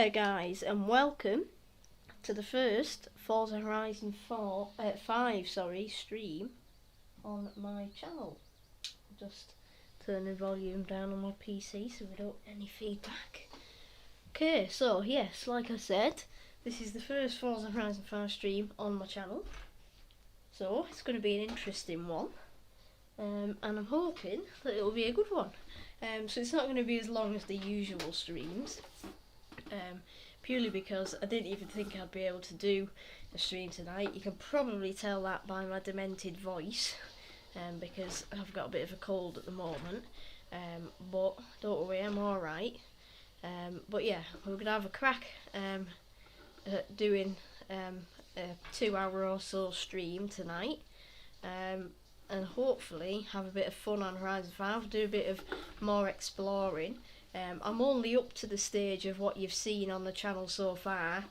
there guys, and welcome to the first Forza Horizon 5 stream on my channel. Just turn the volume down on my PC so we don't get any feedback. Okay, so yes, like I said, this is the first Forza Horizon 5 stream on my channel. So it's going to be an interesting one, and I'm hoping that it'll be a good one. So it's not going to be as long as the usual streams. Purely because I didn't even think I'd be able to do a stream tonight. You can probably tell that by my demented voice, because I've got a bit of a cold at the moment, but don't worry, I'm alright. But yeah, we're going to have a crack at doing a 2-hour or so stream tonight, and hopefully have a bit of fun on Horizon 5, do a bit of more exploring. I'm only up to the stage of what you've seen on the channel so far,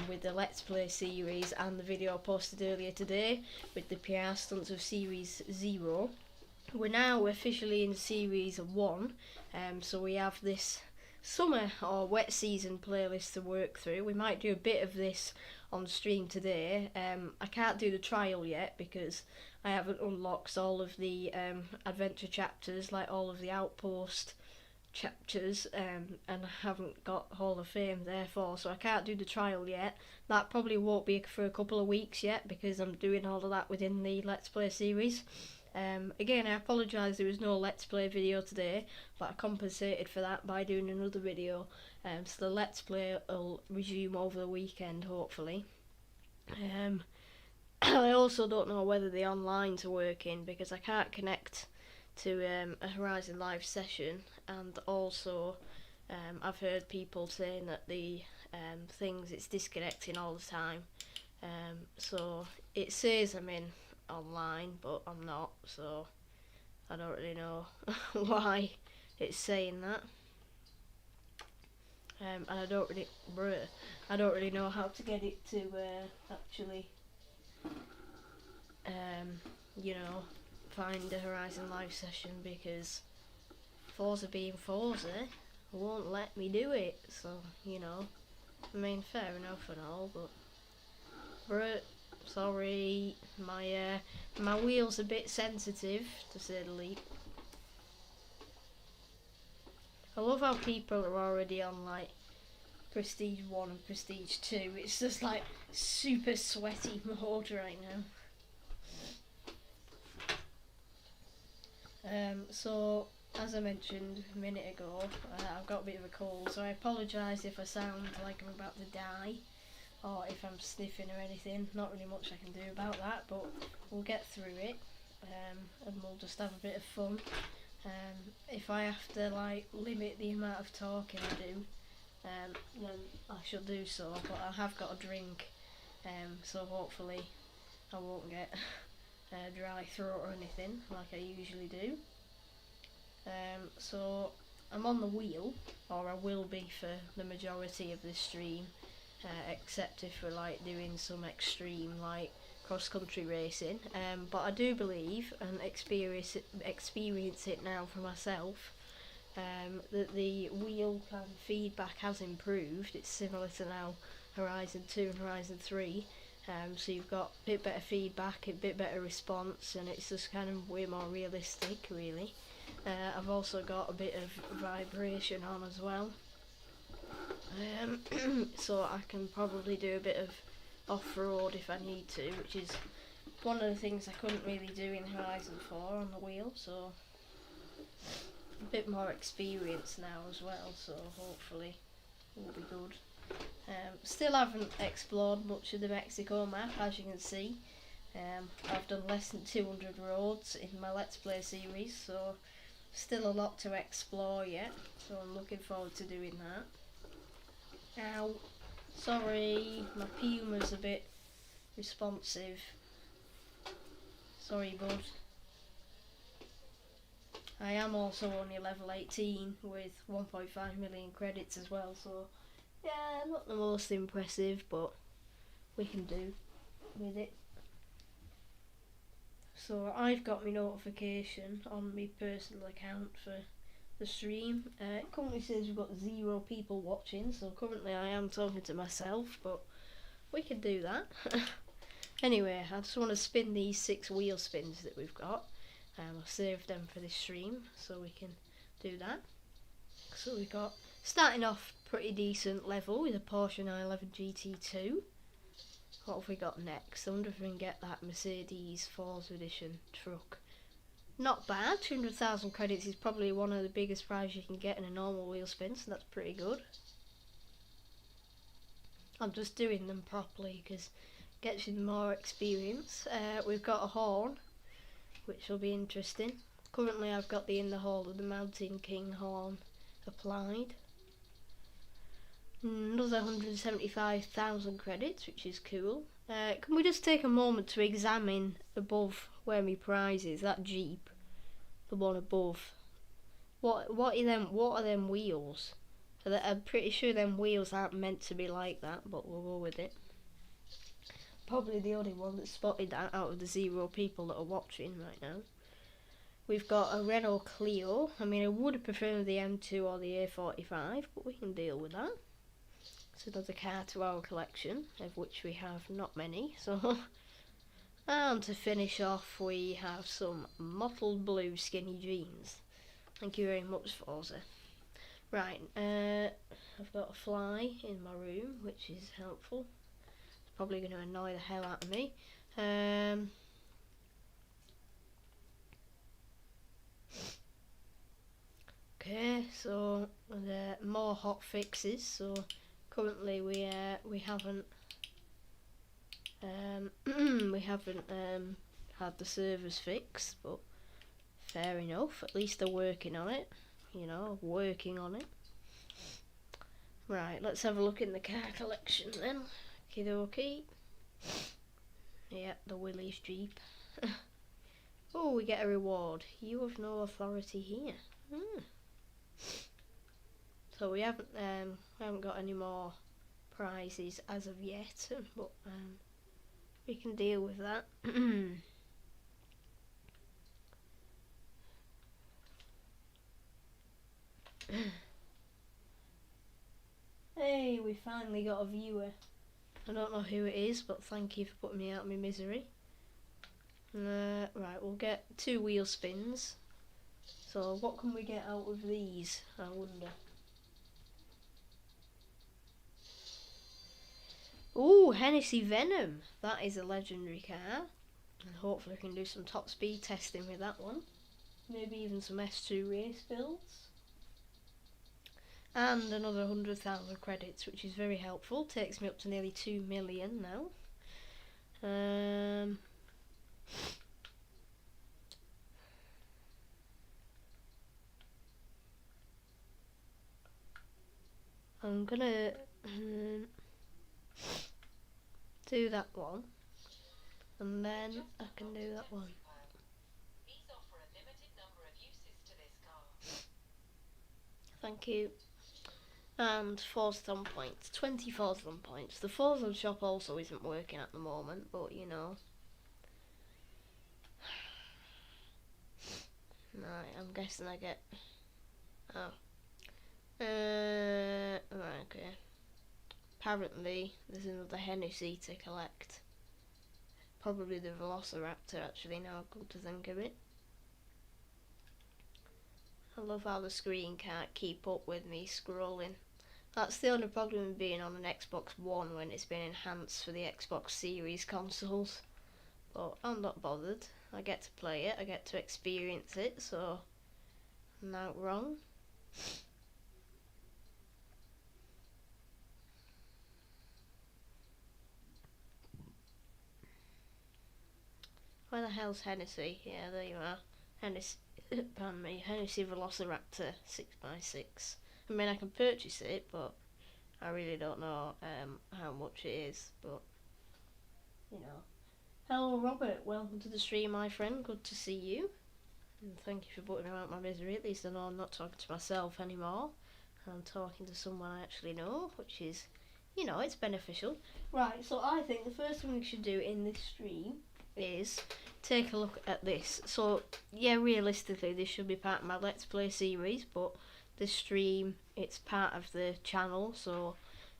with the Let's Play series and the video posted earlier today with the PR Stunts of Series 0. We're now officially in Series 1, so we have this summer or wet season playlist to work through. We might do a bit of this on stream today. I can't do the trial yet because I haven't unlocked all of the adventure chapters, like all of the outpost chapters, and I haven't got Hall of Fame therefore, so I can't do the trial yet. That probably won't be for a couple of weeks yet because I'm doing all of that within the Let's Play series. Again, I apologise there was no Let's Play video today, but I compensated for that by doing another video, so the Let's Play will resume over the weekend hopefully. I also don't know whether the online's working because I can't connect to a Horizon Live session, and also I've heard people saying that the things, it's disconnecting all the time, so it says I'm in online but I'm not, so I don't really know why it's saying that, and I don't really know how to get it to actually you know, find a Horizon Live session, because Forza being Forza won't let me do it, so you know, I mean, fair enough and all, but sorry, my wheel's a bit sensitive to say the least. I love how people are already on like Prestige 1 and Prestige 2, it's just like super sweaty mode right now. So as I mentioned a minute ago, I've got a bit of a cold, so I apologise if I sound like I'm about to die or if I'm sniffing or anything. Not really much I can do about that, but we'll get through it, and we'll just have a bit of fun. If I have to like limit the amount of talking I do, then I shall do so, but I have got a drink, so hopefully I won't get dry throat or anything like I usually do. So I'm on the wheel, or I will be for the majority of this stream, except if we're like doing some extreme like cross-country racing, but I do believe and experience it now for myself, that the wheel kind of feedback has improved. It's similar to now Horizon 2 and Horizon 3. So you've got a bit better feedback, a bit better response, and it's just kind of way more realistic really. I've also got a bit of vibration on as well, so I can probably do a bit of off-road if I need to, which is one of the things I couldn't really do in Horizon 4 on the wheel, so a bit more experience now as well, so hopefully it will be good. Still haven't explored much of the Mexico map, as you can see. I've done less than 200 roads in my Let's Play series, so still a lot to explore yet, so I'm looking forward to doing that. Ow, sorry, my Puma's a bit responsive. Sorry bud. I am also only level 18 with 1.5 million credits as well, so yeah, not the most impressive, but we can do with it. So I've got my notification on my personal account for the stream. It currently says we've got 0 people watching, so currently I am talking to myself, but we can do that. Anyway, I just want to spin these 6 wheel spins that we've got. I'll save them for this stream so we can do that. So we got, starting off pretty decent level with a Porsche 911 GT2. What have we got next? I wonder if we can get that Mercedes Forza Edition truck. Not bad, 200,000 credits is probably one of the biggest prizes you can get in a normal wheel spin, so that's pretty good. I'm just doing them properly because it gets you more experience. We've got a horn, which will be interesting. Currently I've got the In the Hall of the Mountain King horn applied. Another 175,000 credits, which is cool. Can we just take a moment to examine above where my prize is, that Jeep, the one above. What are them wheels? I'm pretty sure them wheels aren't meant to be like that, but we'll go with it. Probably the only one that spotted that out of the 0 people that are watching right now. We've got a Renault Clio. I mean, I would have preferred the M2 or the A45, but we can deal with that. So another car to our collection, of which we have not many. So, and to finish off, we have some mottled blue skinny jeans. Thank you very much, Forza. Right, I've got a fly in my room, which is helpful. It's probably going to annoy the hell out of me. Okay, so more hot fixes. So currently we haven't had the servers fixed, but fair enough. At least they're working on it. You know, working on it. Right, let's have a look in the car collection then. Okie dokie. Yeah, the Willys Jeep. Oh, we get a reward. You have no authority here. So we haven't got any more prizes as of yet, but we can deal with that. Hey, we finally got a viewer. I don't know who it is, but thank you for putting me out of my misery. Right, we'll get 2 wheel spins. So what can we get out of these, I wonder? Ooh, Hennessy Venom. That is a legendary car. And hopefully we can do some top speed testing with that one. Maybe even some S2 race builds. And another 100,000 credits, which is very helpful. Takes me up to nearly 2 million now. I'm gonna do that one, and then I can do that one. Thank you. And Forza on points, 20 Forza on points. The Forza shop also isn't working at the moment, but you know. Right, I'm guessing I get. Oh. Right, okay. Apparently, there's another Hennessy to collect. Probably the Velociraptor, actually, now I've come to think of it. I love how the screen can't keep up with me scrolling. That's the only problem with being on an Xbox One when it's been enhanced for the Xbox Series consoles. But I'm not bothered. I get to play it, I get to experience it, so I'm not wrong. Where the hell's Hennessy? Yeah, there you are. Hennessy, pardon me, Hennessy Velociraptor 6x6. I mean, I can purchase it, but I really don't know how much it is, but, you know. Hello, Robert. Welcome to the stream, my friend. Good to see you. And thank you for putting me out my misery. At least I know I'm not talking to myself anymore. I'm talking to someone I actually know, which is, you know, it's beneficial. Right, so I think the first thing we should do in this stream is take a look at this. So yeah, realistically this should be part of my Let's Play series, but this stream, it's part of the channel, so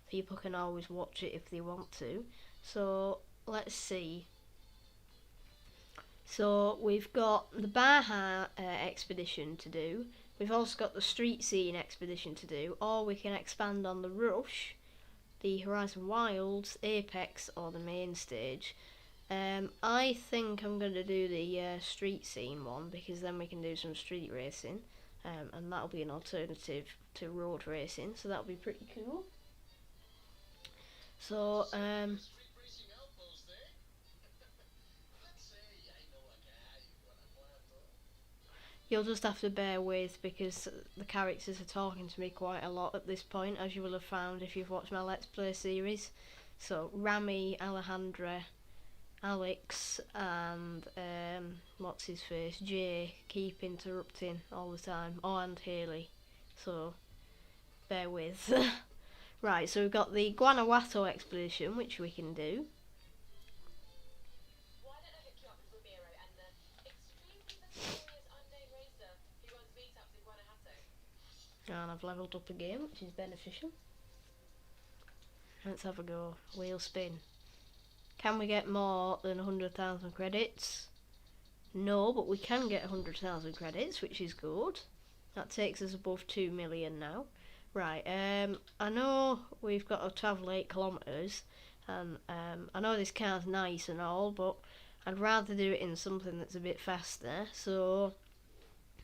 people can always watch it if they want to. So let's see. So we've got the Baja Expedition to do. We've also got the Street Scene Expedition to do, or we can expand on the Rush, the Horizon Wilds, Apex, or the main stage. I think I'm going to do the Street Scene one, because then we can do some street racing, and that'll be an alternative to road racing, so that'll be pretty cool. So you'll just have to bear with, because the characters are talking to me quite a lot at this point, as you will have found if you've watched my Let's Play series. So Rami, Alejandra, Alex, and what's his face, Jay, keep interrupting all the time. Oh, and Haley. So bear with. Right, so we've got the Guanajuato Expedition, which we can do. And I've levelled up again, which is beneficial. Let's have a go. Wheel spin. Can we get more than 100,000 credits? No, but we can get 100,000 credits, which is good. That takes us above 2 million now. Right, I know we've got to travel 8 kilometres, and I know this car's nice and all, but I'd rather do it in something that's a bit faster, so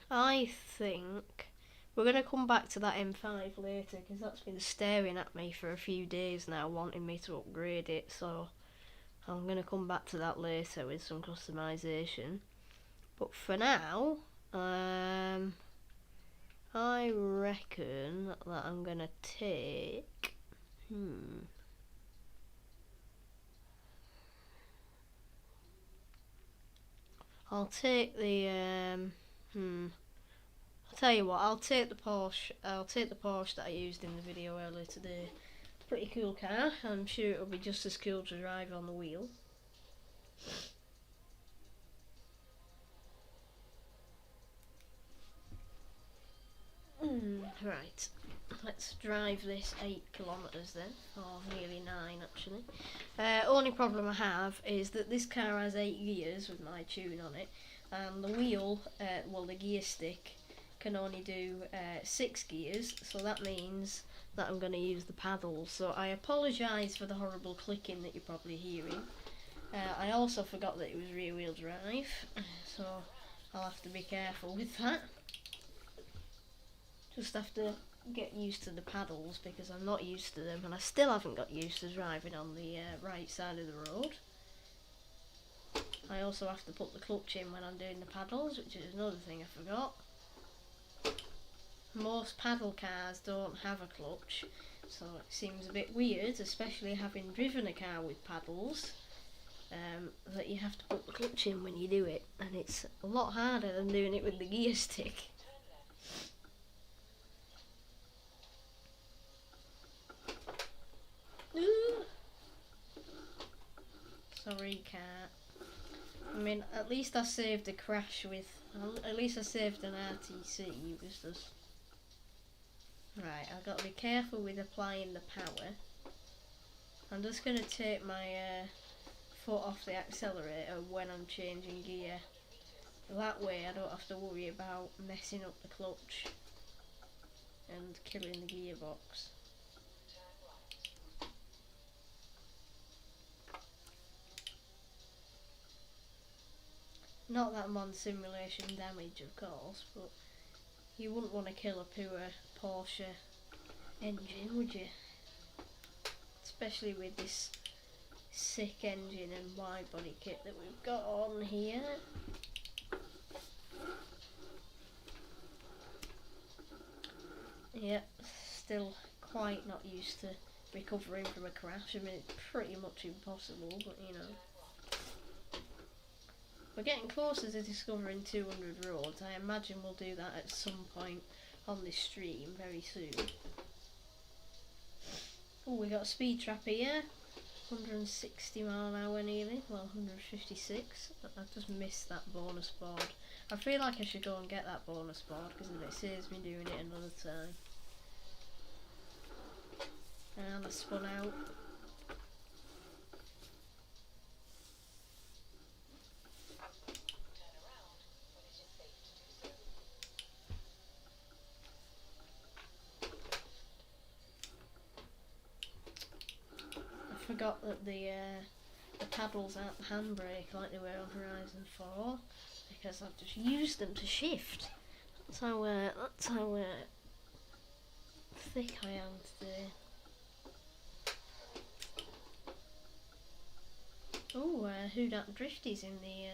I think we're going to come back to that M5 later, because that's been staring at me for a few days now, wanting me to upgrade it, so I'm going to come back to that later with some customisation. But for now, I reckon that I'm going to take... I'll take the... I'll tell you what, I'll take the Porsche that I used in the video earlier today. Pretty cool car. I'm sure it'll be just as cool to drive on the wheel. Right, let's drive this 8 kilometres then, or nearly 9 actually. Only problem I have is that this car has 8 gears with my tune on it, and the wheel, well, the gear stick can only do 6 gears, so that means that I'm going to use the paddles. So I apologise for the horrible clicking that you're probably hearing. I also forgot that it was rear wheel drive, so I'll have to be careful with that. Just have to get used to the paddles, because I'm not used to them, and I still haven't got used to driving on the right side of the road. I also have to put the clutch in when I'm doing the paddles, which is another thing I forgot. Most paddle cars don't have a clutch, so it seems a bit weird, especially having driven a car with paddles, that you have to put the clutch in when you do it, and it's a lot harder than doing it with the gear stick. Sorry, cat. I mean, at least I saved a crash with... At least I saved an RTC. It was just... Right, I've got to be careful with applying the power. I'm just going to take my foot off the accelerator when I'm changing gear. That way I don't have to worry about messing up the clutch and killing the gearbox. Not that I'm on simulation damage, of course, but you wouldn't want to kill a poor Porsche engine, would you? Especially with this sick engine and wide body kit that we've got on here. Yep, still quite not used to recovering from a crash. I mean, it's pretty much impossible, but you know. We're getting closer to discovering 200 roads. I imagine we'll do that at some point on this stream very soon. Oh, we got a speed trap here. 160 mile an hour nearly, well 156. I've just missed that bonus board. I feel like I should go and get that bonus board because it saves me doing it another time. And I spun out. I forgot that the paddles aren't the handbrake like they were on Horizon 4 because I've just used them to shift. That's how thick I am today. Oh, Who Dat Drifty's in the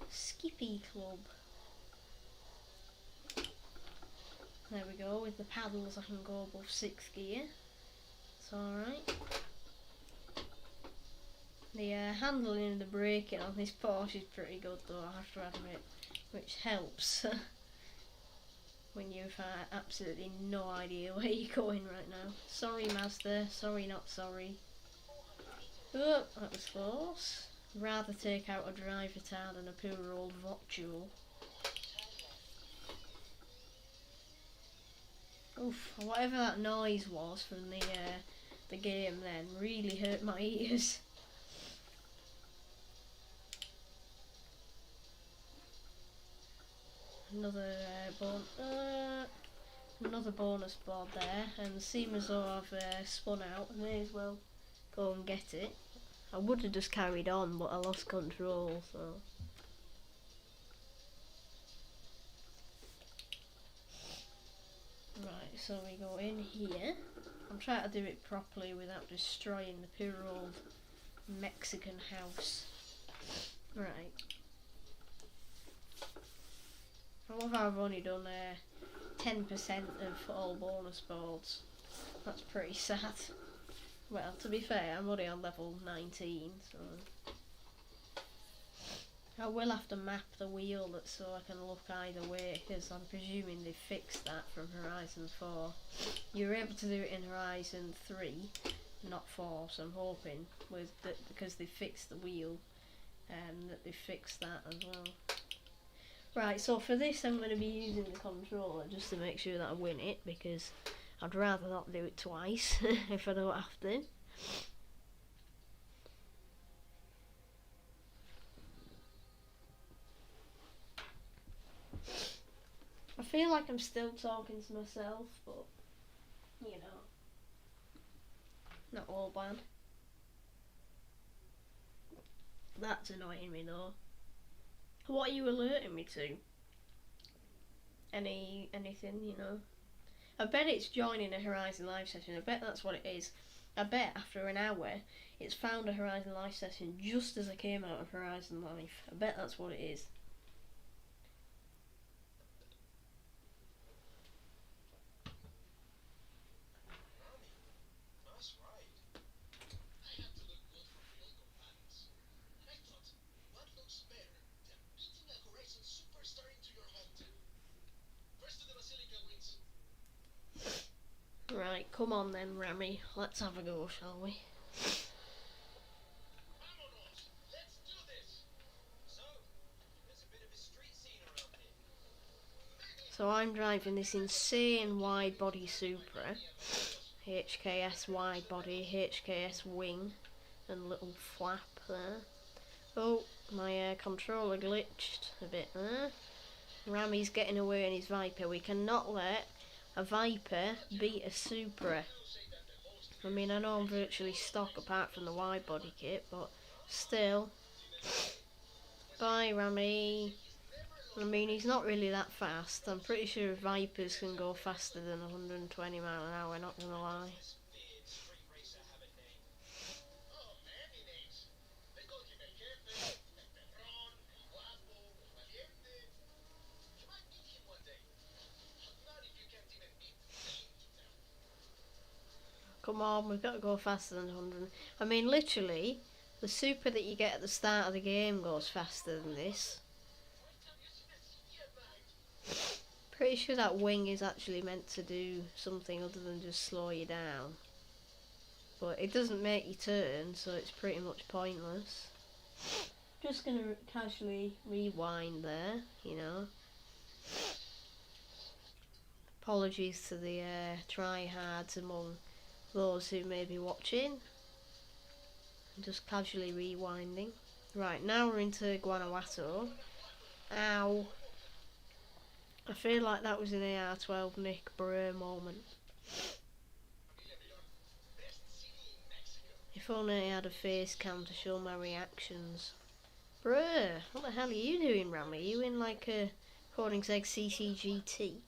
Skippy Club. There we go, with the paddles I can go above 6th gear. It's alright. The handling and the braking on this Porsche is pretty good though, I have to admit, which helps when you've absolutely no idea where you're going right now. Sorry Mazda, sorry not sorry. Oh, that was close. Rather take out a driver tar than a poor old Votule. Oof, whatever that noise was from the game then really hurt my ears. Another bonus board there, and seeing as though I've spun out, I may as well go and get it. I would have just carried on, but I lost control, so. Right, so we go in here. I'm trying to do it properly without destroying the poor old Mexican house. Right. I love how I've only done 10% of all bonus boards. That's pretty sad. Well, to be fair, I'm only on level 19, so I will have to map the wheel so I can look either way, because I'm presuming they fixed that from Horizon 4. You were able to do it in Horizon 3, not 4, so I'm hoping with that because they fixed the wheel, that they fixed that as well. Right, so for this I'm going to be using the controller just to make sure that I win it, because I'd rather not do it twice if I don't have to. I feel like I'm still talking to myself, but you know, not all bad. That's annoying me though. What are you alerting me to? Anything, you know? I bet it's joining a Horizon live session. I bet that's what it is. I bet after an hour it's found a Horizon live session just as I came out of Horizon Live. I bet that's what it is. Right, come on then, Rami. Let's have a go, shall we? So I'm driving this insane wide body Supra, HKS wide body, HKS wing, and little flap there. Oh, my controller glitched a bit there. Rami's getting away in his Viper. We cannot let a Viper beat a Supra. I mean, I know I'm virtually stock apart from the wide body kit, but still. Bye, Rami. I mean, he's not really that fast. I'm pretty sure Vipers can go faster than 120 mile an hour, not gonna lie. Come on, we've got to go faster than 100. I mean, literally, the Supra that you get at the start of the game goes faster than this. Pretty sure that wing is actually meant to do something other than just slow you down. but it doesn't make you turn, so it's pretty much pointless. Just gonna casually rewind there, you know. Apologies to the tryhards among those who may be watching. Just casually rewinding. Right, now we're into Guanajuato. Ow. I feel like that was an AR-12 Mick Brr moment. If only I had a face cam to show my reactions. Bruh, what the hell are you doing, Rami? Are you in like a Corning's Egg CCGT?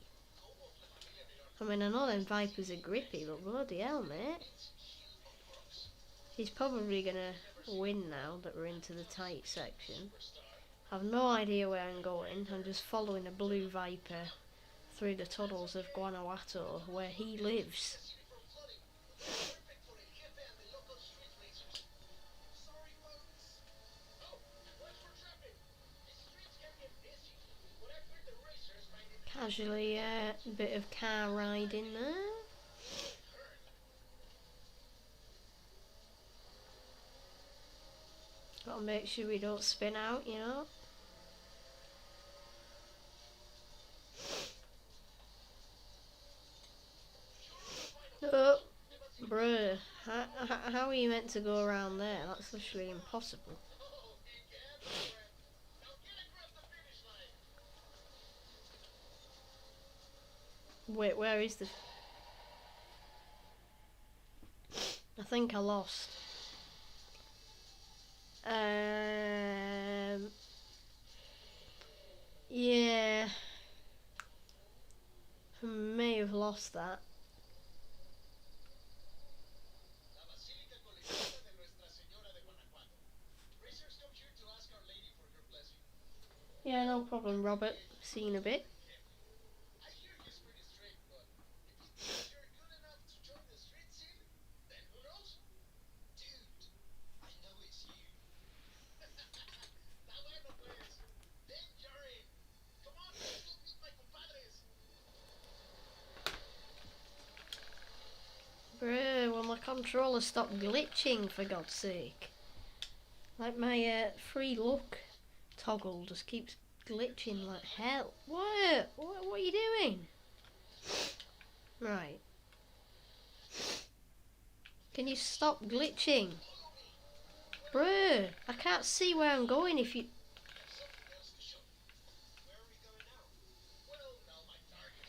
I mean, I know them Vipers are grippy, but bloody hell, mate. He's probably gonna win now that we're into the tight section. I've no idea where I'm going. I'm just following a blue Viper through the tunnels of Guanajuato, where he lives. Casually a bit of car riding there. Gotta make sure we don't spin out, you know. Oh, bruh, how are you meant to go around there? That's literally impossible. Wait, where is the... I think I lost. Yeah. I may have lost that. Yeah, no problem, Robert. See you in a bit. Bruh, will my controller stop glitching, for God's sake? Like my free look toggle just keeps glitching like hell. What are you doing? Right. Can you stop glitching? Bruh, I can't see where I'm going if you...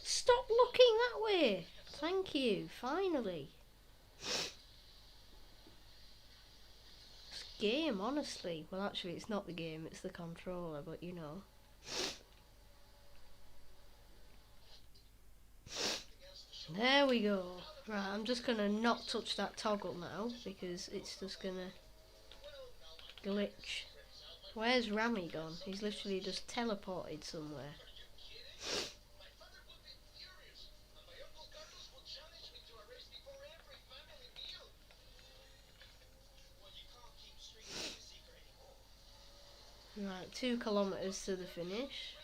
Stop looking that way! Thank you, finally. This game, honestly. Well, actually, it's not the game, it's the controller, but you know. There we go. Right, I'm just gonna not touch that toggle now, because it's just gonna glitch. Where's Rami gone? He's literally just teleported somewhere. Right, 2 kilometers to the finish.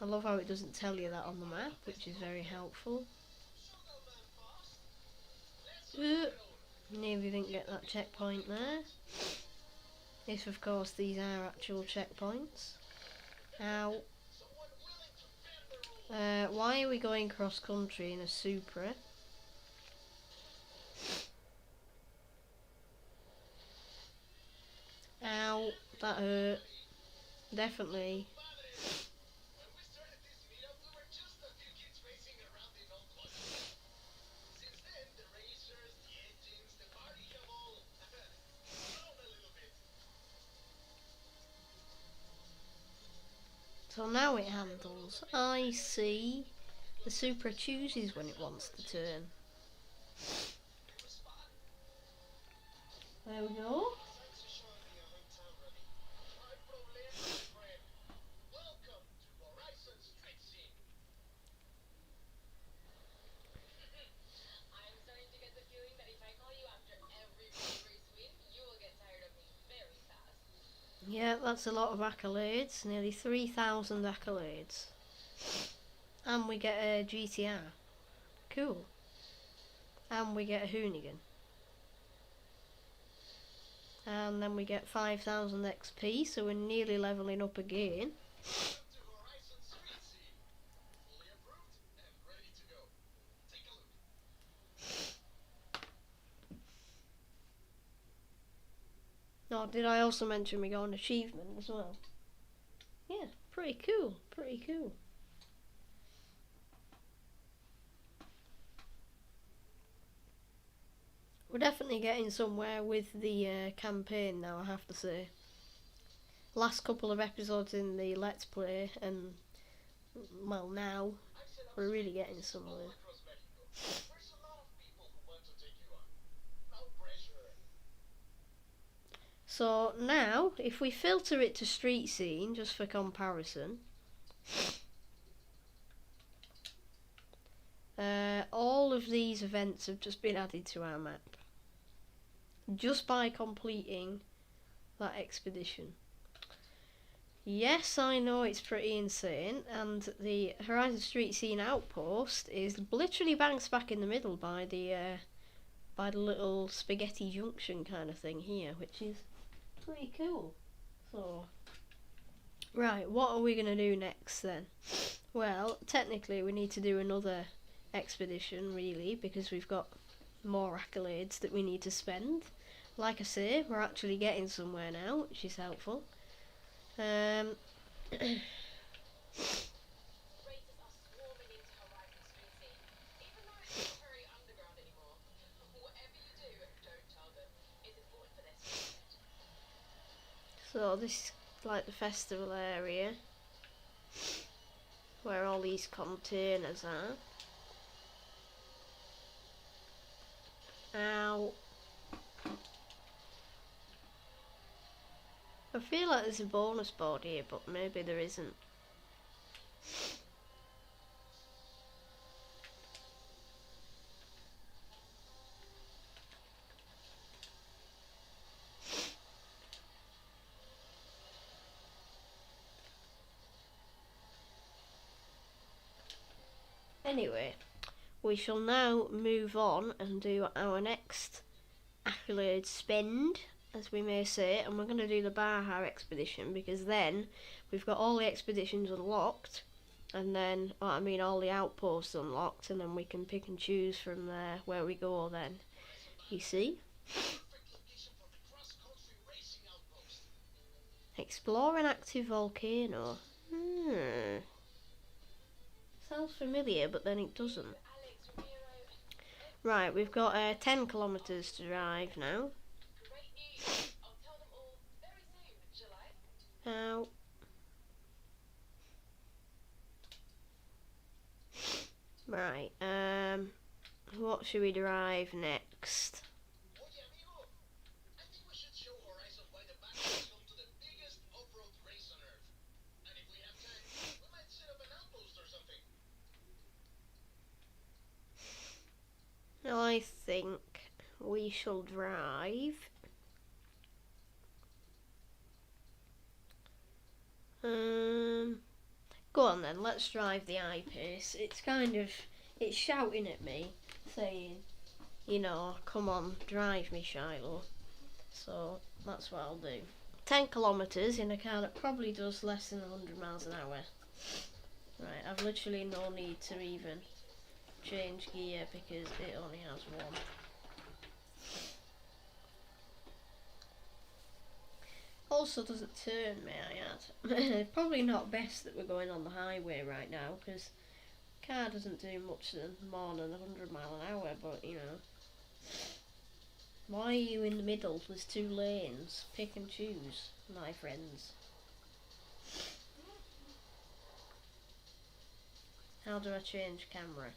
I love how it doesn't tell you that on the map, which is very helpful. Nearly didn't get that checkpoint there. If of course these are actual checkpoints. Ow. Why are we going cross country in a Supra? Ow, that hurt. Definitely. So now it handles. I see. The Supra chooses when it wants to turn. There we go. Yeah, that's a lot of accolades. Nearly 3,000 accolades. And we get a GTR. Cool. And we get a Hoonigan. And then we get 5,000 XP, so we're nearly leveling up again. Oh, did I also mention we got an achievement as well? Yeah, pretty cool, pretty cool. We're definitely getting somewhere with the campaign now, I have to say. Last couple of episodes in the Let's Play, and, well, now, we're really getting somewhere. So now, if we filter it to street scene, just for comparison, all of these events have just been added to our map. Just by completing that expedition. Yes, I know it's pretty insane, and the Horizon Street Scene outpost is literally bang smack in the middle by the little spaghetti junction kind of thing here, which is pretty cool. So, right, what are we going to do next then? Well, technically we need to do another expedition, really, because we've got more accolades that we need to spend. Like I say, we're actually getting somewhere now, which is helpful. So this is like the festival area where all these containers are. Ow. I feel like there's a bonus board here, but maybe there isn't. Anyway, we shall now move on and do our next accolade spend, as we may say, and we're going to do the Baja Expedition, because then we've got all the expeditions unlocked, and then, all the outposts unlocked, and then we can pick and choose from there where we go then, you see? Explore an active volcano. Sounds familiar, but then it doesn't. Right, we've got 10 kilometres to drive now. Ow. Right, what should we drive next? I think we shall drive go on then, let's drive the I-Pace. It's shouting at me, saying, come on, drive me, Shiloh. So that's what I'll do. 10 kilometres in a car that probably does less than 100 miles an hour. Right, I've literally no need to even change gear because it only has one. Also doesn't turn, may I add. Probably not best that we're going on the highway right now, because the car doesn't do much more than 100 mile an hour, but why are you in the middle? There's 2 lanes. Pick and choose, my friends. How do I change camera?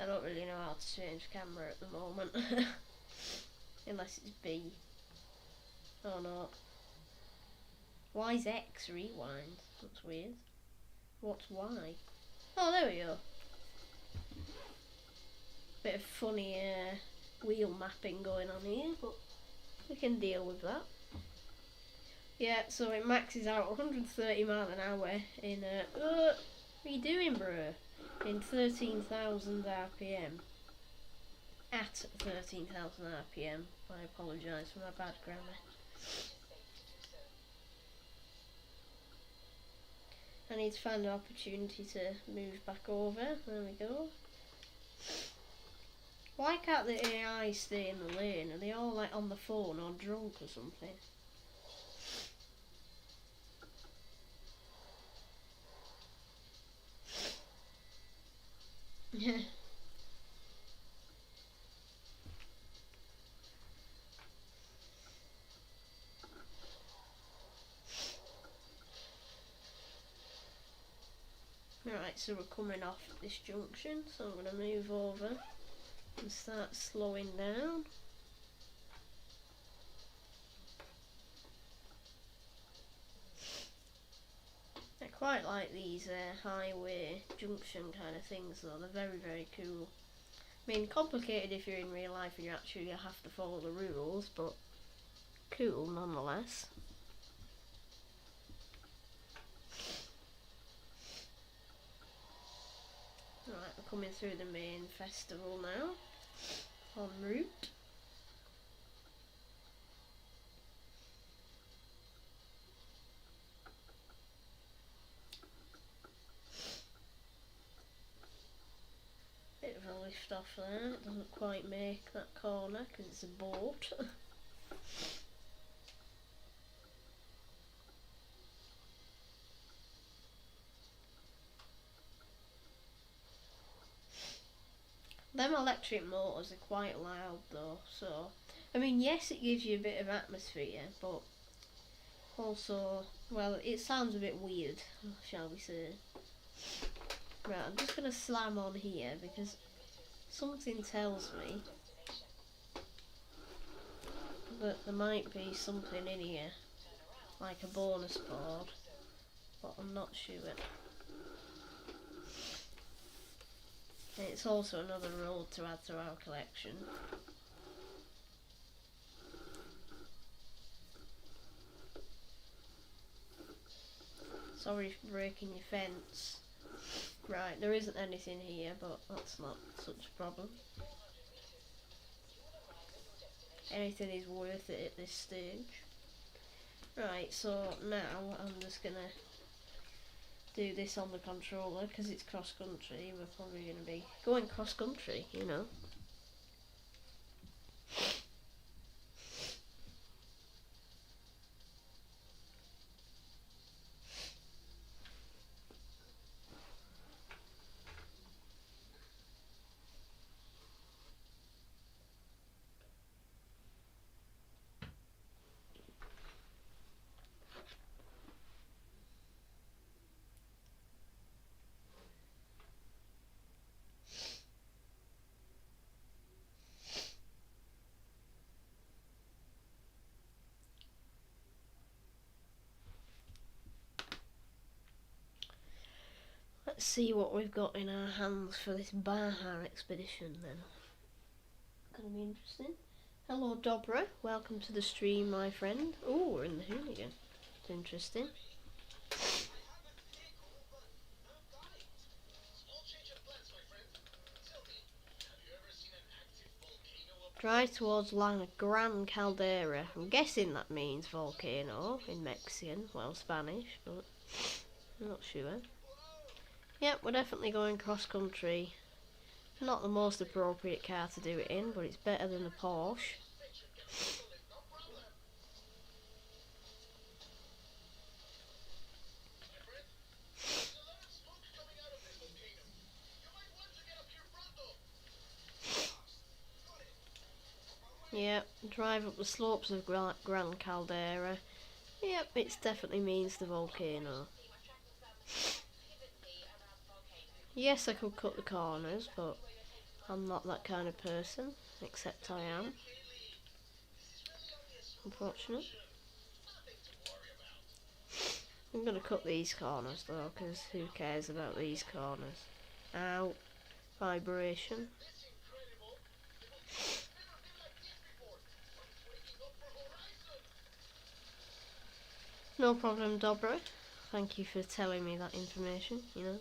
I don't really know how to change camera at the moment. Unless it's B. Oh no. Why is X rewind? That's weird. What's Y? Oh, there we go. Bit of funny wheel mapping going on here, but we can deal with that. Yeah, so it maxes out 130 miles an hour in what are you doing, bro? In 13,000 RPM. At 13,000 RPM. I apologise for my bad grammar. I need to find an opportunity to move back over. There we go. Why can't the AI stay in the lane? Are they all like on the phone or drunk or something? Yeah. Right, so we're coming off this junction, so I'm going to move over and start slowing down. I quite like these highway junction kind of things though, they're very, very cool. I mean, complicated if you're in real life and you actually have to follow the rules, but cool nonetheless. Right, we're coming through the main festival now, en route. Bit of a lift off there, it doesn't quite make that corner because it's a boat. Them electric motors are quite loud though, so I mean yes it gives you a bit of atmosphere, but also, well, it sounds a bit weird, shall we say. Right, I'm just going to slam on here because something tells me that there might be something in here, like a bonus board, but I'm not sure. It's also another road to add to our collection. Sorry for breaking your fence. Right, there isn't anything here, but that's not such a problem. Anything is worth it at this stage. Right, so now I'm just gonna do this on the controller because it's cross country. We're probably gonna be going cross country, you know. Let's see what we've got in our hands for this Baja Expedition then. Gonna be interesting. Hello Dobra, welcome to the stream my friend. Oh, we're in the hooligan. It's interesting. Drive towards La Gran Caldera. I'm guessing that means volcano in Mexican, well Spanish, but I'm not sure. Yep, we're definitely going cross country. Not the most appropriate car to do it in, but it's better than the Porsche. Yep, drive up the slopes of Gran Caldera. Yep, it definitely means the volcano. Yes, I could cut the corners, but I'm not that kind of person, except I am. Unfortunate. I'm going to cut these corners though, because who cares about these corners? Ow. Vibration. No problem, Dobra. Thank you for telling me that information, you know.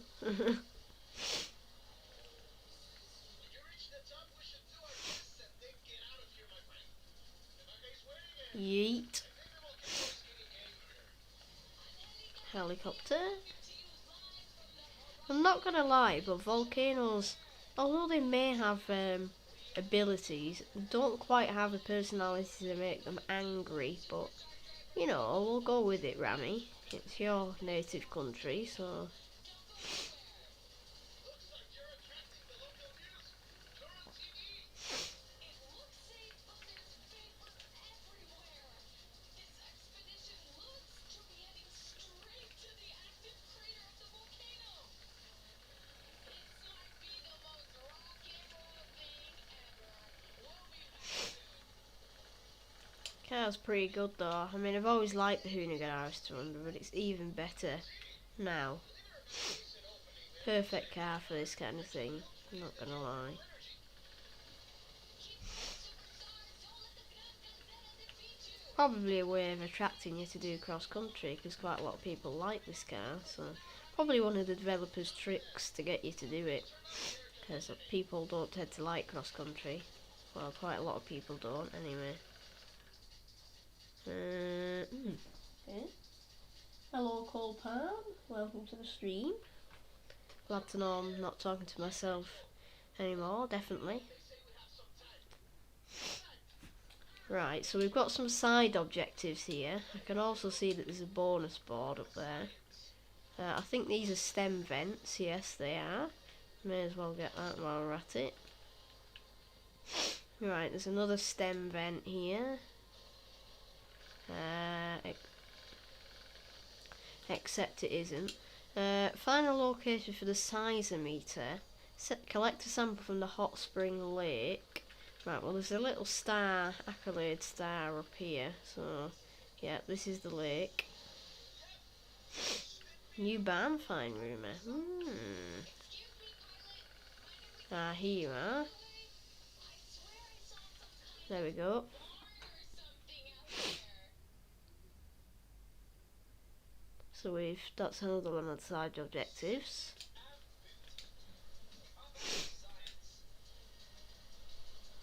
Yeet. Helicopter. I'm not gonna lie, but volcanoes, although they may have abilities, don't quite have a personality to make them angry, but you know, we'll go with it, Rami. It's your native country, so... Car's pretty good though. I mean, I've always liked the Hoonigan RS200, but it's even better now. Perfect car for this kind of thing, I'm not gonna lie. Probably a way of attracting you to do cross country, because quite a lot of people like this car, so probably one of the developers' tricks to get you to do it, because people don't tend to like cross country. Well, quite a lot of people don't anyway. Okay. Hello, Cole Palm. Welcome to the stream. Glad to know I'm not talking to myself anymore, definitely. Right, so we've got some side objectives here. I can also see that there's a bonus board up there. I think these are stem vents. Yes, they are. May as well get that while we're at it. Right, there's another stem vent here. Except it isn't. Find a location for the seismometer. Collect a sample from the hot spring lake. Right, well there's a little star, accolade star up here. So, yeah, this is the lake. New barn find rumour. Ah, here you are. There we go. So that's another one of the side objectives.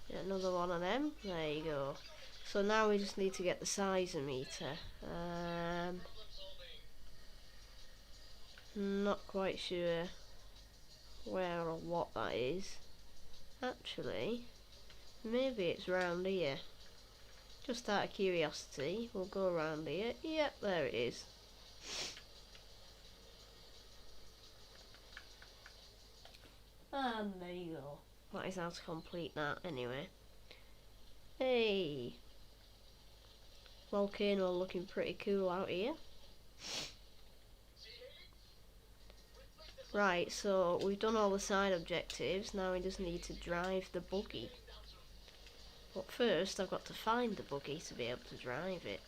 Yeah, another one of them. There you go. So now we just need to get the seismometer. Not quite sure where or what that is. Actually, maybe it's round here. Just out of curiosity, we'll go around here. Yep, there it is. And there you go. That is how to complete that anyway. Hey! Volcano looking pretty cool out here. Right, so we've done all the side objectives. Now we just need to drive the buggy. But first I've got to find the buggy to be able to drive it.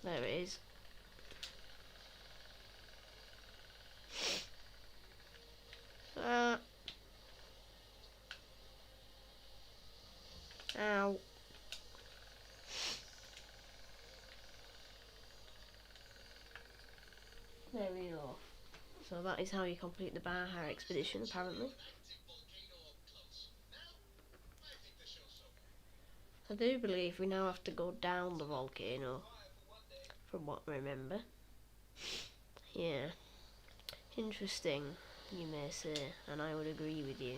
There it is. Ow. There we go. So that is how you complete the Baja Expedition, apparently. I do believe we now have to go down the volcano, from what I remember. Yeah. Interesting, you may say, and I would agree with you.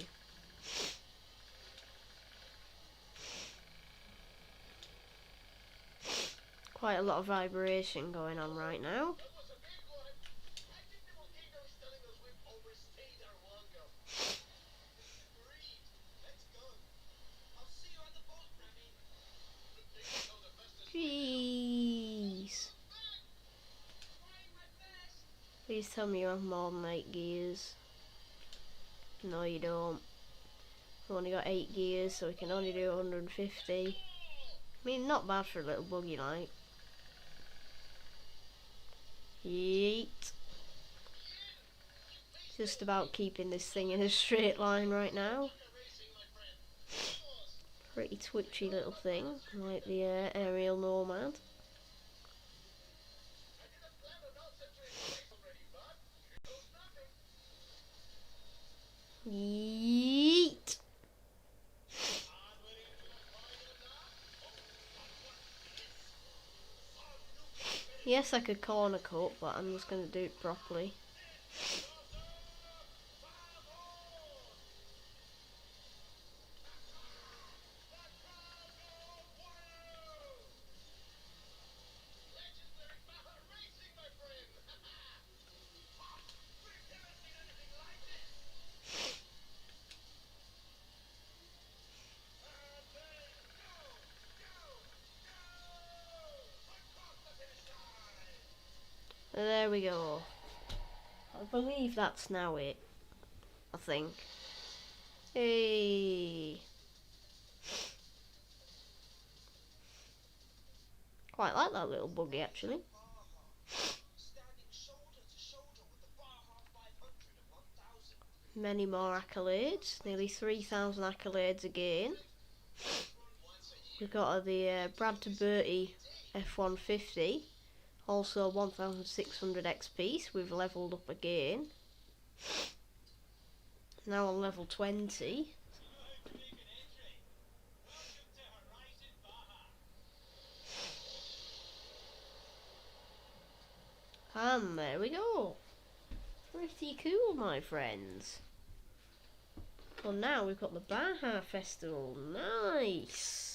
Quite a lot of vibration going on right now. Jeez. Please tell me you have more than 8 gears. No, you don't. We've only got 8 gears, so we can only do 150. I mean, not bad for a little buggy like. Yeet. Just about keeping this thing in a straight line right now. Pretty twitchy little thing, like the aerial nomad. Yeet! Yes, I could corner cut, but I'm just going to do it properly. There we go. I believe that's now it. I think. Hey. Quite like that little buggy actually. Many more accolades. Nearly 3,000 accolades again. We've got the Bmw F150. Also 1,600 XP, so we've levelled up again. Now on level 20. And there we go. Pretty cool, my friends. Well, now we've got the Baja Festival. Nice.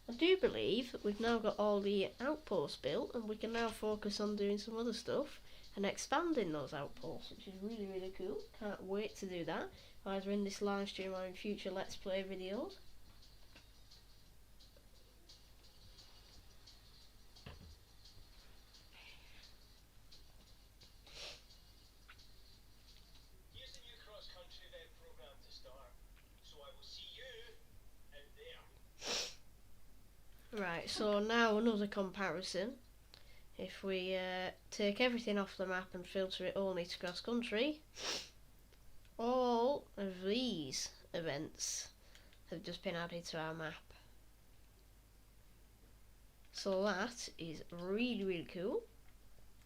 I do believe that we've now got all the outposts built, and we can now focus on doing some other stuff and expanding those outposts, which is really, really cool. Can't wait to do that, either in this live stream or in future Let's Play videos. Right, so now another comparison. If we take everything off the map and filter it only to cross country, all of these events have just been added to our map. So that is really, really cool.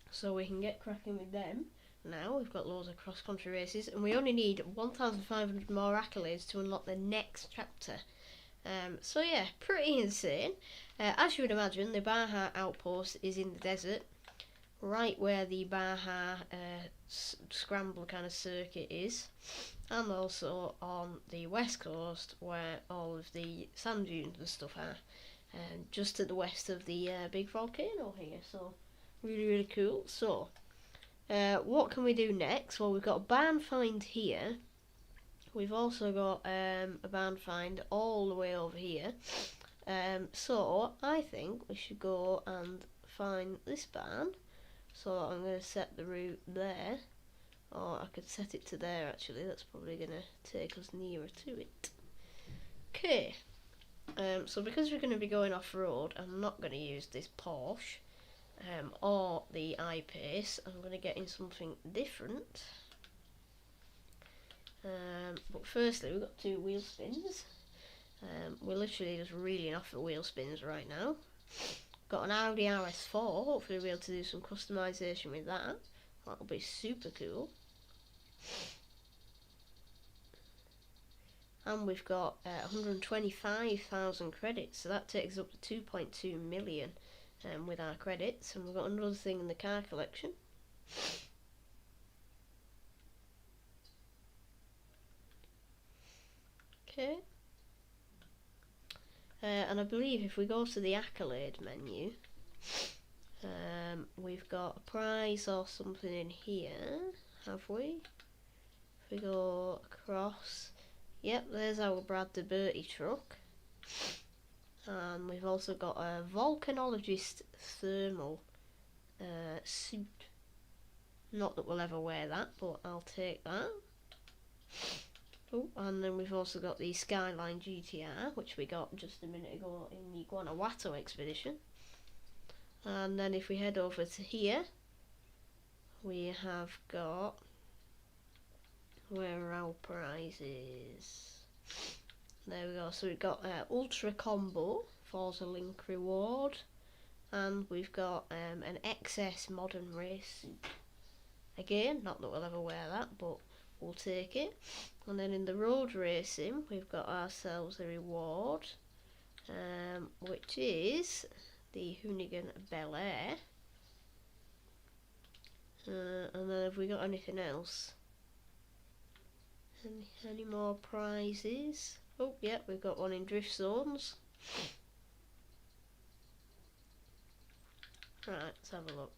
So we can get cracking with them. Now we've got loads of cross country races, and we only need 1,500 more accolades to unlock the next chapter. So yeah, pretty insane. As you would imagine, the Baja outpost is in the desert, right where the Baja scramble kind of circuit is, and also on the west coast where all of the sand dunes and stuff are, just to the west of the big volcano here. So really, really cool. So what can we do next? Well, we've got a barn find here. We've also got a barn find all the way over here. So I think we should go and find this barn. So I'm going to set the route there. Or I could set it to there actually. That's probably going to take us nearer to it. Okay. So because we're going to be going off-road, I'm not going to use this Porsche or the I-Pace. I'm going to get in something different. But firstly, we've got 2 wheel spins. We're literally just reeling off the wheel spins right now. Got an Audi RS4. Hopefully we'll be able to do some customization with that. That'll be super cool. And we've got 125,000 credits, so that takes us up to 2.2 million with our credits. And we've got another thing in the car collection. Okay. And I believe if we go to the accolade menu, we've got a prize or something in here, have we? If we go across, yep, there's our Brad DeBerti truck. And we've also got a volcanologist thermal suit. Not that we'll ever wear that, but I'll take that. Oh, and then we've also got the Skyline GTR, which we got just a minute ago in the Guanajuato Expedition. And then if we head over to here, we have got, where are our prizes? There we go. So we've got Ultra Combo, Forza Link reward, and we've got an XS Modern Race suit. Again, not that we'll ever wear that, but we'll take it. And then in the road racing, we've got ourselves a reward, which is the Hoonigan Bel Air. And then have we got anything else? Any more prizes? Oh, yeah, we've got one in Drift Zones. Right, let's have a look.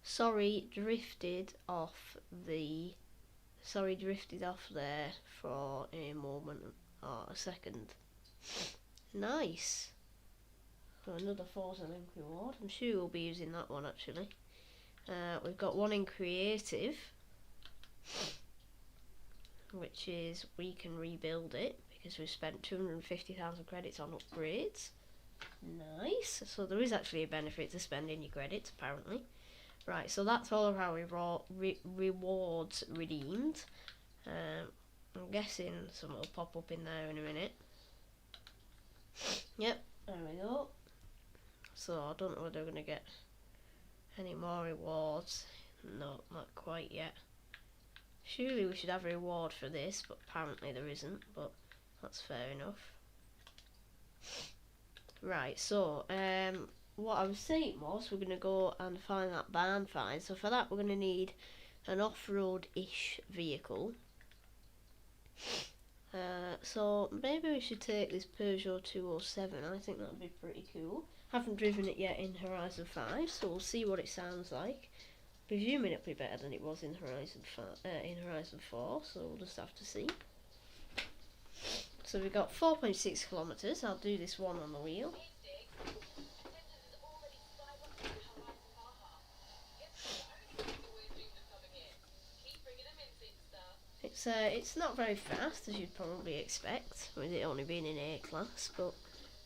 Sorry, drifted off there for a moment or a second. Nice. So another Forza Link reward. I'm sure we'll be using that one actually. We've got one in Creative, which is we can rebuild it because we've spent 250,000 credits on upgrades. Nice. So there is actually a benefit to spending your credits apparently. Right, so that's all of our rewards redeemed. I'm guessing some will pop up in there in a minute. Yep, there we go. So I don't know whether we're going to get any more rewards. No, not quite yet. Surely we should have a reward for this, but apparently there isn't, but that's fair enough. Right, so what I was saying was we're going to go and find that barn find. So for that we're going to need an off-road-ish vehicle. So maybe we should take this Peugeot 207. I think that would be pretty cool. Haven't driven it yet in Horizon 5, so we'll see what it sounds like. Presuming it'll be better than it was in Horizon 4, so we'll just have to see. So we've got 4.6 kilometres. I'll do this one on the wheel. It's not very fast, as you'd probably expect, with it only being in A class, but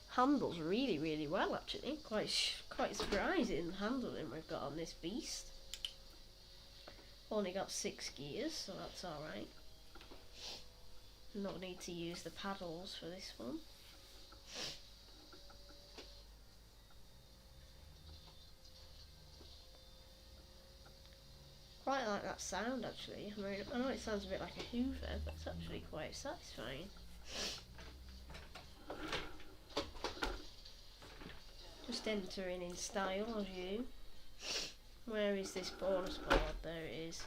handles really, really well actually. Quite surprising the handling we've got on this beast. Only got 6 gears, so that's alright. No need to use the paddles for this one. Quite like that sound actually. I mean, I know it sounds a bit like a Hoover, but it's actually quite satisfying. Just entering in style as you. Where is this bonus board? There it is.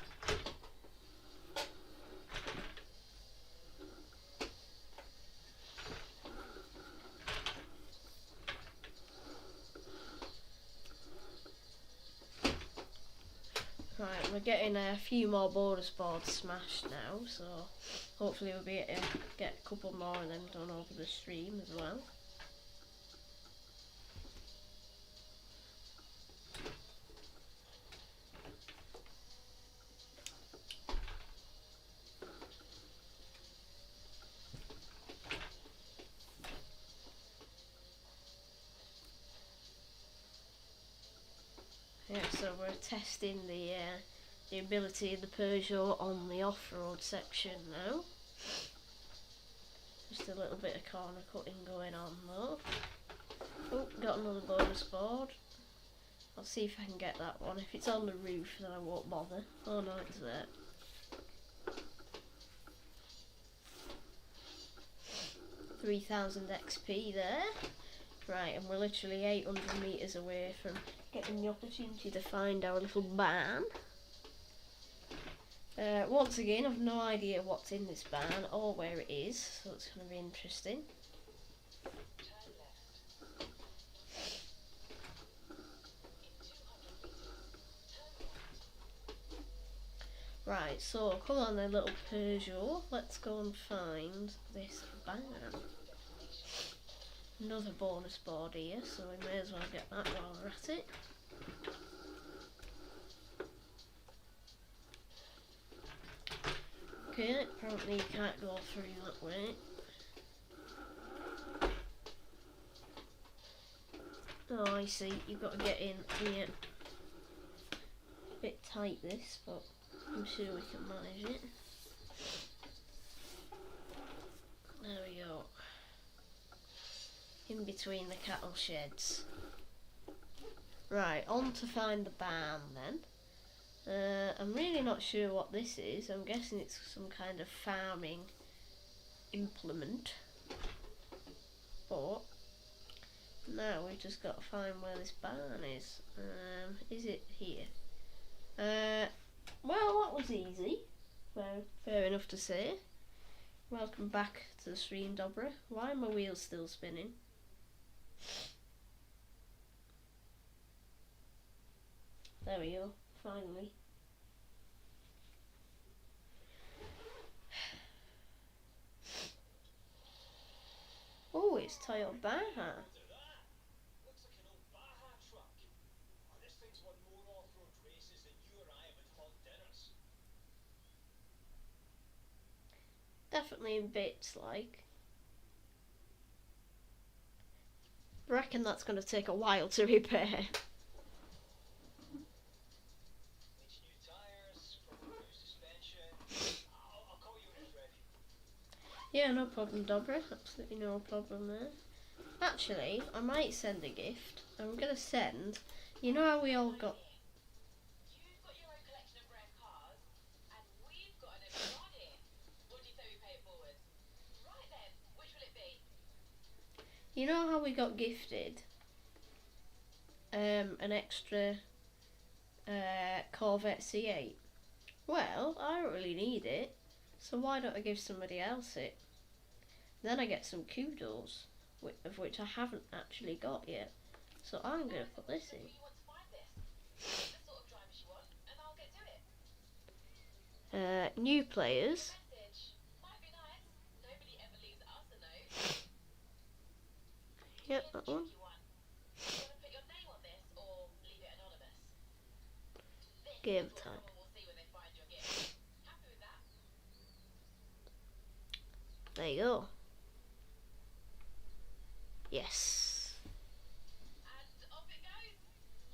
Right, we're getting a few more bonus boards smashed now, so hopefully we'll be able to get a couple more of them done over the stream as well. Yeah, so we're testing the ability of the Peugeot on the off-road section now. Just a little bit of corner cutting going on though. Oh, got another bonus board. I'll see if I can get that one. If it's on the roof then I won't bother. Oh no, it's there. $3,000 XP there. Right, and we're literally 800 metres away from getting the opportunity to find our little barn. Once again, I've no idea what's in this barn or where it is, so it's going to be interesting. Right, so come on then, little Peugeot, let's go and find this barn. Another bonus board here, so we may as well get that while we're at it. Okay, apparently you can't go through that way. Oh, I see, you've got to get in here. A bit tight this, but I'm sure we can manage it. There we go. In between the cattle sheds. Right, on to find the barn then. I'm really not sure what this is. I'm guessing it's some kind of farming implement. But now we've just got to find where this barn is. Is it here? Well, that was easy. Fair enough to say. Welcome back to the stream, Dobra. Why are my wheels still spinning? There we go, finally. Oh, it's Toyota Baja. Looks like an old Baja truck. Oh, this thing's won more off-road races than you or I have at hot dinners. Definitely in bits, like. I reckon that's going to take a while to repair. Needs new tyres, probably new suspension. I'll call you when it's ready. Yeah, no problem, Dobra. Absolutely no problem there. Actually, I might send a gift. I'm going to send... You know how we all got... You've got your own collection of rare cars, and we've got an Eliminator here. What do you say we pay it forward? Right then, which will it be? You know how we got gifted an extra Corvette C8? Well, I don't really need it, so why don't I give somebody else it? Then I get some kudos, of which I haven't actually got yet. So I'm going to put this in. You want to find this? The sort of drivers you want, and I'll get to it. New players. Message. Might be nice. Nobody ever leaves us a note. Yep, Here's that the one. tricky one. You want to put your name on this, or leave it anonymous? This Game is what time. someone will see when they find your gift. Happy with that? There you go. Yes. And off it goes.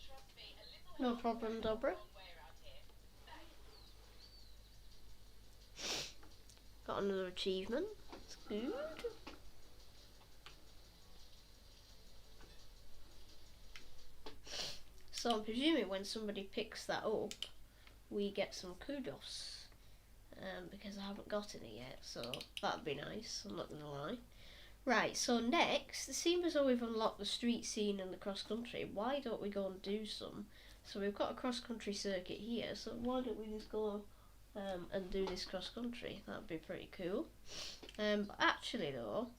Trust me, a little No help problem, goes a Dobra. long way around here. Thanks. Got another achievement. That's good. So I'm presuming when somebody picks that up, we get some kudos. Because I haven't got any yet, so that'd be nice, I'm not gonna lie. Right, so next, it seems as though we've unlocked the street scene and the cross-country. Why don't we go and do some? So we've got a cross-country circuit here, so why don't we just go and do this cross-country? That'd be pretty cool. But actually though,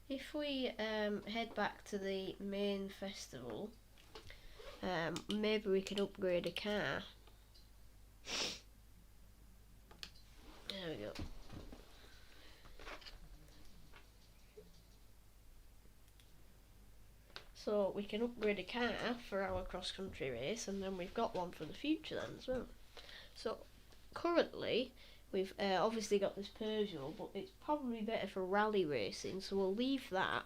if we head back to the main festival, maybe we can upgrade a car. There we go. So we can upgrade a car for our cross-country race, and then we've got one for the future then as well. So currently we've obviously got this Peugeot, but it's probably better for rally racing, so we'll leave that.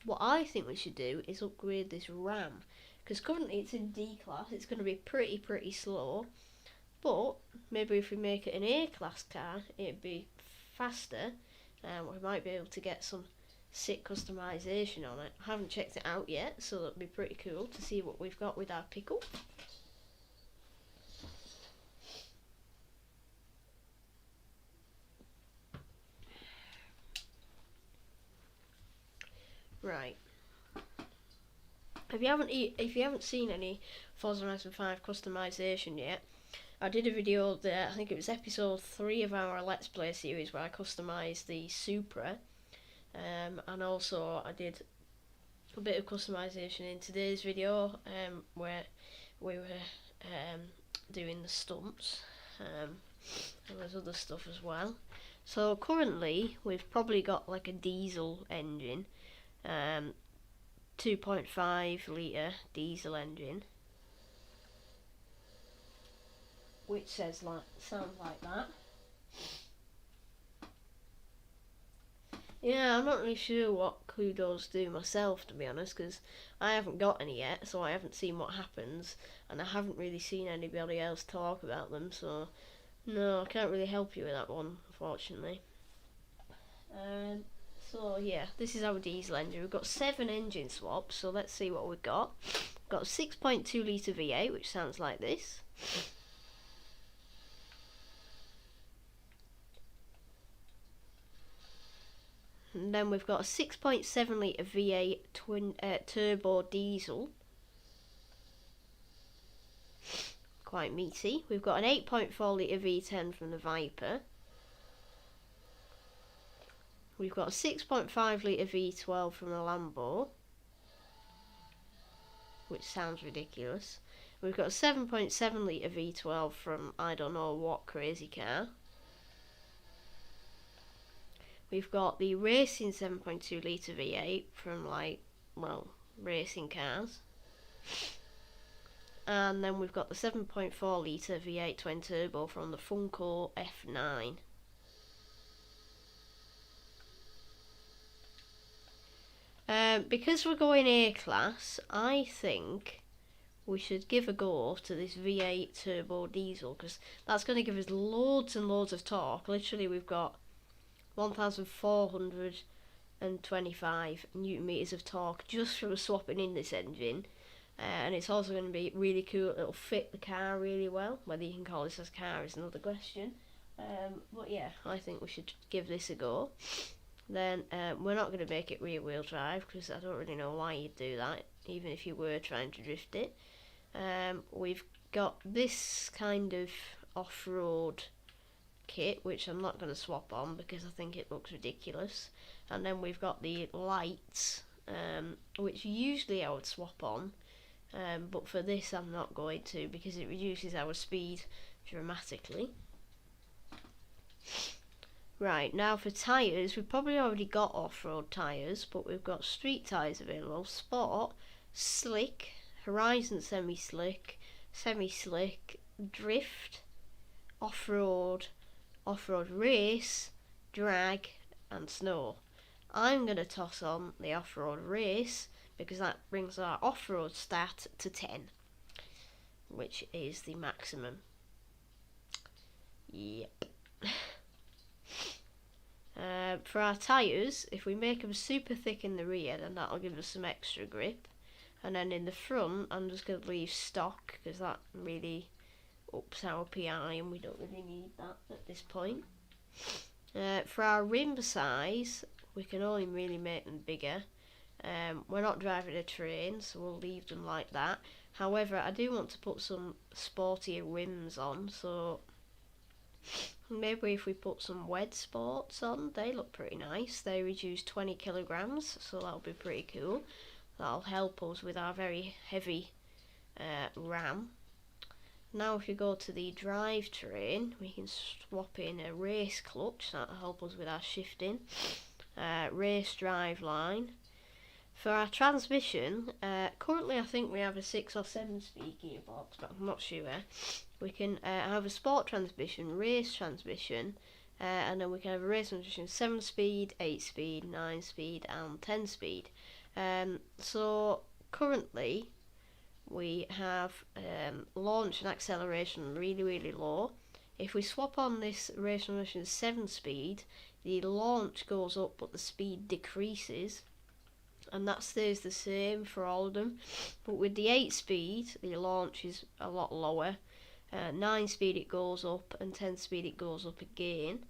What I think we should do is upgrade this Ram, because currently it's in D-class. It's going to be pretty slow, but maybe if we make it an A-class car, it'd be faster, and we might be able to get some sick customization on it. I haven't checked it out yet, so that'd be pretty cool to see what we've got with our pickle. Right. If you haven't seen any Forza Horizon 5 customization yet, I did a video there, I think it was episode 3 of our Let's Play series, where I customised the Supra, and also I did a bit of customization in today's video, where we were doing the stunts, and there's other stuff as well. So currently we've probably got like a diesel engine, 2.5 litre diesel engine, which sounds like that. Yeah, I'm not really sure what kudos do myself, to be honest, because I haven't got any yet, so I haven't seen what happens, and I haven't really seen anybody else talk about them, so no, I can't really help you with that one, unfortunately. Um, so yeah, this is our diesel engine. We've got 7 engine swaps, so let's see what we've got. We've got a 6.2 litre V8, which sounds like this. And then we've got a 6.7 litre V8 twin turbo diesel. Quite meaty. We've got an 8.4 litre V10 from the Viper. We've got a 6.5 litre V12 from the Lambo, which sounds ridiculous. We've got a 7.7 litre V12 from I don't know what crazy car. We've got the racing 7.2 litre V8 from racing cars. And then we've got the 7.4 litre V8 twin turbo from the Funko F9. Because we're going A-class, I think we should give a go to this V8 turbo diesel, because that's going to give us loads and loads of torque. Literally, we've got 1,425 newton meters of torque just from swapping in this engine. And it's also going to be really cool. It'll fit the car really well. Whether you can call this a car is another question. But yeah, I think we should give this a go. Then we're not going to make it rear wheel drive, because I don't really know why you'd do that, even if you were trying to drift it. We've got this kind of off-road kit, which I'm not going to swap on because I think it looks ridiculous. And then we've got the lights, which usually I would swap on, but for this I'm not going to, because it reduces our speed dramatically. Right, now for tyres, we've probably already got off-road tyres, but we've got street tyres available: Sport, Slick, Horizon semi-slick, semi-slick, Drift, off-road, off-road race, drag and snow. I'm going to toss on the off-road race, because that brings our off-road stat to 10, which is the maximum. Yep. For our tyres, if we make them super thick in the rear, then that'll give us some extra grip. And then in the front, I'm just going to leave stock, because that really ups our PI and we don't really need that at this point. For our rim size, we can only really make them bigger. We're not driving a train, so we'll leave them like that. However, I do want to put some sportier rims on, so maybe if we put some Wed Sports on, they look pretty nice. They reduce 20 kilograms, so that'll be pretty cool. That'll help us with our very heavy Ram. Now if you go to the drivetrain, we can swap in a race clutch. That'll help us with our shifting. Race drive line. For our transmission, currently I think we have a 6 or 7 speed gearbox, but I'm not sure. We can have a sport transmission, race transmission, and then we can have a race transmission 7 speed, 8 speed, 9 speed and 10 speed. So currently we have launch and acceleration really low. If we swap on this race transmission 7 speed, the launch goes up but the speed decreases, and that stays the same for all of them. But with the 8 speed, the launch is a lot lower. 9 speed it goes up, and 10 speed it goes up again.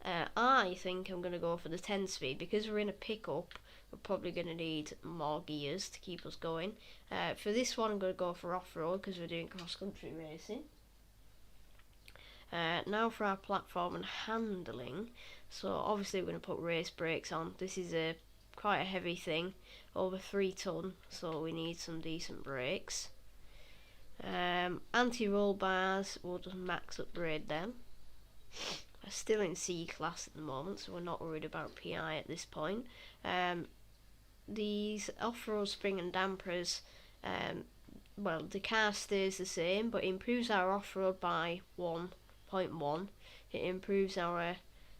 I think I'm going to go for the 10 speed, because we're in a pickup. We're probably going to need more gears to keep us going. For this one I'm going to go for off-road, because we're doing cross-country racing. Now for our platform and handling. So obviously we're going to put race brakes on. This is quite a heavy thing, over 3 ton, so we need some decent brakes. Anti-roll bars, we'll just max upgrade them. We're still in C class at the moment, so we're not worried about PI at this point. These off-road spring and dampers, well, the car stays the same, but improves our off-road by 1.1. It improves our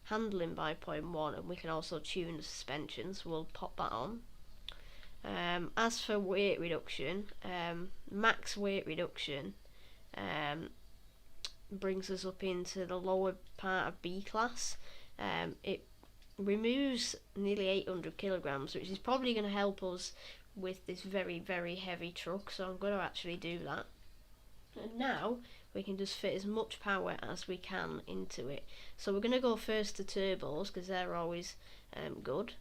handling by 0.1, and we can also tune the suspension, so we'll pop that on. As for weight reduction, max weight reduction brings us up into the lower part of B class. It removes nearly 800 kilograms, which is probably going to help us with this very, very heavy truck, so I'm going to actually do that. And now we can just fit as much power as we can into it. So we're going to go first to turbos, because they're always good.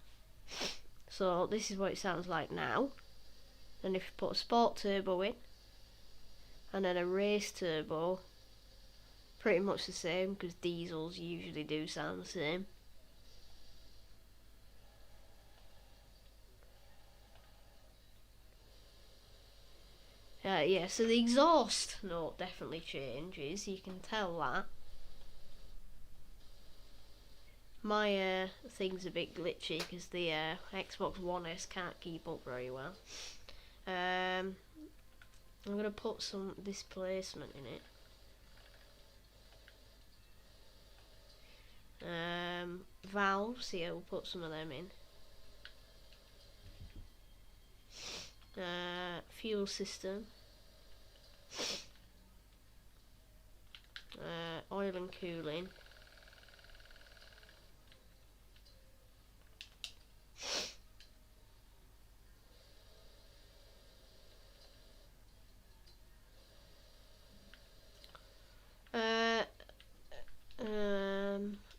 So this is what it sounds like now. And if you put a sport turbo in, and then a race turbo, pretty much the same, because diesels usually do sound the same. Yeah, so the exhaust note definitely changes, you can tell that. My thing's a bit glitchy because the Xbox One S can't keep up very well. I'm going to put some displacement in it. Valves, yeah, we'll put some of them in. Fuel system. Oil and cooling.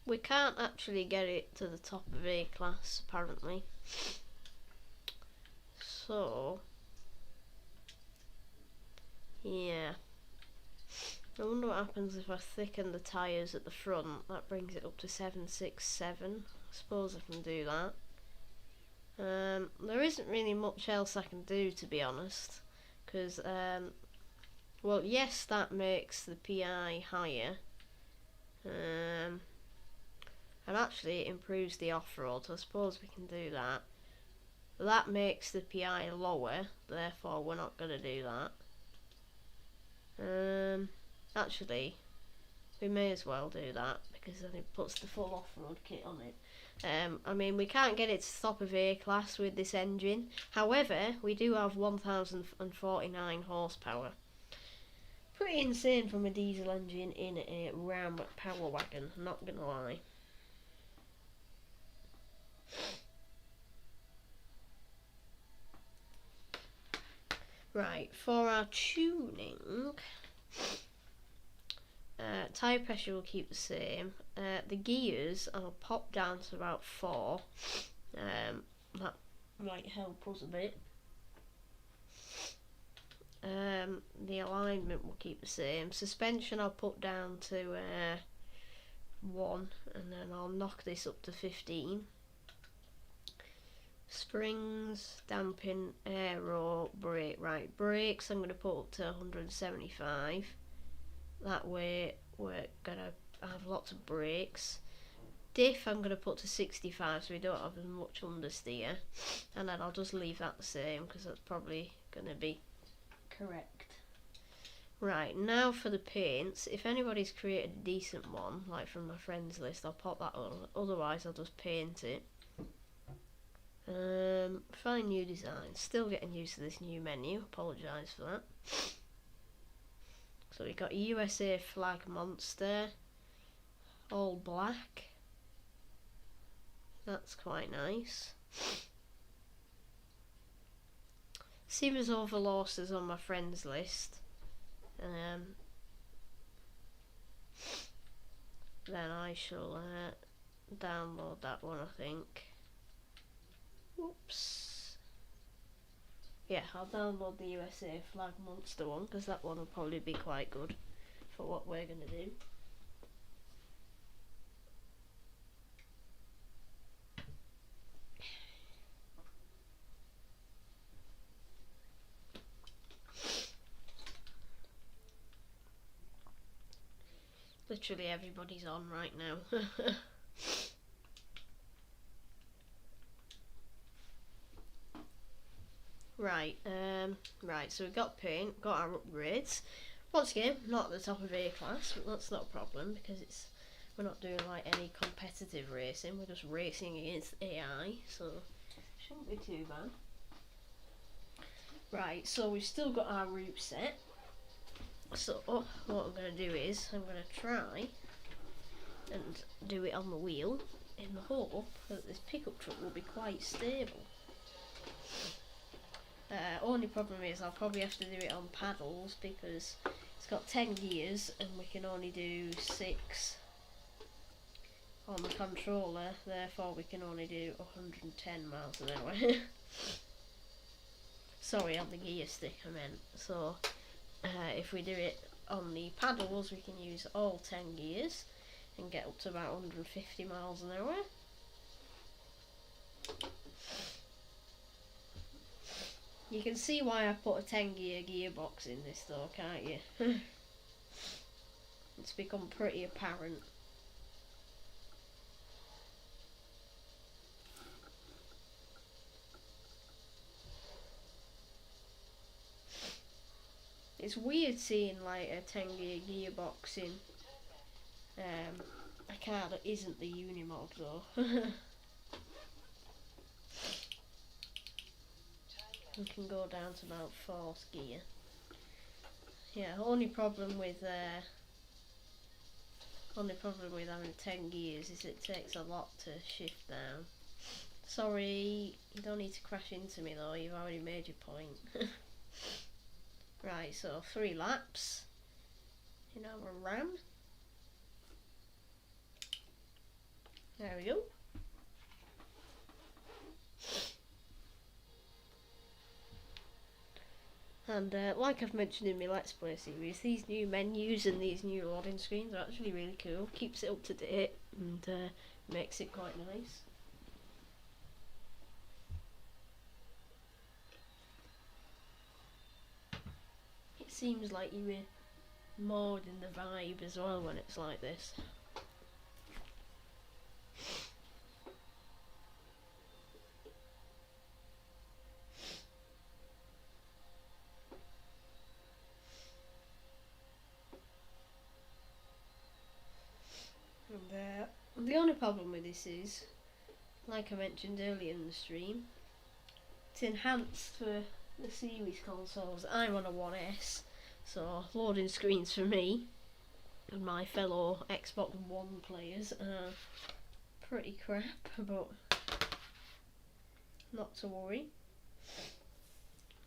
We can't actually get it to the top of A class apparently. So yeah. I wonder what happens if I thicken the tyres at the front. That brings it up to 767. I suppose I can do that. There isn't really much else I can do, to be honest, because well, yes, that makes the PI higher, and actually it improves the off-road, so I suppose we can do that. That makes the PI lower, therefore we're not going to do that. Actually, we may as well do that, because then it puts the full off-road kit on it. I mean, we can't get it to the top of A class with this engine. However, we do have 1049 horsepower. Pretty insane from a diesel engine in a Ram power wagon, not gonna lie. Right, for our tuning, tyre pressure will keep the same. The gears I'll pop down to about 4. That might help us a bit. The alignment will keep the same. Suspension I'll put down to 1, and then I'll knock this up to 15. Springs, damping, aero, brake. Right, brakes I'm going to put up to 175. That way we're going to have lots of brakes. Diff I'm going to put to 65, so we don't have as much understeer. And then I'll just leave that the same, because that's probably going to be correct. Right, now for the paints. If anybody's created a decent one, like from my friends list, I'll pop that on. Otherwise I'll just paint it. Find new design. Still getting used to this new menu. Apologise for that. So we've got USA flag monster, all black. That's quite nice. Siemens Overlost is on my friends list. Then I shall download that one, I think. Whoops. Yeah, I'll download the USA flag monster one, because that one will probably be quite good for what we're going to do. Literally everybody's on right now. Right, so we've got paint, got our upgrades. Once again, not at the top of A class, but that's not a problem because it's we're not doing like any competitive racing, we're just racing against AI, so shouldn't be too bad. Right, so we've still got our route set. So what I'm going to do is I'm going to try and do it on the wheel in the hope that this pickup truck will be quite stable. Only problem is I'll probably have to do it on paddles because it's got 10 gears and we can only do 6 on the controller, therefore we can only do 110 miles an hour. Sorry, on the gear stick I meant. So if we do it on the paddles we can use all 10 gears and get up to about 150 miles an hour. You can see why I put a 10 gear gearbox in this though, can't you? It's become pretty apparent. It's weird seeing like a 10 gear gearbox in a car that isn't the Unimog though. We can go down to about 4th gear. Yeah, only problem with having 10 gears is it takes a lot to shift down. Sorry, you don't need to crash into me though, you've already made your point. Right, so 3 laps in our ram. There we go. And like I've mentioned in my Let's Play series, these new menus and these new loading screens are actually really cool. Keeps it up to date and makes it quite nice. It seems like you're more in the vibe as well when it's like this. And the only problem with this is, like I mentioned earlier in the stream, it's enhanced for the series consoles. I'm on a 1S, so loading screens for me and my fellow Xbox One players are pretty crap, but not to worry.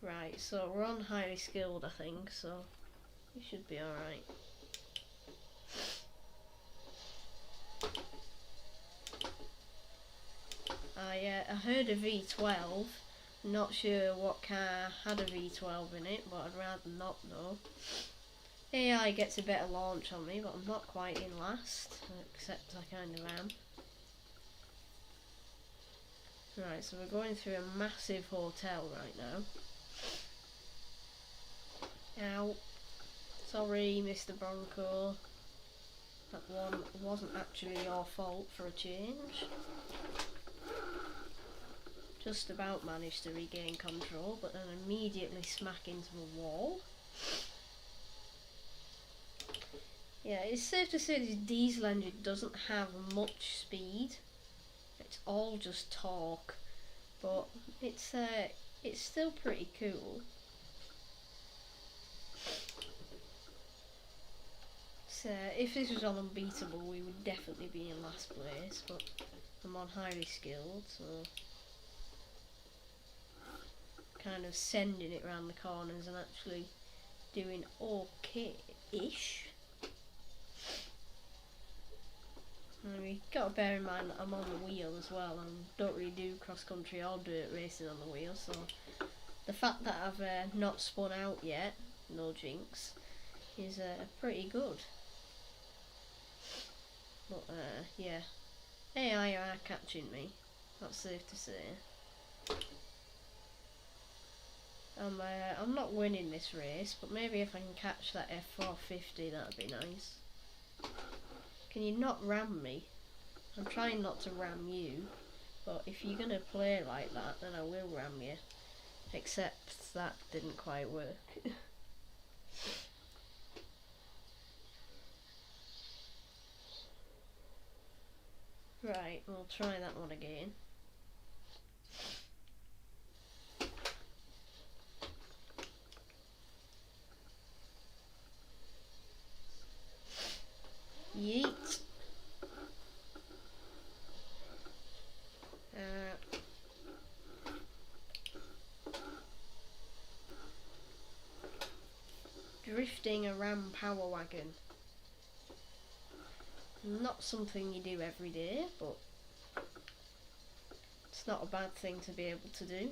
Right, so we're on highly skilled I think, so we should be alright. I heard a V12, not sure what car had a V12 in it, but I'd rather not know. AI gets a better launch on me, but I'm not quite in last, except I kind of am. Right, so we're going through a massive hotel right now. Ow. Sorry, Mr. Bronco. That one wasn't actually your fault for a change. Just about managed to regain control, but then immediately smack into a wall. Yeah, it's safe to say this diesel engine doesn't have much speed. It's all just torque, but it's still pretty cool. So if this was on Unbeatable, we would definitely be in last place, but I'm on highly skilled, so kind of sending it around the corners and actually doing okay-ish. And we got to bear in mind that I'm on the wheel as well, and don't really do cross-country or dirt racing on the wheel, so the fact that I've not spun out yet, no jinx, is pretty good. But yeah, AI are catching me, that's safe to say. I'm not winning this race, but maybe if I can catch that F450 that'd be nice. Can you not ram me? I'm trying not to ram you, but if you're gonna play like that then I will ram you. Except that didn't quite work. Right, we'll try that one again. Yeet. Drifting a Ram Power Wagon. Not something you do every day, but it's not a bad thing to be able to do.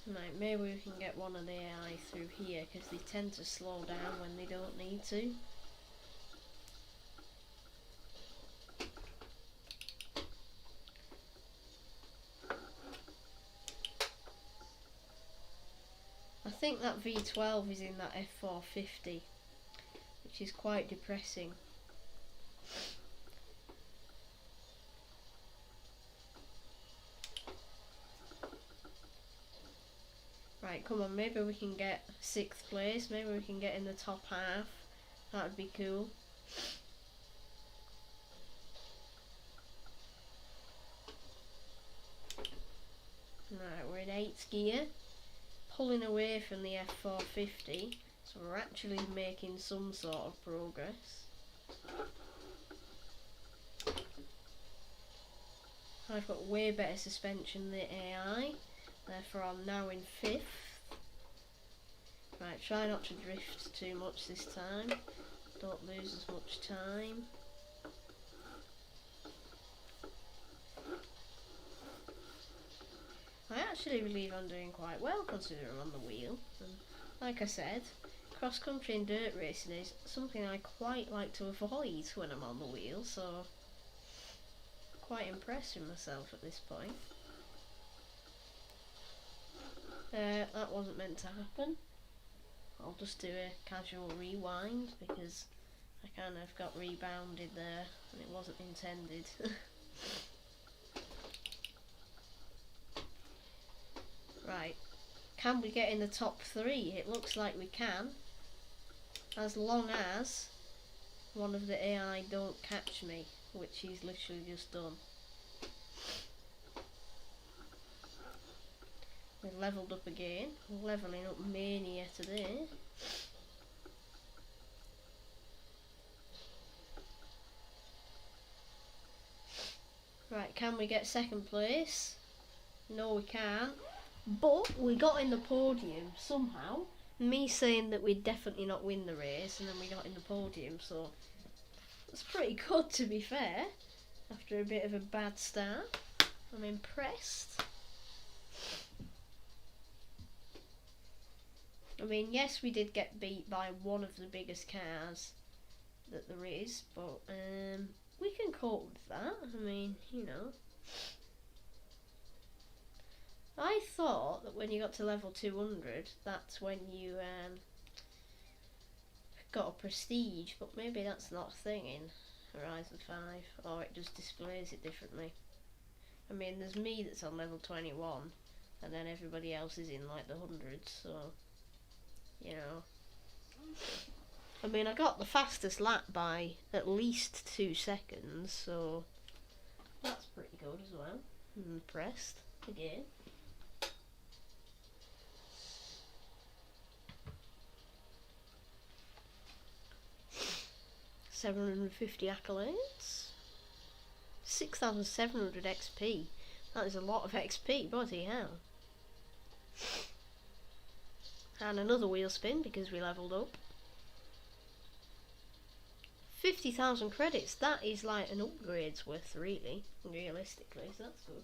Right, maybe we can get one of the AI through here, because they tend to slow down when they don't need to. I think that V12 is in that F450, which is quite depressing. Right, come on, maybe we can get 6th place, maybe we can get in the top half. That would be cool. Right, we're in 8th gear, pulling away from the F450, so we're actually making some sort of progress. I've got way better suspension than the AI, therefore I'm now in 5th. Right, try not to drift too much this time, don't lose as much time. I actually believe I'm doing quite well considering I'm on the wheel, and like I said, cross-country and dirt racing is something I quite like to avoid when I'm on the wheel, so quite impressed with myself at this point. That wasn't meant to happen. I'll just do a casual rewind because I kind of got rebounded there and it wasn't intended. Right, can we get in the top 3? It looks like we can, as long as one of the AI don't catch me, which he's literally just done. We've levelled up again, levelling up mania today. Right, can we get 2nd place? No, we can't. But we got in the podium somehow. Me saying that we'd definitely not win the race, and then we got in the podium, so that's pretty good to be fair. After a bit of a bad start, I'm impressed. I mean, yes, we did get beat by one of the biggest cars that there is, but we can cope with that. I mean, you know. I thought that when you got to level 200, that's when you got a prestige, but maybe that's not a thing in Horizon 5, or it just displays it differently. I mean, there's me that's on level 21, and then everybody else is in like the hundreds, so, you know. I mean, I got the fastest lap by at least 2 seconds, so that's pretty good as well. I'm impressed, again. $750 accolades, 6,700 XP. That is a lot of XP, bloody hell. And another wheel spin because we levelled up. 50,000 credits, that is like an upgrade's worth, really, realistically, so that's good.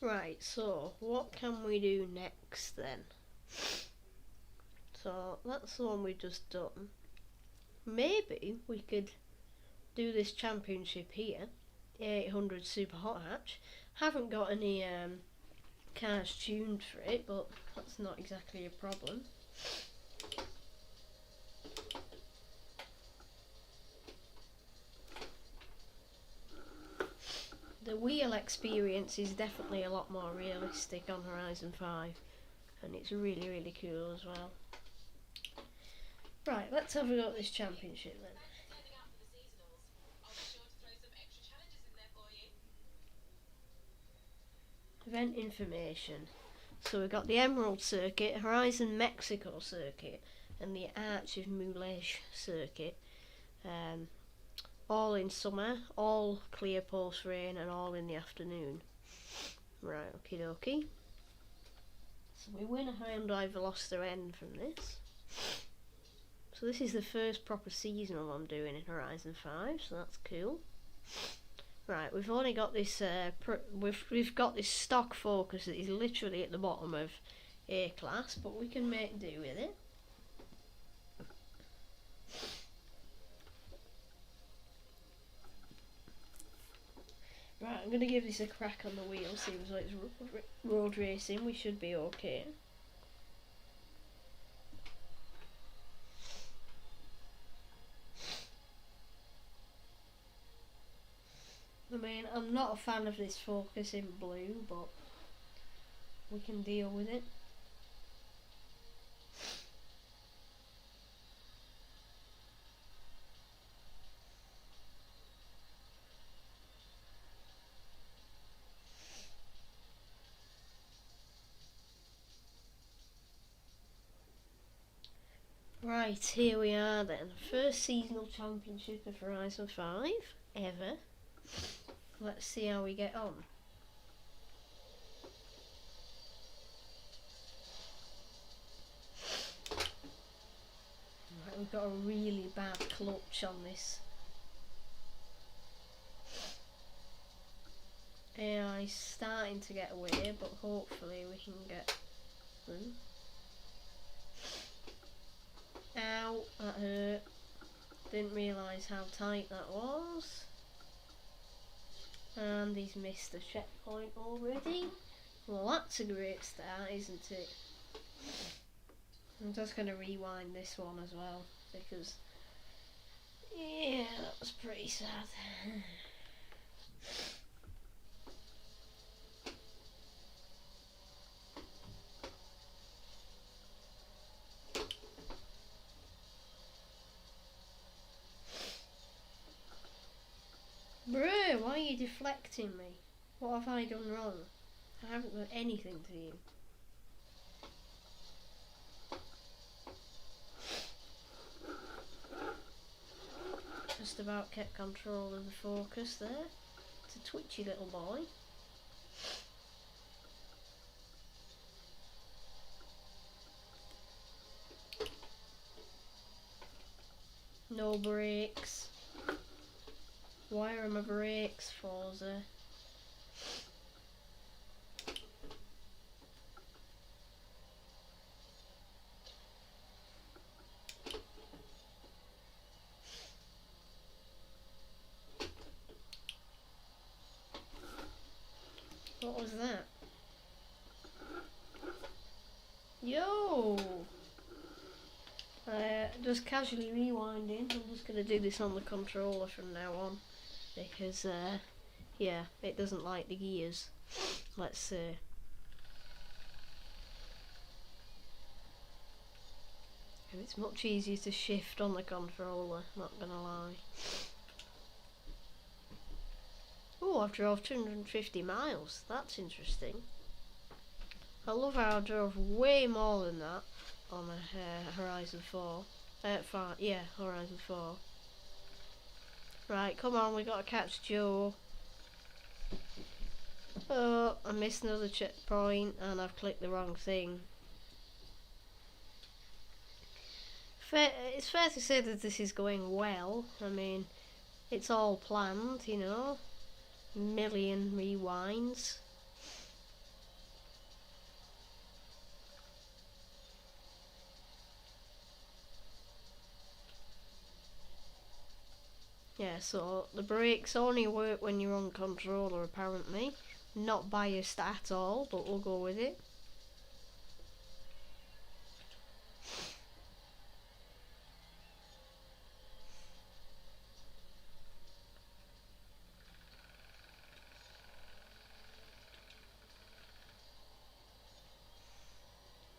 Right, so what can we do next then? So that's the one we've just done. Maybe we could do this championship here, 800 Super Hot Hatch. Haven't got any car's tuned for it, but that's not exactly a problem. The wheel experience is definitely a lot more realistic on Horizon 5, and it's really, really cool as well. Right, let's have a go at this championship then. Thanks for turning out for the seasonals. I'll be sure to throw some extra challenges in there for you. Event information. So we've got the Emerald Circuit, Horizon Mexico Circuit, and the Arch of Moulage Circuit. All in summer, all clear post rain, and all in the afternoon. Right, okie dokie. So we win a Hyundai Veloster N from this. So this is the first proper seasonal I'm doing in Horizon 5, so that's cool. Right, we've only got this. We've got this stock Focus that is literally at the bottom of A class, but we can make do with it. Right, I'm gonna give this a crack on the wheel. Seems like it's road racing. We should be okay. I mean, I'm not a fan of this Focus in blue, but we can deal with it. Right, here we are then. First seasonal championship of Horizon 5 ever. Let's see how we get on. Right, we've got a really bad clutch on this. AI's starting to get away, but hopefully we can get them. Ow, that hurt. Didn't realise how tight that was. And he's missed a checkpoint already. Well, that's a great start, isn't it? I'm just going to rewind this one as well, because yeah, that was pretty sad. Bruh, why are you deflecting me? What have I done wrong? I haven't done anything to you. Just about kept control of the Focus there. It's a twitchy little boy. No brakes. Why are my brakes, Forza? What was that? Yo! Just casually rewinding. I'm just going to do this on the controller from now on. Because, yeah, it doesn't like the gears. Let's see. And it's much easier to shift on the controller, not gonna lie. Oh, I've drove 250 miles. That's interesting. I love how I drove way more than that on a Horizon 4. 5, yeah, Horizon 4. Right, come on, we gotta catch Joe. Oh, I missed another checkpoint and I've clicked the wrong thing. It's fair to say that this is going well. I mean, it's all planned, you know. Million rewinds. Yeah, so the brakes only work when you're on controller apparently. Not biased at all, but we'll go with it.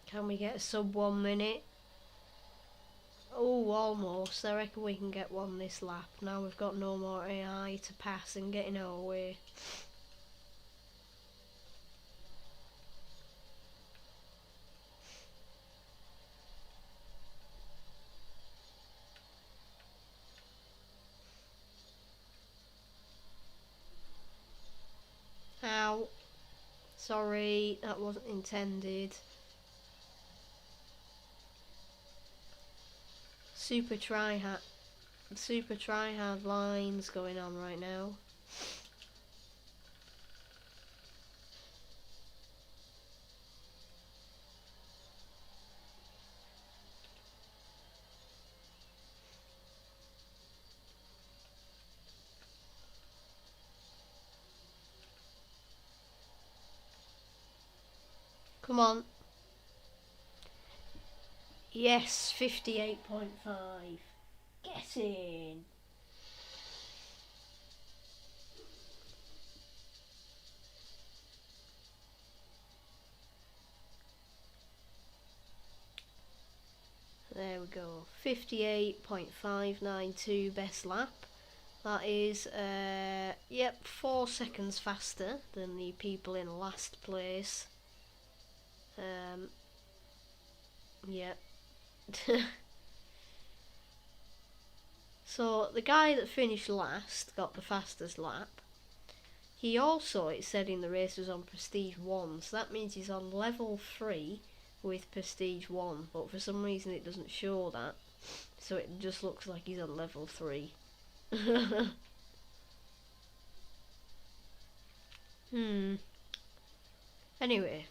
Can we get a sub 1 minute? Oh, almost. I reckon we can get one this lap. Now we've got no more AI to pass and get in our way. Ow. Sorry, that wasn't intended. Super tryhard lines going on right now. Come on. Yes, 58.5. Get in. There we go. 58.592 best lap. That is, yep, 4 seconds faster than the people in last place. Yep. So the guy that finished last got the fastest lap. He also, it said in the race, was on Prestige 1, so that means he's on level 3 with Prestige 1, but for some reason it doesn't show that, so it just looks like he's on level 3. Anyway.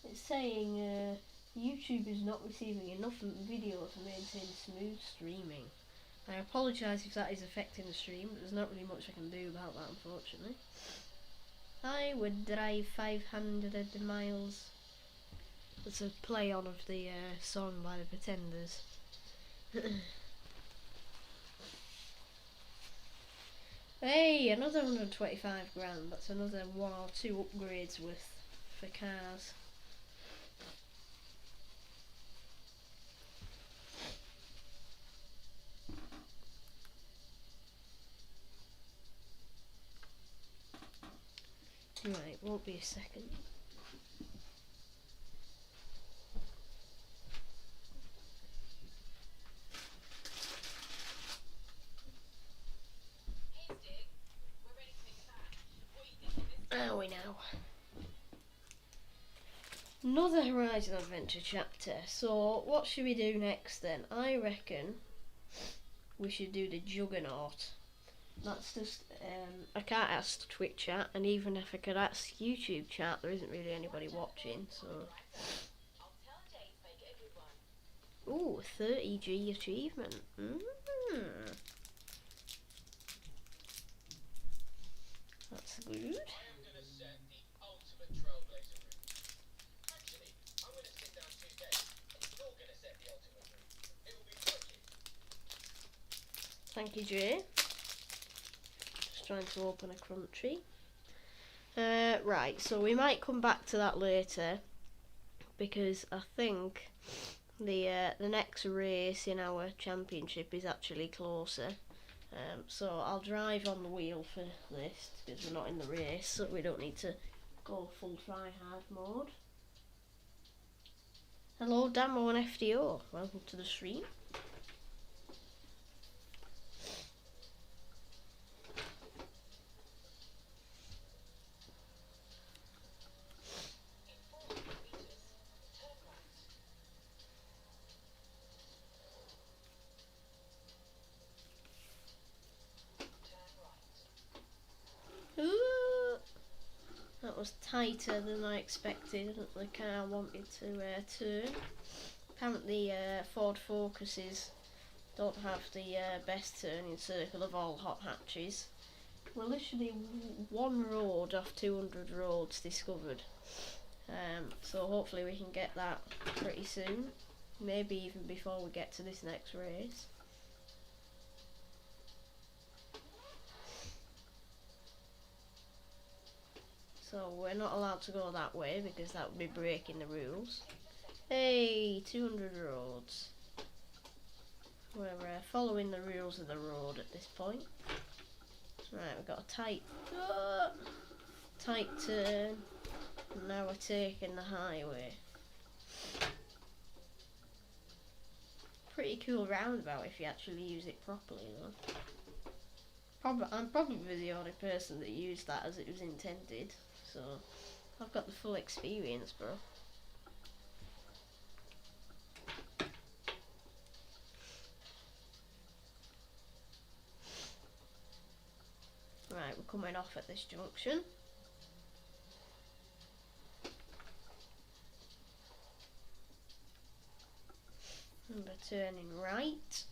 It's saying YouTube is not receiving enough video to maintain smooth streaming. I apologise if that is affecting the stream, but there's not really much I can do about that, unfortunately. I would drive 500 miles. That's a play on of the song by the Pretenders. Hey, another 125 grand. That's another 1 or 2 upgrades worth for cars. Right, won't be a second. Are we now? Another Horizon Adventure chapter. So, what should we do next then? I reckon we should do the Juggernaut. That's just, I can't ask Twitch chat, and even if I could ask YouTube chat, there isn't really anybody watching, so. Ooh, 30G achievement. That's good. Thank you, Jay. Just trying to open a Crunchy. Right, so we might come back to that later, because I think the next race in our championship is actually closer. So I'll drive on the wheel for this, because we're not in the race, so we don't need to go full try-hard mode. Hello, Damo and FDO. Welcome to the stream. That was tighter than I expected. The car wanted to turn. Apparently Ford Focuses don't have the best turning circle of all hot hatches. We're literally one road off 200 roads discovered. So hopefully we can get that pretty soon. Maybe even before we get to this next race. So we're not allowed to go that way because that would be breaking the rules. Hey, 200 roads. We're following the rules of the road at this point. Right, we've got a tight turn. And now we're taking the highway. Pretty cool roundabout if you actually use it properly though. I'm probably the only person that used that as it was intended. So, I've got the full experience, bro. Right, we're coming off at this junction. And we're turning right.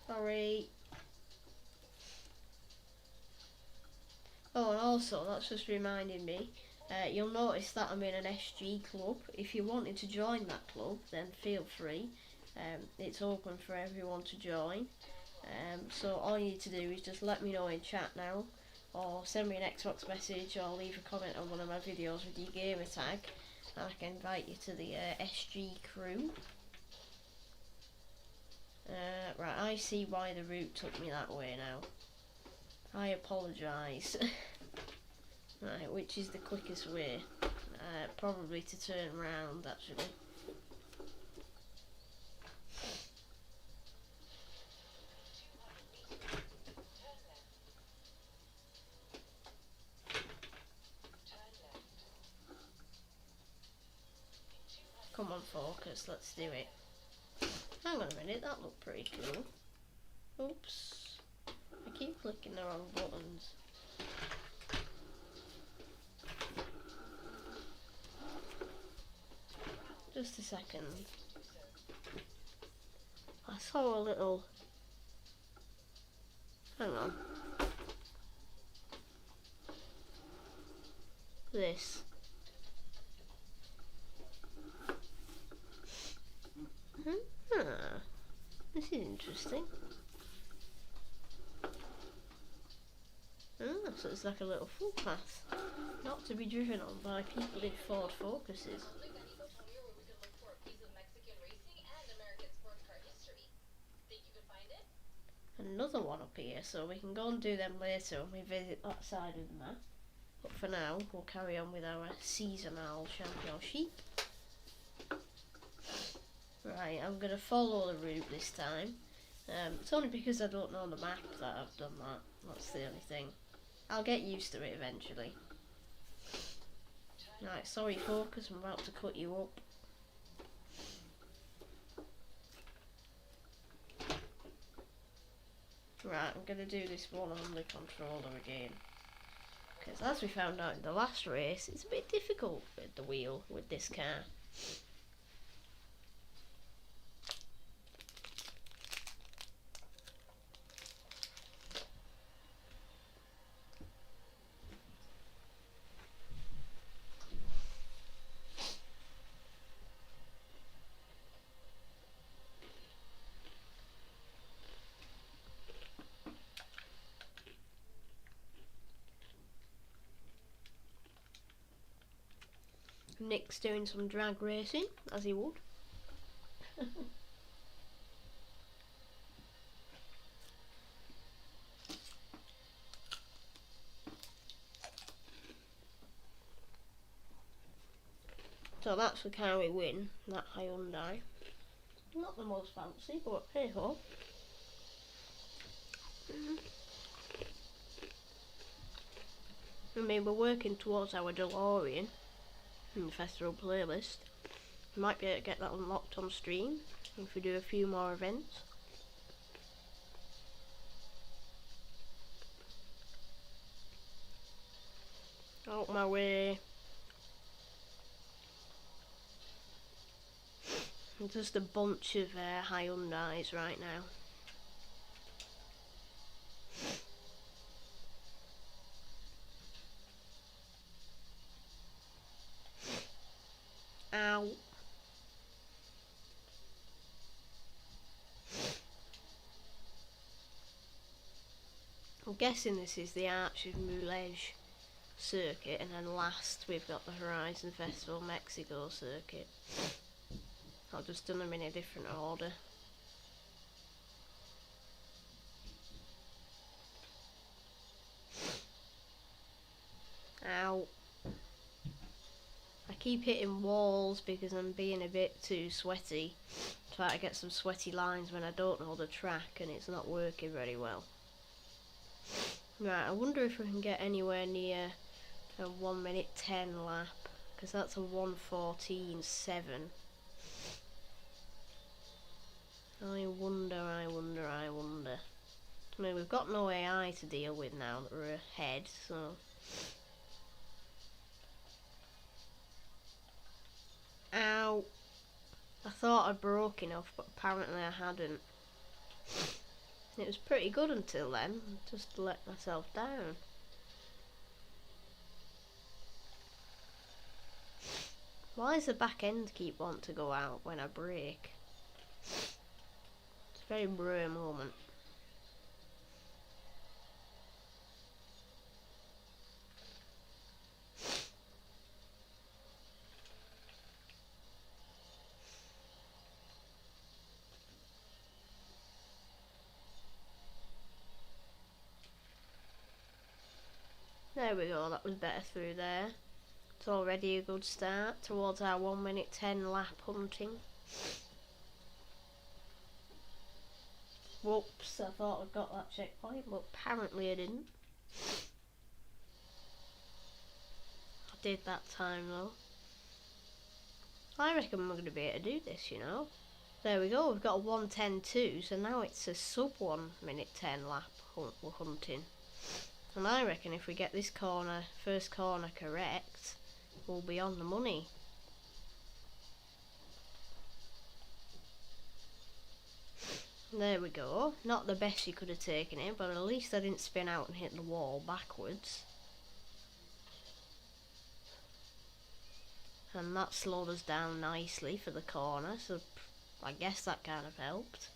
Sorry. Oh, and also, that's just reminding me, you'll notice that I'm in an SG club. If you wanted to join that club, then feel free. It's open for everyone to join. So all you need to do is just let me know in chat now, or send me an Xbox message, or leave a comment on one of my videos with your gamer tag, and I can invite you to the SG crew. Right, I see why the route took me that way now. I apologise. Right, which is the quickest way? Probably to turn round, actually. Come on, focus, let's do it. Hang on a minute, that looked pretty cool. Oops. I keep clicking the wrong buttons. Just a second. I saw a little... Hang on. This. This is interesting. So it's like a little footpath, not to be driven on by people in Ford Focuses. Another one up here, so we can go and do them later when we visit that side of the map. But for now, we'll carry on with our seasonal championship. Right, I'm going to follow the route this time. It's only because I don't know the map that I've done that. That's the only thing. I'll get used to it eventually. Right, sorry focus, I'm about to cut you up. Right, I'm going to do this one on the controller again. Because as we found out in the last race, it's a bit difficult with the wheel with this car. Nick's doing some drag racing, as he would. So that's the car we win, that Hyundai. Not the most fancy, but hey ho. I mean, we're working towards our DeLorean in the festival playlist. We might be able to get that unlocked on stream if we do a few more events. Out my way. Just a bunch of Hyundais right now. Ow. I'm guessing this is the Arch of Moulege circuit, and then last we've got the Horizon Festival Mexico circuit. I've just done them in a different order. Ow. I keep hitting walls because I'm being a bit too sweaty. Try to get some sweaty lines when I don't know the track and it's not working very well. Right, I wonder if we can get anywhere near a 1:10 lap, because that's a 1:14.7. I wonder. I mean, we've got no AI to deal with now that we're ahead, so... Ow! I thought I'd broke enough, but apparently I hadn't. It was pretty good until then, just let myself down. Why does the back end keep wanting to go out when I brake? It's a very rare moment. There we go, that was better through there. It's already a good start towards our 1:10 lap hunting. Whoops, I thought I'd got that checkpoint, but apparently I didn't. I did that time though. I reckon we're going to be able to do this, you know. There we go, we've got a 1:10.2, so now it's a sub 1:10 lap we're hunting. And I reckon if we get this corner, first corner correct, we'll be on the money. There we go. Not the best you could have taken it, but at least I didn't spin out and hit the wall backwards. And that slowed us down nicely for the corner, so I guess that kind of helped.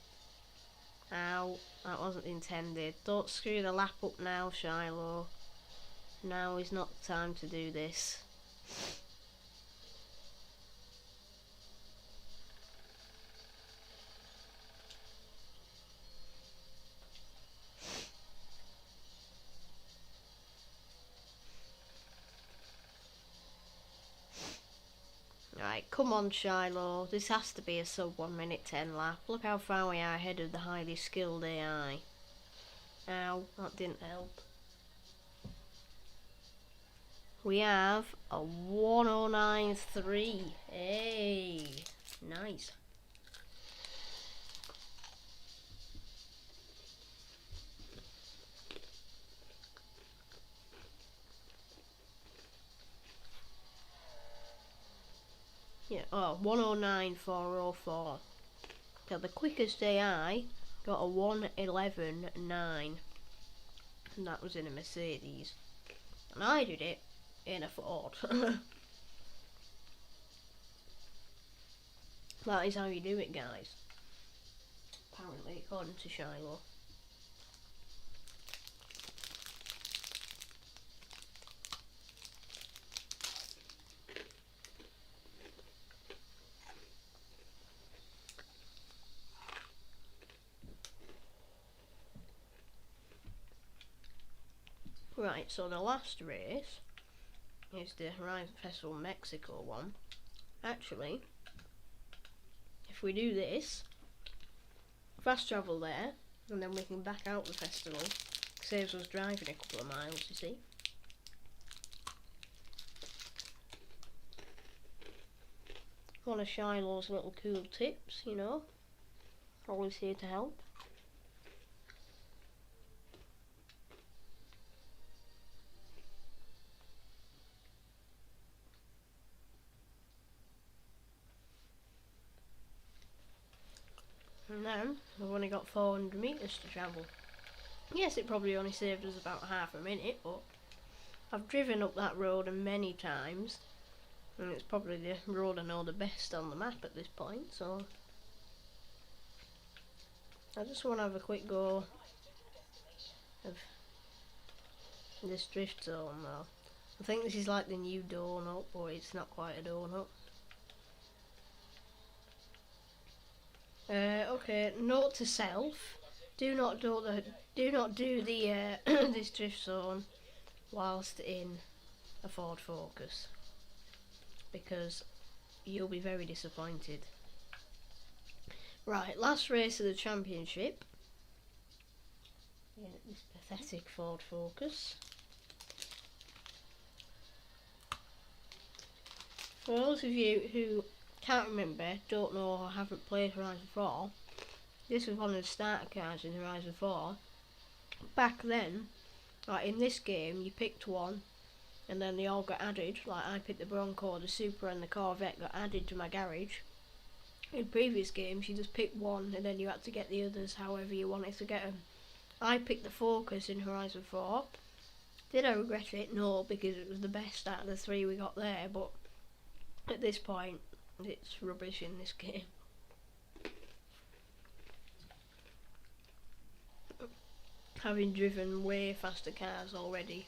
Ow, that wasn't intended. Don't screw the lap up now, Shiloh. Now is not the time to do this. Right, come on Shiloh, this has to be a sub 1:10 lap. Look how far we are ahead of the highly skilled AI. Ow, that didn't help. We have a 1:09.3. Hey, nice. Yeah, oh, 1:09.404. So the quickest AI got a 1:11.9. And that was in a Mercedes. And I did it in a Ford. That is how you do it, guys. Apparently, according to Shiloh. Right, so the last race is the Horizon Festival Mexico one. Actually, if we do this, fast travel there, and then we can back out the festival. Saves us driving a couple of miles, you see. One of Shiloh's little cool tips, you know. Always here to help. And then we've only got 400 metres to travel. Yes, it probably only saved us about half a minute, but I've driven up that road many times, and it's probably the road I know the best on the map at this point, so I just want to have a quick go of this drift zone though. I think this is like the new donut, but it's not quite a donut. Okay, note to self: do not do the this drift zone whilst in a Ford Focus, because you'll be very disappointed. Right, last race of the championship in this pathetic Ford Focus. For those of you who can't remember, don't know, or haven't played Horizon 4, this was one of the starter cars in Horizon 4. Back then, like in this game, you picked one and then they all got added. Like I picked the Bronco, the Supra and the Corvette got added to my garage. In previous games you just picked one and then you had to get the others however you wanted to get them. I picked the Focus in Horizon 4. Did I regret it? No, because it was the best out of the three we got there, but at this point it's rubbish in this game. Having driven way faster cars already.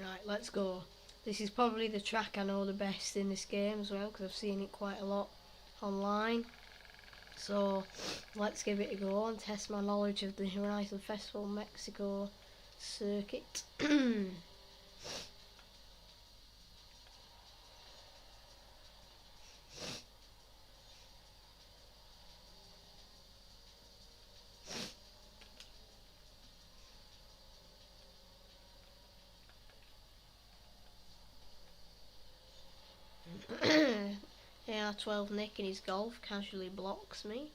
Right, let's go. This is probably the track I know the best in this game as well, because I've seen it quite a lot online. So let's give it a go and test my knowledge of the Horizon Festival Mexico circuit. AR-12 Nick in his Golf casually blocks me.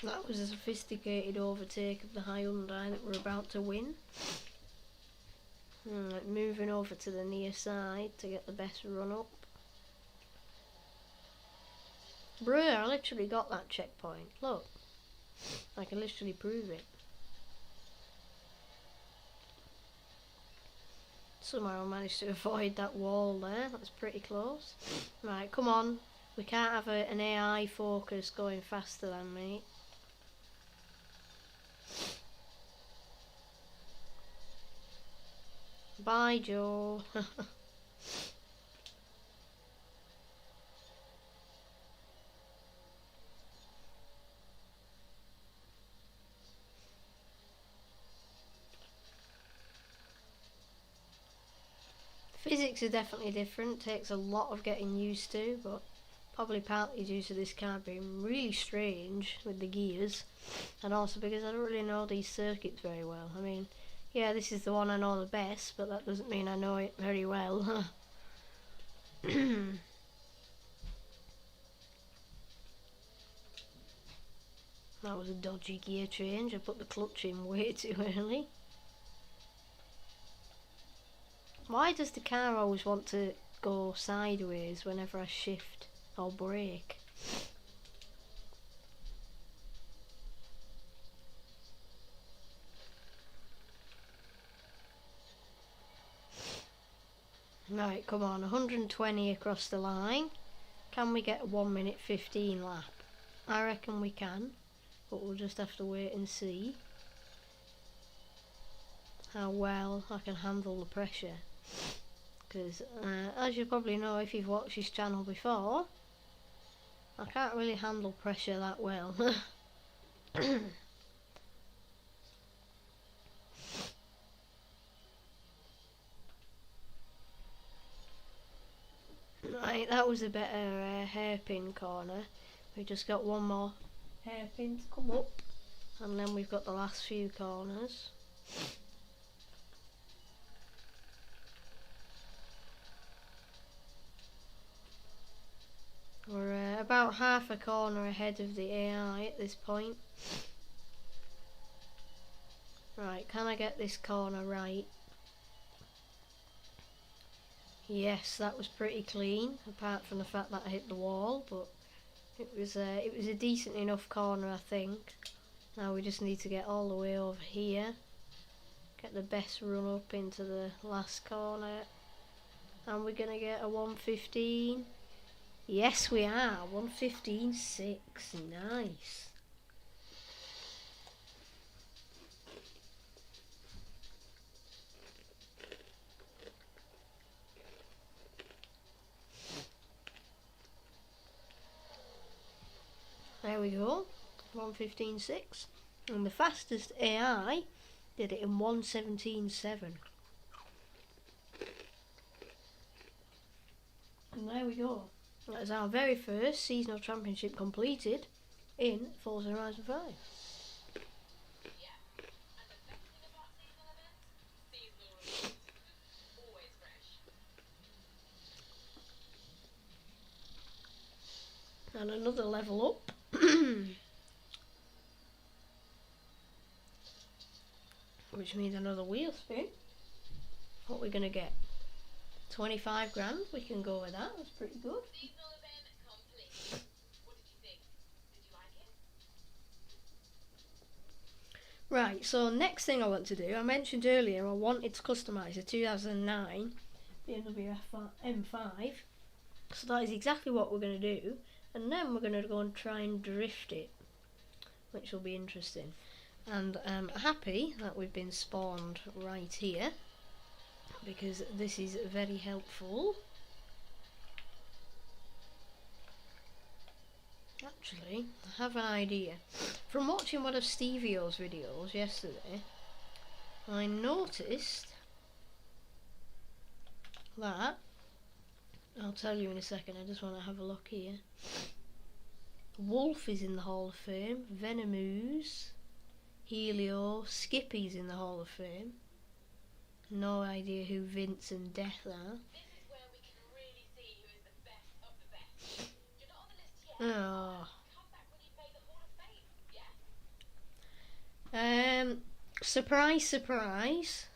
That was a sophisticated overtake of the Hyundai that we're about to win. Moving over to the near side to get the best run up. Bruh, I literally got that checkpoint. Look, I can literally prove it. Somehow I managed to avoid that wall there. That's pretty close. Right, come on. We can't have an AI Focus going faster than me. Bye, Joe. Physics are definitely different, takes a lot of getting used to, but probably partly due to this car being really strange with the gears, and also because I don't really know these circuits very well. I mean, yeah, this is the one I know the best, but that doesn't mean I know it very well. That was a dodgy gear change. I put the clutch in way too early. Why does the car always want to go sideways whenever I shift or brake? Right, come on, 120 across the line. Can we get a 1 minute 15 lap? I reckon we can, but we'll just have to wait and see how well I can handle the pressure. Because as you probably know if you've watched this channel before, I can't really handle pressure that well. Right, that was a better hairpin corner. We just got one more hairpin to come up, and then we've got the last few corners. We're about half a corner ahead of the AI at this point. Right, can I get this corner right? Yes, that was pretty clean, apart from the fact that I hit the wall, but it was a decent enough corner, I think. Now we just need to get all the way over here, get the best run up into the last corner, and we're gonna get a 115. Yes, we are. 115.6. Nice. There we go. 115.6. And the fastest AI did it in 117.7. And there we go. That is our very first seasonal championship completed in Forza Horizon 5. Yeah. And the best thing about seasonal events? Seasonal rewards. Always fresh. And another level up. Which means another wheel spin. What we're gonna get? 25 grand. We can go with that. That's pretty good. Seasonal event complete. What did you think? Did you like it? Right, so next thing I want to do, I mentioned earlier I wanted to customise a 2009 Bmw F5 M5. So that is exactly what we're going to do. And then we're going to go and try and drift it, which will be interesting. And I'm happy that we've been spawned right here, because this is very helpful. Actually, I have an idea. From watching one of Stevio's videos yesterday, I noticed that, I'll tell you in a second, I just want to have a look here. Wolf is in the Hall of Fame, Venomous, Helio, Skippy's in the Hall of Fame. No idea who Vince and Death are. This is where we can really see who is the best of the best. You're not on the list yet. Oh. Come back when you've made the Hall of Fame. Yeah. Surprise, surprise.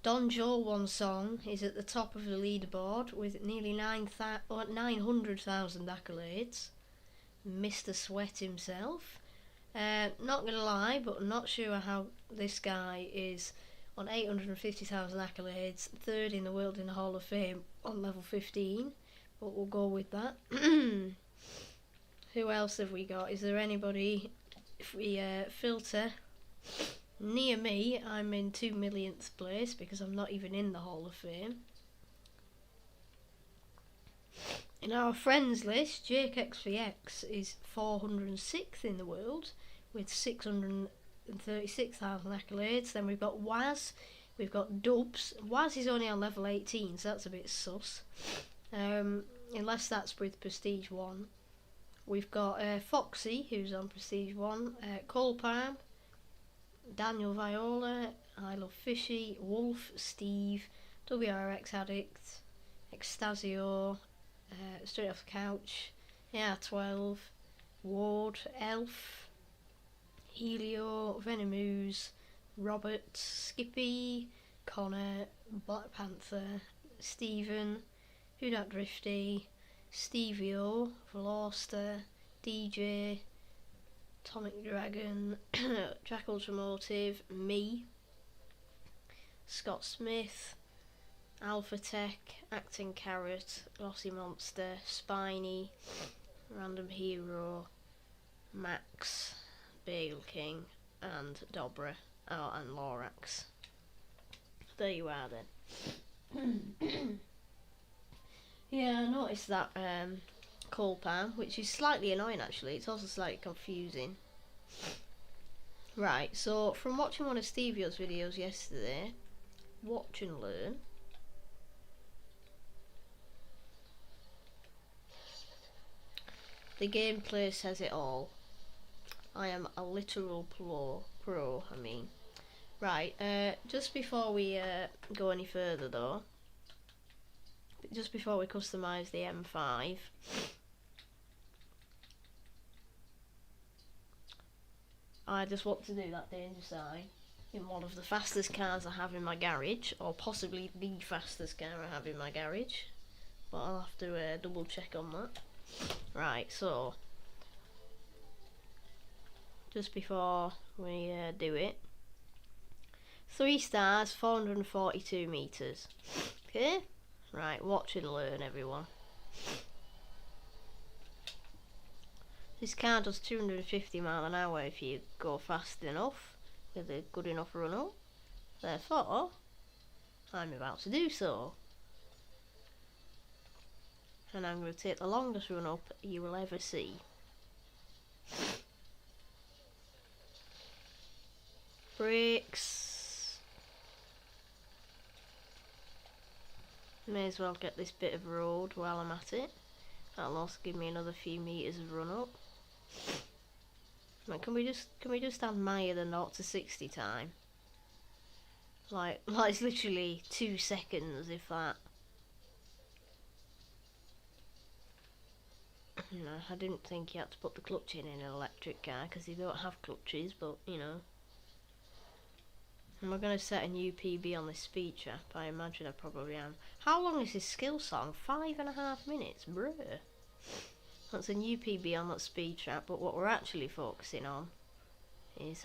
Don Joe One Song is at the top of the leaderboard with nearly 900,000 accolades. Mr. Sweat himself. Not gonna lie, but I'm not sure how this guy is on 850,000 accolades, third in the world in the Hall of Fame on level 15, but we'll go with that. Who else have we got? Is there anybody, if we filter near me, I'm in 2 millionth place because I'm not even in the Hall of Fame. In our friends list, Jake XVX is 406th in the world with 636,000 accolades. Then we've got Waz, we've got Dubs. Waz is only on level 18, so that's a bit sus. Unless that's with Prestige 1. We've got Foxy, who's on Prestige 1, Cole Palm, Daniel Viola, I Love Fishy, Wolf, Steve, WRX Addict, Extasio, Straight Off the Couch, AR12, Ward, Elf, Helio, Venomous, Robert, Skippy, Connor, Black Panther, Stephen, Who Dat Drifty, Stevio, Veloster, DJ, Atomic Dragon, Jack Ultramotive, me, Scott Smith, Alpha Tech, Acting Carrot, Lossy Monster, Spiny, Random Hero, Max, Bagel King, and Dobra, and Lorax. There you are then. Yeah, I noticed that Cole Palm, which is slightly annoying actually. It's also slightly confusing. Right, so from watching one of Stevio's videos yesterday, watch and learn. The gameplay says it all. I am a literal pro, I mean. Right, just before we go any further though, just before we customise the M5, I just want to do that danger sign in one of the fastest cars I have in my garage, or possibly the fastest car I have in my garage, but I'll have to double check on that. Right, so just before we do it, 3 stars, 442 metres. Okay, right, watch and learn, everyone. This car does 250 mile an hour if you go fast enough with a good enough run up. Therefore, I'm about to do so. And I'm going to take the longest run up you will ever see. Brakes. May as well get this bit of road while I'm at it. That'll also give me another few metres of run up. Like, can we just admire the 0 to 60 time? Like it's literally 2 seconds, if that. No, I didn't think you had to put the clutch in an electric car because you don't have clutches, but you know. Am I going to set a new PB on this speed trap? I imagine I probably am. How long is this skill song? 5.5 minutes, bruh. That's a new PB on that speed trap, but what we're actually focusing on is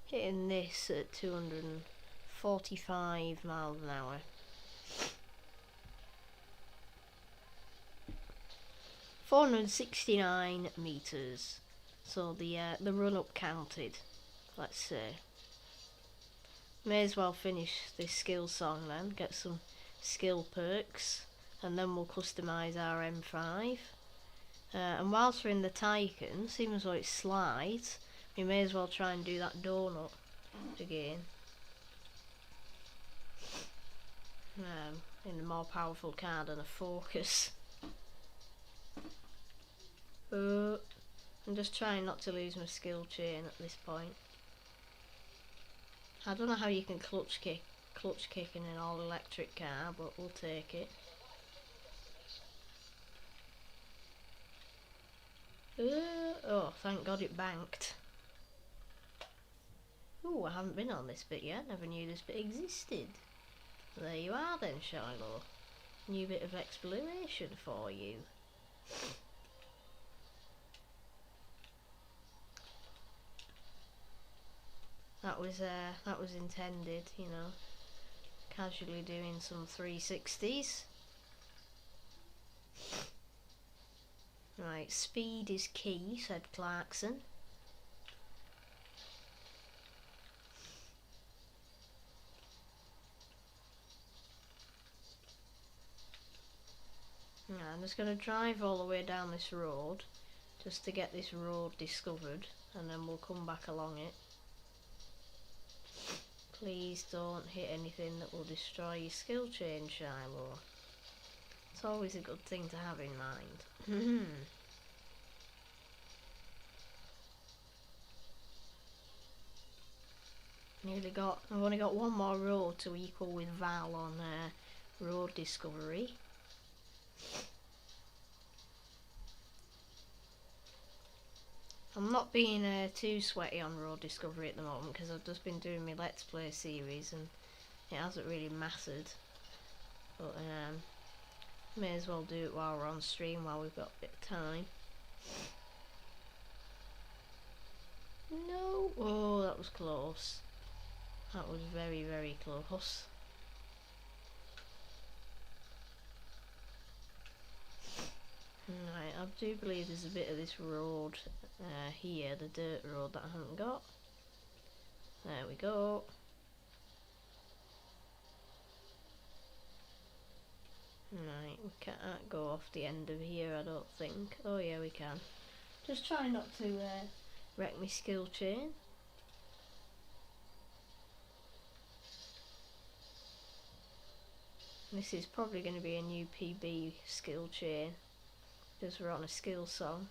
hitting this at 245 miles an hour. .469 meters. So the run up counted. Let's say. May as well finish this skill song then. Get some skill perks, and then we'll customise our M5. And whilst we're in the Tycoon, seeing as though it slides, we may as well try and do that donut again. In a more powerful car than a Focus. I'm just trying not to lose my skill chain at this point. I don't know how you can clutch kick in an all electric car, but we'll take it. Oh, thank God it banked. Ooh, I haven't been on this bit yet. Never knew this bit existed. There you are then, Shiloh. New bit of exploration for you. That was intended, you know. Casually doing some 360s. Right, speed is key, said Clarkson. Now, I'm just going to drive all the way down this road, just to get this road discovered, and then we'll come back along it. Please don't hit anything that will destroy your skill chain, Shiloh. It's always a good thing to have in mind. I've only got one more road to equal with Val on road discovery. I'm not being too sweaty on road discovery at the moment because I've just been doing my Let's Play series and it hasn't really mattered. But may as well do it while we're on stream, while we've got a bit of time. No! Oh, that was close. That was very, very close. Right, I do believe there's a bit of this road here, the dirt road that I haven't got. There we go. Right, we can't go off the end of here, I don't think. Oh yeah, we can. Just try not to wreck my skill chain. This is probably going to be a new PB skill chain. because we're on a skill song.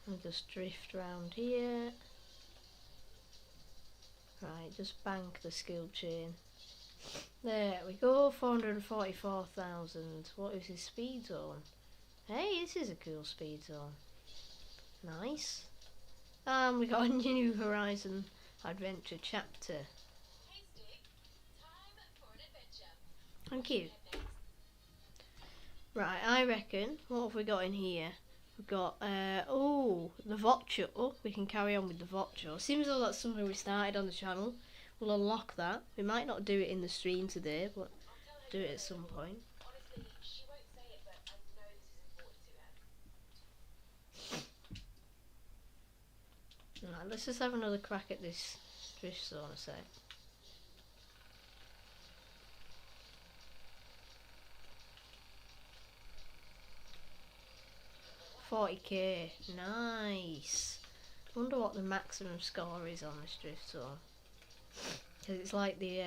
And just drift round here. Right, just bank the skill chain. There we go, 444,000. What is his speed zone? Hey, this is a cool speed zone. Nice. And we got a new Horizon Adventure chapter. Hey, Stick. Time for an adventure. Thank you. Head next. Right, I reckon, what have we got in here? We've got, oh, the Vocho. Oh, we can carry on with the Vocho. Seems though that's something we started on the channel. We'll unlock that. We might not do it in the stream today, but I'll tell her do you it at later. some point. Honestly, she won't say it, but I know this is important to her. Right, let's just have another crack at this drift zone a sec. 40k, nice. Wonder what the maximum score is on this drift zone. Because it's like the,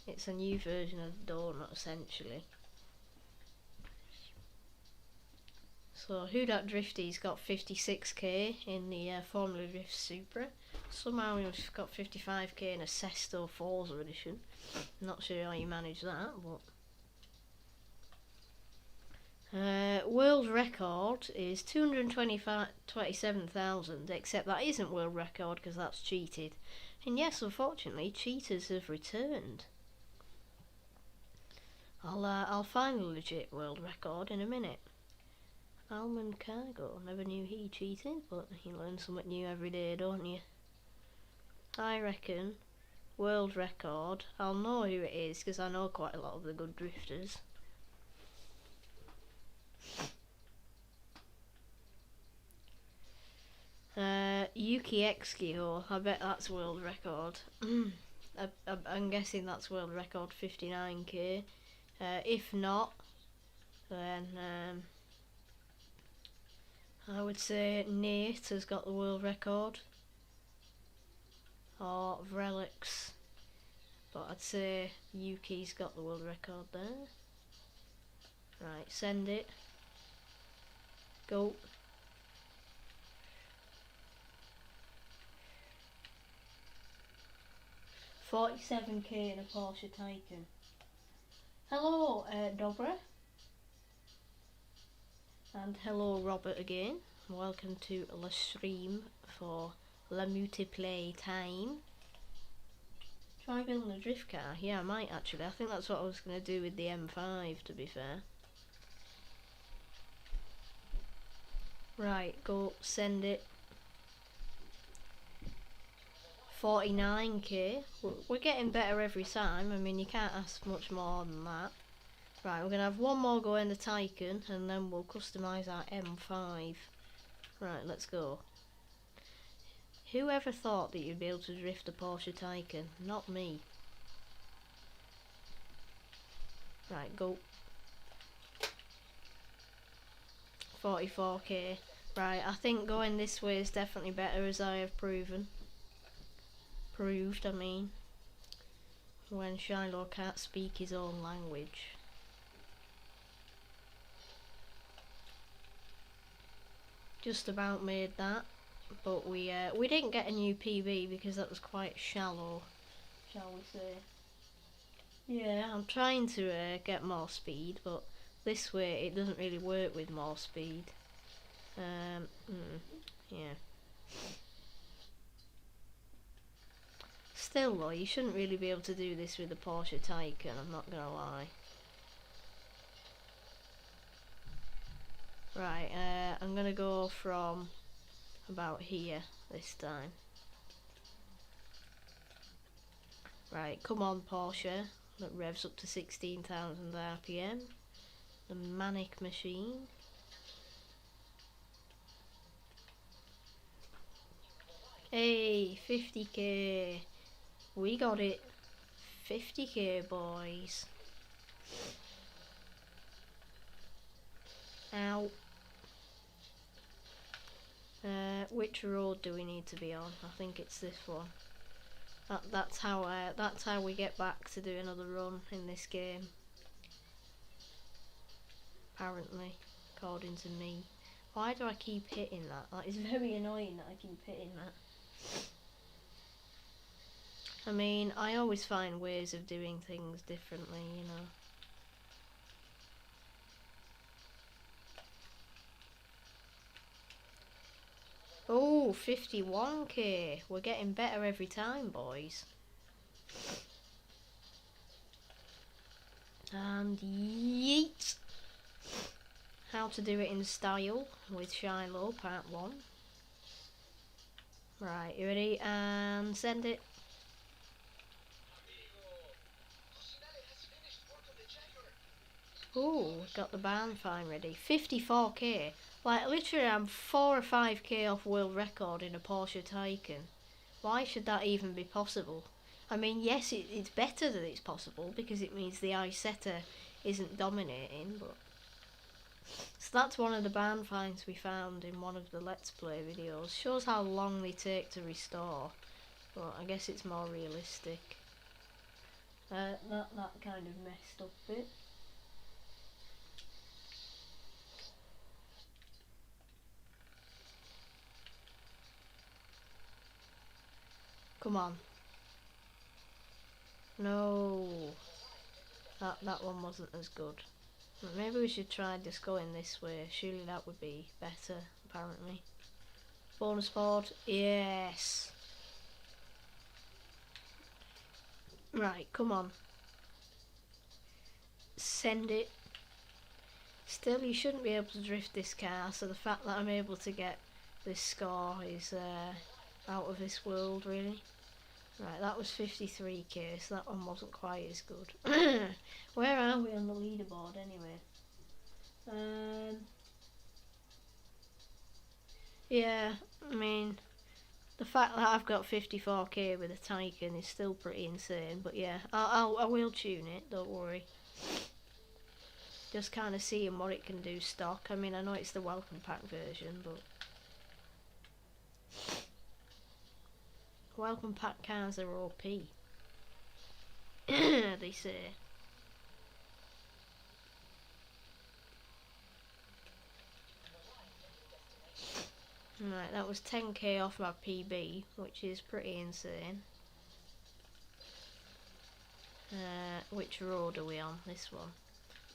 it's a new version of the donut essentially. So Who Dat Drifty's got 56k in the Formula Drift Supra. Somehow he's got 55k in a Sesto Forza edition. Not sure how you manage that, but world record is 227,000, except that isn't world record because that's cheated. And yes, unfortunately, cheaters have returned. I'll find the legit world record in a minute. Almond Cargo, never knew he cheated, but you learn something new every day, don't you? I reckon world record, I'll know who it is because I know quite a lot of the good drifters. Yuki Exkyo, I bet that's world record. I'm guessing that's world record 59k. If not, then I would say Nate has got the world record. Or Vrelix. But I'd say Yuki's got the world record there. Right, send it. Go. $47k in a Porsche Taycan. Hello, Dobra. And hello, Robert again. Welcome to the stream for La Multiplay time. Try building a drift car? Yeah, I might actually. I think that's what I was going to do with the M5, to be fair. Right, go, send it. 49k. We're getting better every time. I mean, you can't ask much more than that. Right, we're going to have one more go in the Taycan, and then we'll customise our M5. Right, let's go. Whoever thought that you'd be able to drift a Porsche Taycan? Not me. Right, go. 44k. Right, I think going this way is definitely better, as I have proven. Proved, I mean. When Shiloh can't speak his own language. Just about made that. But we didn't get a new PB because that was quite shallow, shall we say. Yeah, I'm trying to get more speed, but this way it doesn't really work with more speed. Yeah. Still though, you shouldn't really be able to do this with the Porsche Taycan, I'm not gonna lie. Right, I'm gonna go from about here this time. Right, come on Porsche, that revs up to 16,000 RPM. The Manic Machine. Hey, 50k. We got it. 50k, boys. Ow. Which road do we need to be on? I think it's this one. That's how we get back to do another run in this game. Apparently, according to me. Why do I keep hitting that? That is very annoying that I keep hitting that. I mean, I always find ways of doing things differently, you know. Oh, 51k. We're getting better every time, boys. And yeet. How to do it in style with Shiloh, part 1. Right, you ready? And send it. Ooh, got the barn fine ready. 54k. Like, literally, I'm 4 or 5k off world record in a Porsche Taycan. Why should that even be possible? I mean, yes, it's better that it's possible because it means the Isetta isn't dominating, but... So that's one of the barn finds we found in one of the Let's Play videos. Shows how long they take to restore, but I guess it's more realistic. That kind of messed up bit. Come on. No. That one wasn't as good. Maybe we should try just going this way. Surely that would be better, apparently. Bonus board. Yes. Right, come on. Send it. Still, you shouldn't be able to drift this car, so the fact that I'm able to get this score is out of this world, really. Right, that was 53k, so that one wasn't quite as good. Where are we on the leaderboard, anyway? Yeah, I mean, the fact that I've got 54k with a Taycan is still pretty insane, but yeah, I will tune it, don't worry. Just kind of seeing what it can do stock. I mean, I know it's the welcome pack version, but... Welcome pack cars are OP. They say. Right, that was 10k off my PB, which is pretty insane. Which road are we on? This one.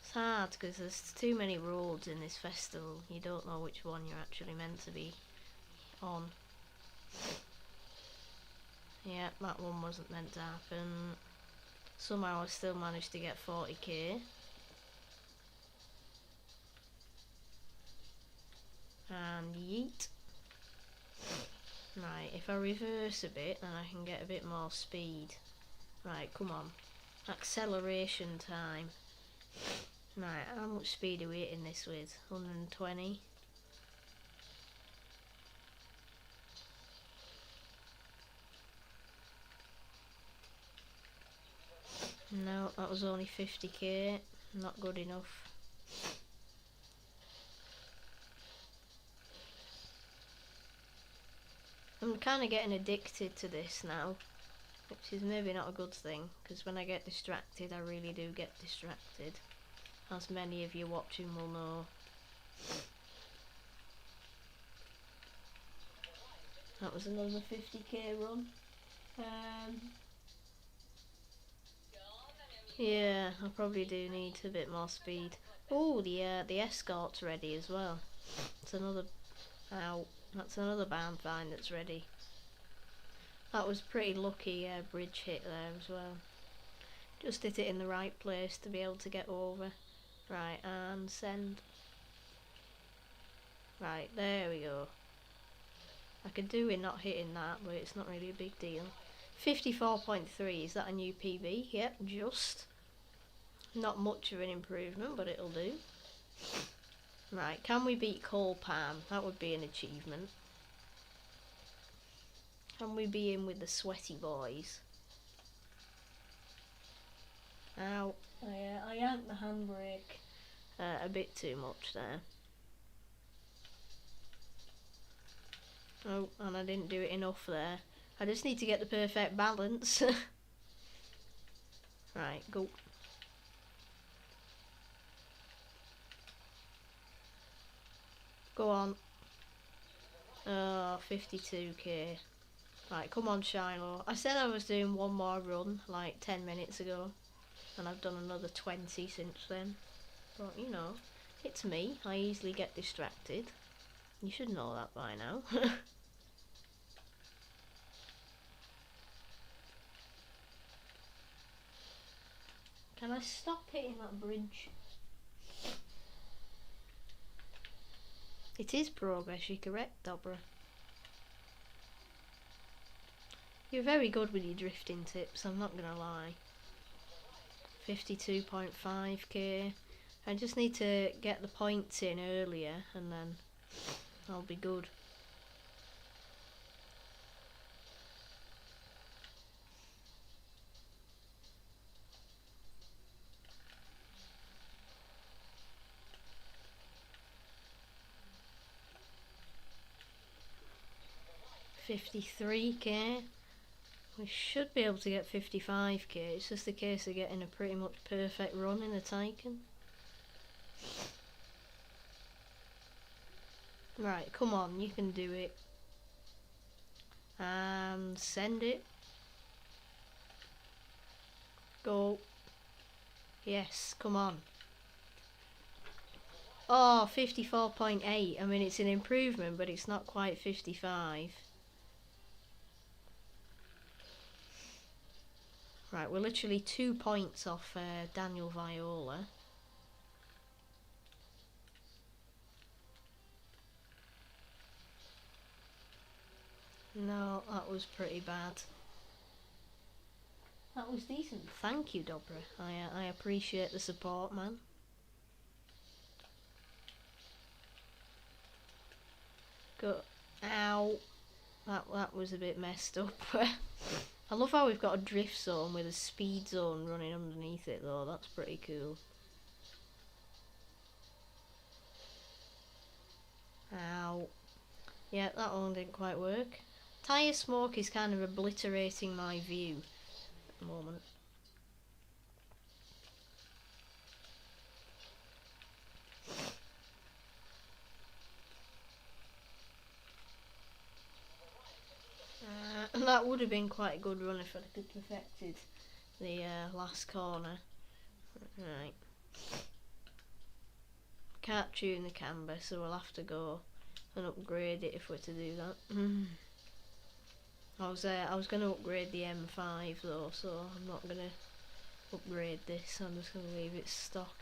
It's hard because there's too many roads in this festival. You don't know which one you're actually meant to be on. Yeah, that one wasn't meant to happen. Somehow I still managed to get 40k. And yeet. Right, if I reverse a bit, then I can get a bit more speed. Right, come on. Acceleration time. Right, how much speed are we hitting this with? 120. No, that was only 50k. Not good enough. I'm kind of getting addicted to this now, which is maybe not a good thing, because when I get distracted, I really do get distracted, as many of you watching will know. That was another 50k run. Yeah, I probably do need a bit more speed. Oh, the escort's ready as well. It's another... Ow. That's another barn find that's ready. That was pretty lucky bridge hit there as well. Just hit it in the right place to be able to get over. Right, and send. Right, there we go. I could do with not hitting that, but it's not really a big deal. 54.3, is that a new PB? Yep, just. Not much of an improvement, but it'll do. Right, can we beat Coal Palm? That would be an achievement. Can we be in with the sweaty boys? Ow. I yanked the handbrake a bit too much there. Oh, and I didn't do it enough there. I just need to get the perfect balance. Right, go. Go on. Oh, 52k. Right, come on, Shiloh. I said I was doing one more run like 10 minutes ago, and I've done another 20 since then. But, you know, it's me. I easily get distracted. You should know that by now. Can I stop hitting that bridge? It is progress, you're correct, Dobra. You're very good with your drifting tips, I'm not gonna lie. 52.5k. I just need to get the points in earlier and then I'll be good. $53k. We should be able to get 55k. It's just a case of getting a pretty much perfect run in the Taycan. Right, come on, you can do it. And send it. Go. Yes, come on. Oh, 54.8. I mean, it's an improvement, but it's not quite 55. Right, we're literally 2 points off Daniel Viola. No, that was pretty bad. That was decent. Thank you, Dobra. I appreciate the support, man. Go. Ow. That was a bit messed up. I love how we've got a drift zone with a speed zone running underneath it, though. That's pretty cool. Ow. Yeah, that one didn't quite work. Tyre smoke is kind of obliterating my view at the moment. That would have been quite a good run if I could have perfected the last corner. Right. Can't tune the camber, so we'll have to go and upgrade it if we're to do that. I was going to upgrade the M5 though, so I'm not going to upgrade this. I'm just going to leave it stock.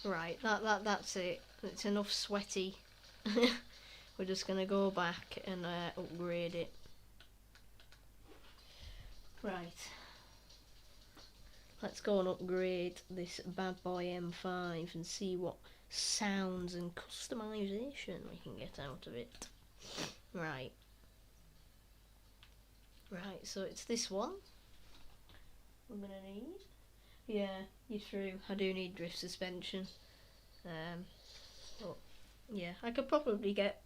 Right, that's it. It's enough sweaty. We're just gonna go back and upgrade it. Right. Let's go and upgrade this bad boy M5 and see what sounds and customization we can get out of it. Right. Right, so it's this one we're gonna need. Yeah, you're true. I do need drift suspension. But yeah, I could probably get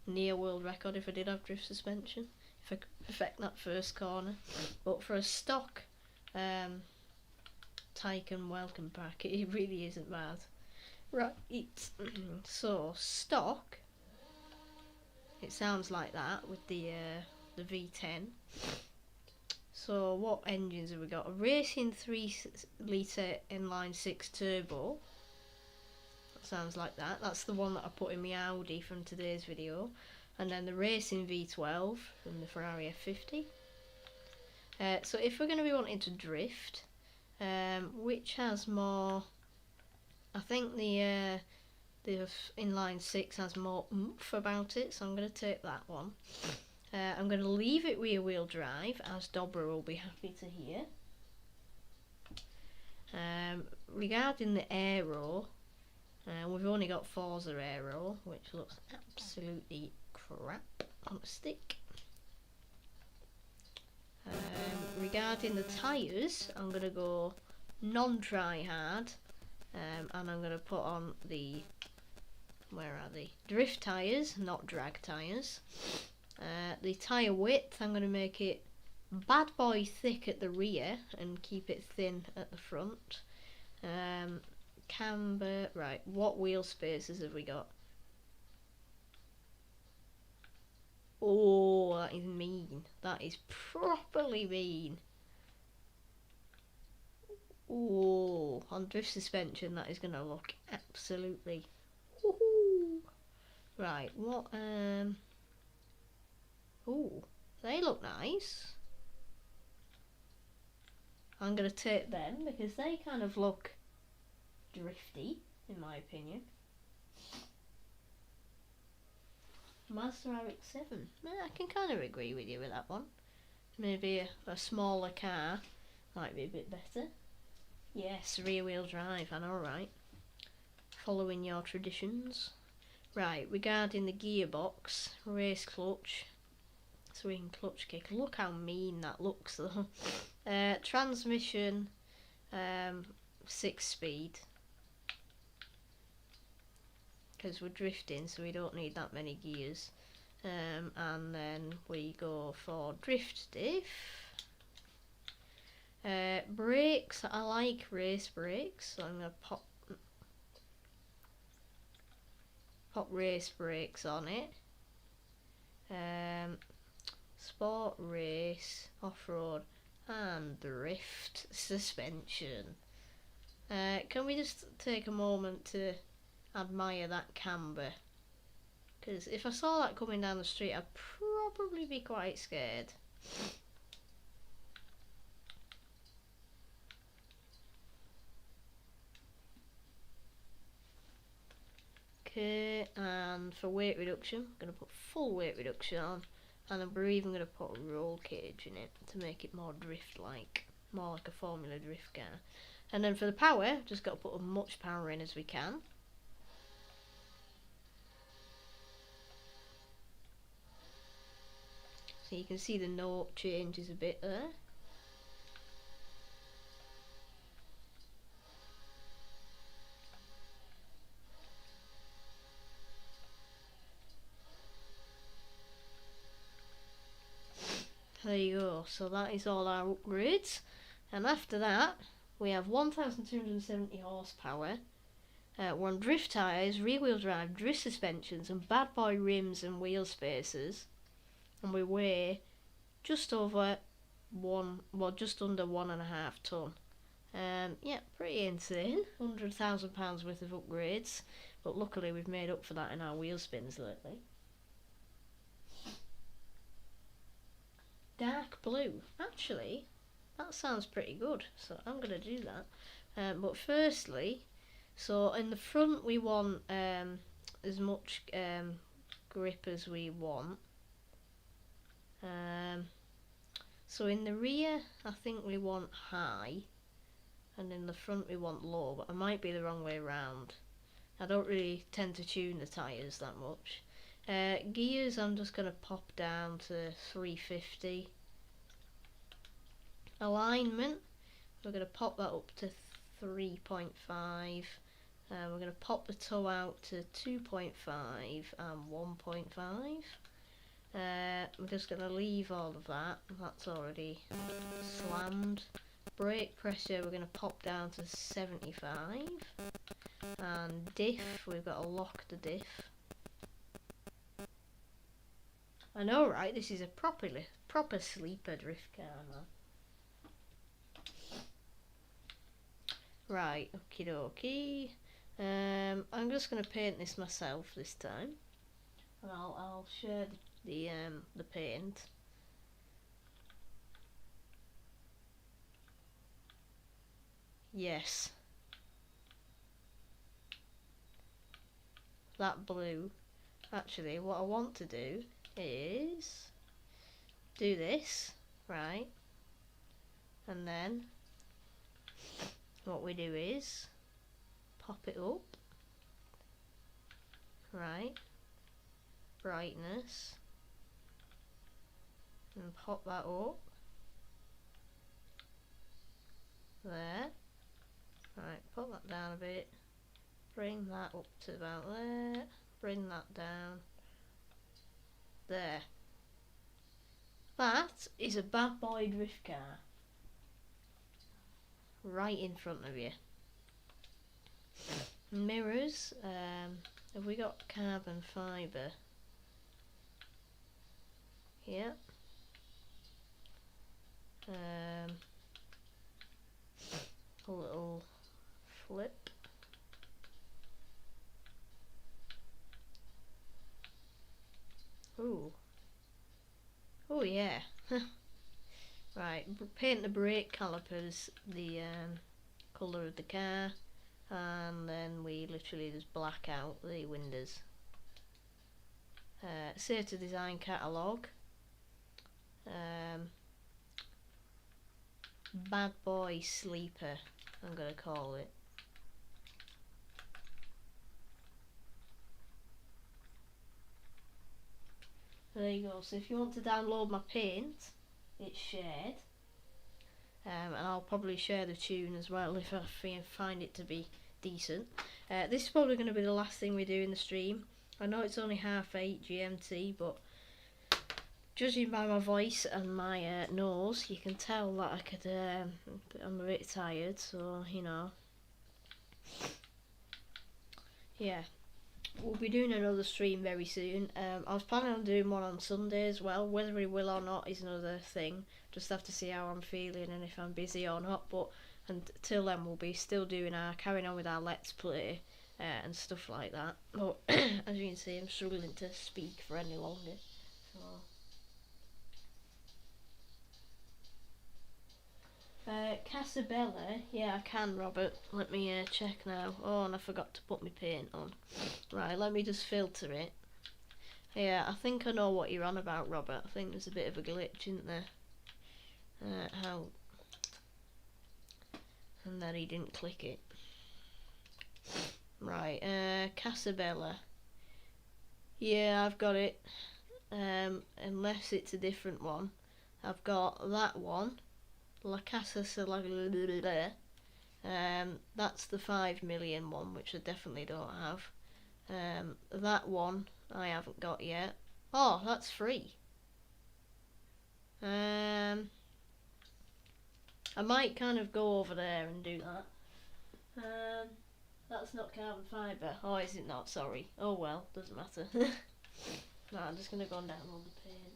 near world record if I did have drift suspension, if I could perfect that first corner. But for a stock Taycan welcome pack, it really isn't bad. Right, so stock, it sounds like that with the V10. So what engines have we got? A racing 3 litre inline 6 turbo. That sounds like that. That's the one that I put in my Audi from today's video. And then the racing V12 from the Ferrari F50. So if we're going to be wanting to drift, which has more? I think the inline 6 has more oomph about it, so I'm going to take that one. I'm going to leave it rear wheel drive, as Dobra will be happy to hear. Regarding the aero, we've only got Forza aero, which looks absolutely crap on a stick. Regarding the tyres, I'm going to go non-try-hard, and I'm going to put on the, where are they? Drift tyres, not drag tyres. The tyre width, I'm going to make it bad boy thick at the rear and keep it thin at the front. Camber, right, what wheel spaces have we got? Oh, that is mean. That is properly mean. Oh, on drift suspension that is going to look absolutely... Woohoo. Right, what, oh, they look nice. I'm going to take them because they kind of look drifty, in my opinion. Mazda RX-7. I can kind of agree with you with that one. Maybe a smaller car might be a bit better. Yes, rear wheel drive, I know, right? Following your traditions. Right, regarding the gearbox, race clutch, so we can clutch kick. Look how mean that looks though. Transmission, 6-speed. Because we're drifting, so we don't need that many gears. And then we go for drift diff. Brakes, I like race brakes, so I'm going to pop race brakes on it. Sport, race, off-road and drift suspension. Can we just take a moment to admire that camber? Because if I saw that coming down the street, I'd probably be quite scared. Okay, and for weight reduction, I'm going to put full weight reduction on, and we're even going to put a roll cage in it to make it more drift-like, more like a Formula Drift car. And then for the power, just got to put as much power in as we can. So you can see the note changes a bit there. There you go, so that is all our upgrades, and after that we have 1270 horsepower, we're on drift tyres, rear wheel drive, drift suspensions and bad boy rims and wheel spacers, and we weigh just over just under 1.5 tonne. Yeah, pretty insane, £100,000 worth of upgrades, but luckily we've made up for that in our wheel spins lately. Dark blue. Actually, that sounds pretty good, so I'm going to do that. But firstly, so in the front we want as much grip as we want. So in the rear, I think we want high, and in the front we want low, but I might be the wrong way around. I don't really tend to tune the tyres that much. Gears, I'm just going to pop down to 350. Alignment, we're going to pop that up to 3.5. We're going to pop the toe out to 2.5 and 1.5. We're just going to leave all of that. That's already slammed. Brake pressure, we're going to pop down to 75. And diff, we've got to lock the diff. I know, right? This is a proper sleeper drift car now. Right, okie dokie. I'm just going to paint this myself this time, and I'll share the paint. Yes, that blue. Actually, what I want to do is do this, right, and then what we do is pop it up, right, brightness, and pop that up, down a bit. Bring that up to about there. Bring that down. There. That is a bad boy drift car. Right in front of you. Mirrors. Have we got carbon fibre? Yeah. A little flip. Ooh. Oh yeah. Right, paint the brake calipers the colour of the car, and then we literally just black out the windows. Say to design catalogue. Bad boy sleeper, I'm gonna call it. There you go. So if you want to download my paint, it's shared, and I'll probably share the tune as well if I find it to be decent. This is probably going to be the last thing we do in the stream. I know it's only 8:30 GMT, but judging by my voice and my nose, you can tell that I'm a bit tired, so you know. Yeah, we'll be doing another stream very soon. I was planning on doing one on Sunday as well. Whether we will or not is another thing. Just have to see how I'm feeling and if I'm busy or not. But until then, we'll be still doing carrying on with our Let's Play and stuff like that. But as you can see, I'm struggling to speak for any longer. So. Casabella, yeah, I can, Robert. Let me check now. Oh, and I forgot to put my paint on. Right, let me just filter it. Yeah, I think I know what you're on about, Robert. I think there's a bit of a glitch, isn't there? How? And then he didn't click it. Right, Casabella. Yeah, I've got it. Unless it's a different one. I've got that one. La Casa Salagla. That's the 5 million one, which I definitely don't have. That one I haven't got yet. Oh, that's free. I might kind of go over there and do that. That's not carbon fibre. Oh, is it not? Sorry. Oh well, doesn't matter. No, I'm just gonna go down on the paint.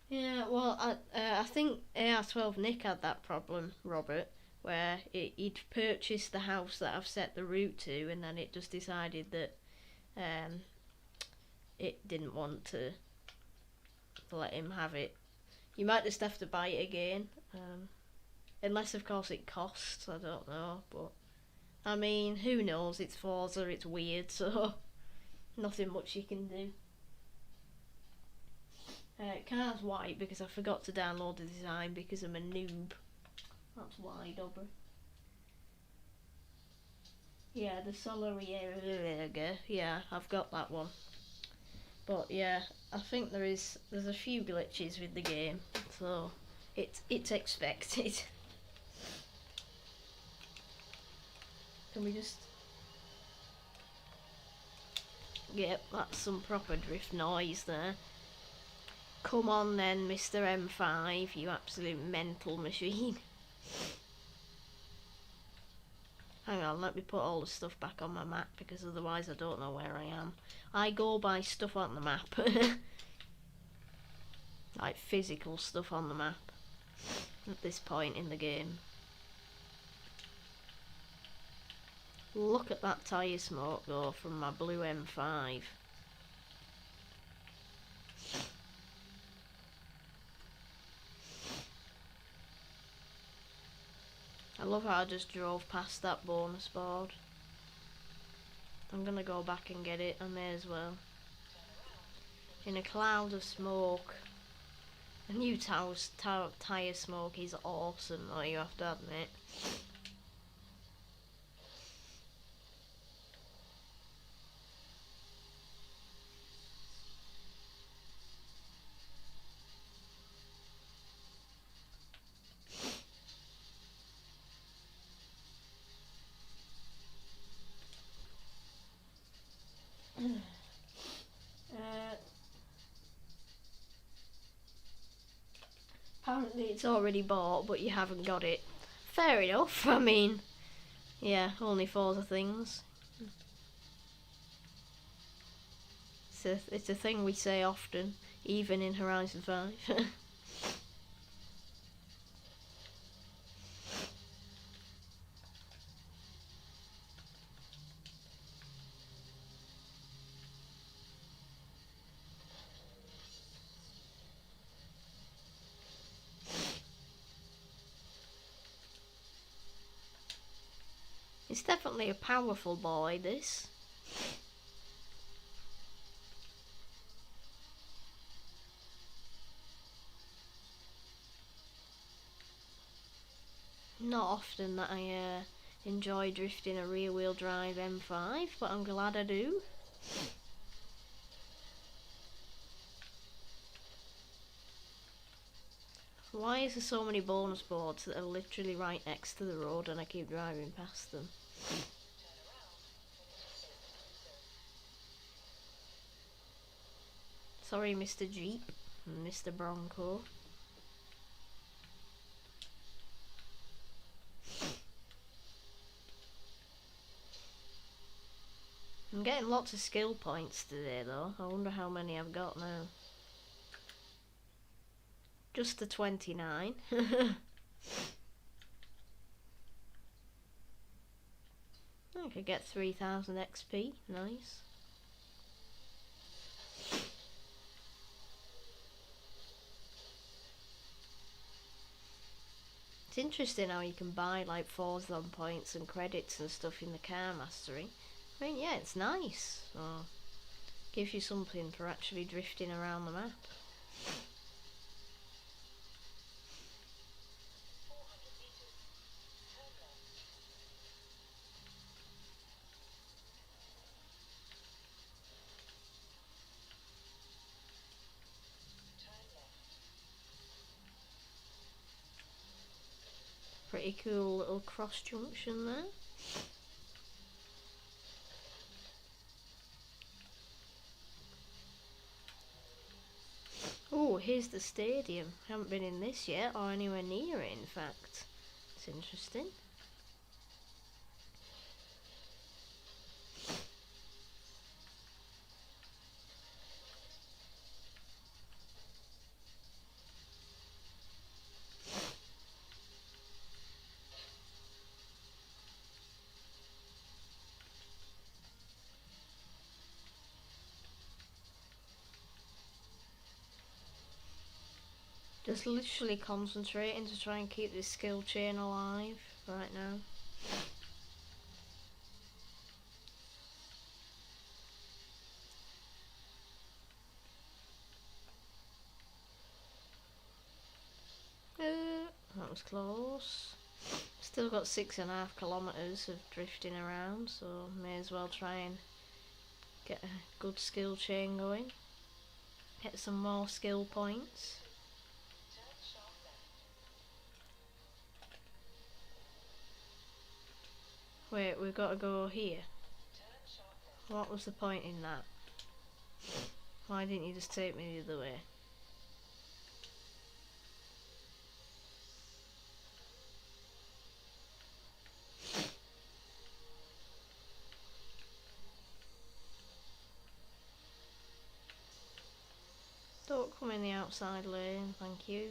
Yeah, well, I think AR12 Nick had that problem, Robert, where he'd purchased the house that I've set the route to, and then it just decided that it didn't want to let him have it. You might just have to buy it again, unless of course it costs, I don't know, but I mean, who knows, it's Forza, it's weird, so nothing much you can do. Car's white because I forgot to download the design because I'm a noob. That's why, Dobber. Yeah, the Solarier, yeah, I've got that one. But yeah, I think there's a few glitches with the game, so it's expected. Can we just... Yep, that's some proper drift noise there. Come on then, Mr. M5, you absolute mental machine. Hang on, let me put all the stuff back on my map, because otherwise I don't know where I am. I go by stuff on the map. Like physical stuff on the map at this point in the game. Look at that tyre smoke though from my blue M5. I love how I just drove past that bonus board. I'm gonna go back and get it, I may as well. In a cloud of smoke. The new tyre smoke is awesome though, you have to admit. Apparently it's already bought, but you haven't got it. Fair enough. I mean, yeah, only Forza things. It's a thing we say often, even in Horizon 5. It's definitely a powerful boy, this. Not often that I enjoy drifting a rear-wheel drive M5, but I'm glad I do. Why is there so many bonus boards that are literally right next to the road and I keep driving past them? Sorry, Mr. Jeep and Mr. Bronco. I'm getting lots of skill points today though. I wonder how many I've got now. Just the 29. I could get 3000 XP. Nice. It's interesting how you can buy like Forza points and credits and stuff in the car mastery. I mean, yeah, it's nice. So, gives you something for actually drifting around the map. Pretty cool little cross junction there. Oh, here's the stadium. Haven't been in this yet, or anywhere near it in fact. It's interesting. Just literally concentrating to try and keep this skill chain alive right now. That was close. Still got 6.5 kilometers of drifting around, so may as well try and get a good skill chain going. Get some more skill points. Wait, we've got to go here. What was the point in that? Why didn't you just take me the other way? Don't come in the outside lane, thank you.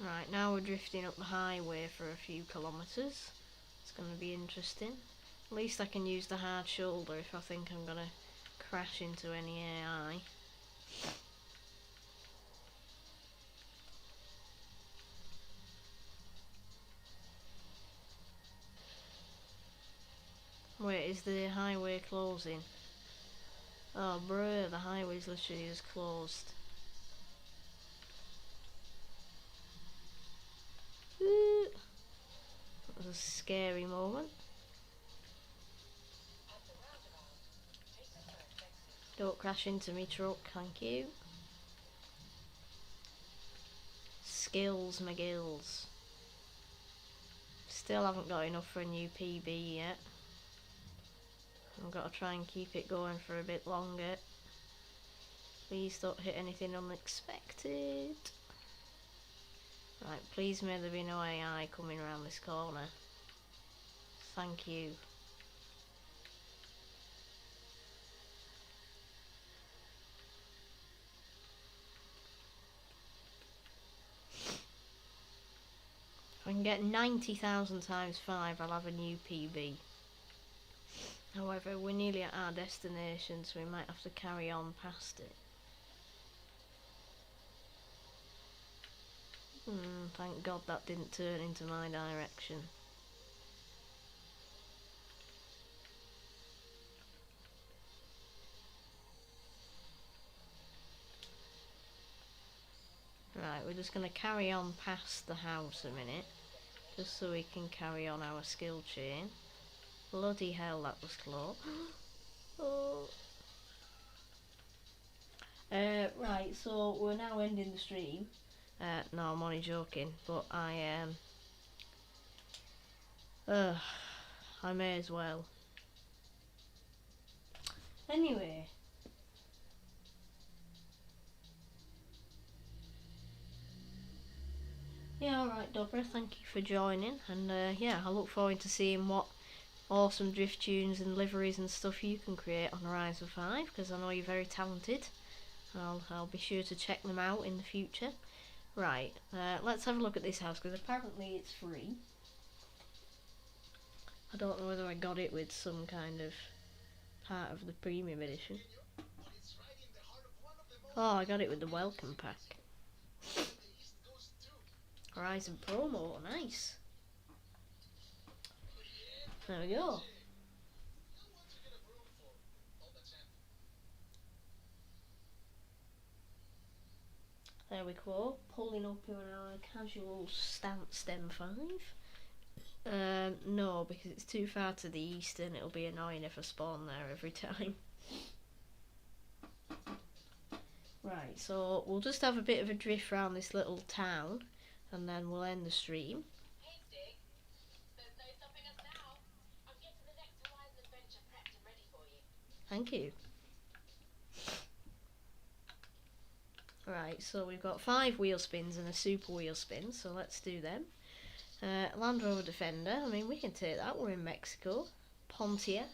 Right, now we're drifting up the highway for a few kilometres. It's going to be interesting. At least I can use the hard shoulder if I think I'm going to crash into any AI. Wait, is the highway closing? Oh bruh, the highway's literally just closed. Ooh. That was a scary moment. Don't crash into me truck, thank you. Skills McGills. Still haven't got enough for a new PB yet. I've got to try and keep it going for a bit longer. Please don't hit anything unexpected. Right, please may there be no AI coming around this corner. Thank you. If I can get 90,000 times 5, I'll have a new PB. However, we're nearly at our destination, so we might have to carry on past it. Thank God that didn't turn into my direction. Right, we're just going to carry on past the house a minute, just so we can carry on our skill chain. Bloody hell, that was close. Oh. Right, so we're now ending the stream. No, I'm only joking, but I may as well. Anyway. Yeah, alright, Dobra, thank you for joining, and yeah, I look forward to seeing what awesome drift tunes and liveries and stuff you can create on Horizon 5, because I know you're very talented. I'll be sure to check them out in the future. Right, let's have a look at this house, because apparently it's free. I don't know whether I got it with some kind of part of the premium edition. Oh, I got it with the welcome pack. Horizon promo, nice. There we go. There we go, pulling up in our casual Stunts M5. No, because it's too far to the east and it'll be annoying if I spawn there every time. Right, so we'll just have a bit of a drift around this little town and then we'll end the stream. Hey, Stig. There's no stopping us now. I'm getting the next Horizon adventure prepped and ready for you. Thank you. Right, so we've got 5 wheel spins and a super wheel spin, so let's do them. Land Rover Defender, I mean we can take that, we're in Mexico. Pontiac.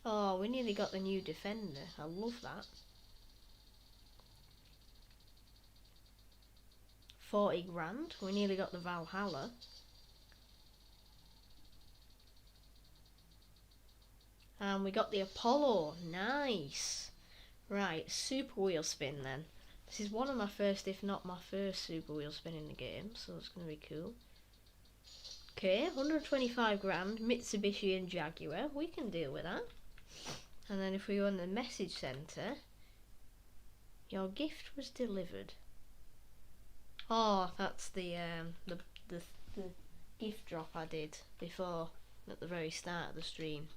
Oh, we nearly got the new Defender, I love that. 40 grand, we nearly got the Valhalla. And we got the Apollo, nice. Right, super wheel spin then. This is one of my first, if not my first, super wheel spin in the game, so it's going to be cool. Okay, 125 grand, Mitsubishi and Jaguar, we can deal with that. And then if we go in the message centre, your gift was delivered. Oh, that's the gift drop I did before, at the very start of the stream.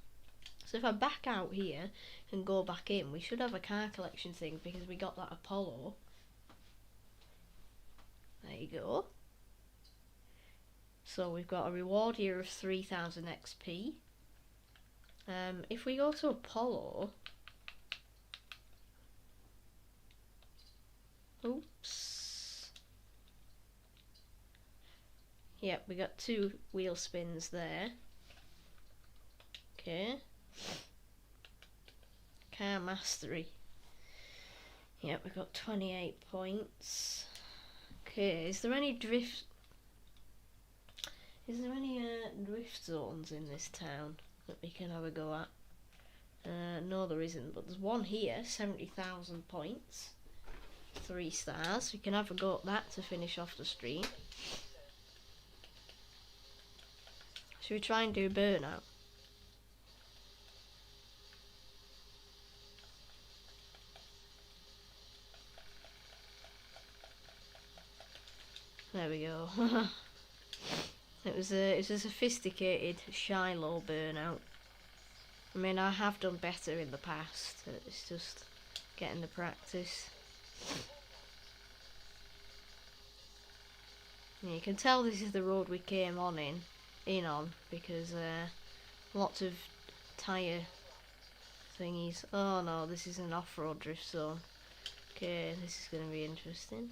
So if I back out here and go back in, we should have a car collection thing because we got that Apollo. There you go. So we've got a reward here of 3000 XP. If we go to Apollo... Oops. Yep, we got 2 wheel spins there. Okay. Car mastery. Yep, we got 28 points. Okay, is there any drift zones in this town that we can have a go at? No, there isn't, but there's one here, 70,000 points. 3 stars. We can have a go at that to finish off the stream. Should we try and do burnout? There we go. It was a sophisticated Shiloh burnout. I mean, I have done better in the past. It's just getting the practice. Yeah, you can tell this is the road we came on because lots of tyre thingies. Oh no, this is an off-road drift zone. Okay, this is going to be interesting.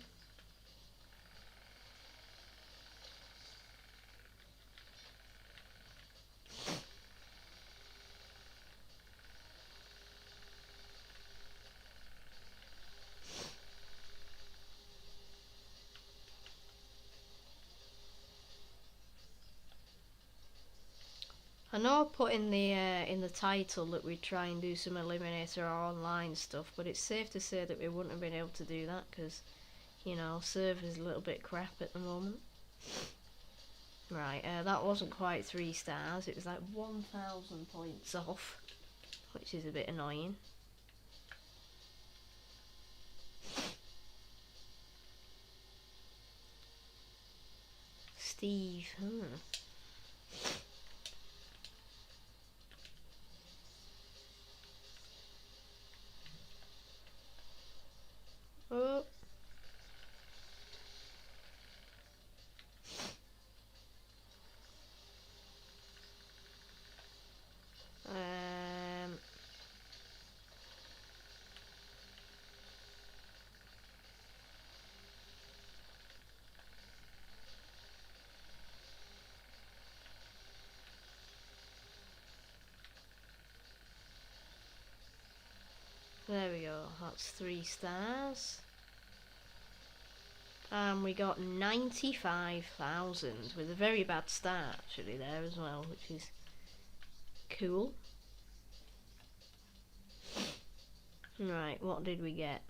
I know I put in the title that we'd try and do some Eliminator or online stuff, but it's safe to say that we wouldn't have been able to do that because, you know, server's a little bit crap at the moment. Right, that wasn't quite 3 stars, it was like 1,000 points off, which is a bit annoying. Steve, Oh. There we go, that's 3 stars. And we got 95,000 with a very bad start actually there as well, which is cool. Right, what did we get?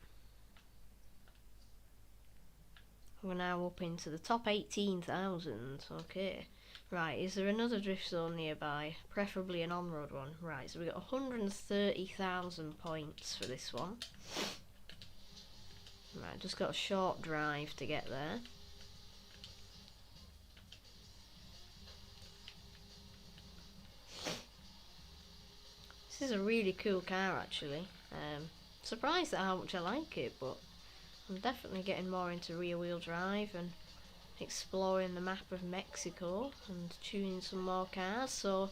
We're now up into the top 18,000, okay. Right, is there another drift zone nearby? Preferably an on-road one. Right, so we got 130,000 points for this one. Right, just got a short drive to get there. This is a really cool car actually. Surprised at how much I like it, but I'm definitely getting more into rear wheel drive and exploring the map of Mexico and tuning some more cars. So if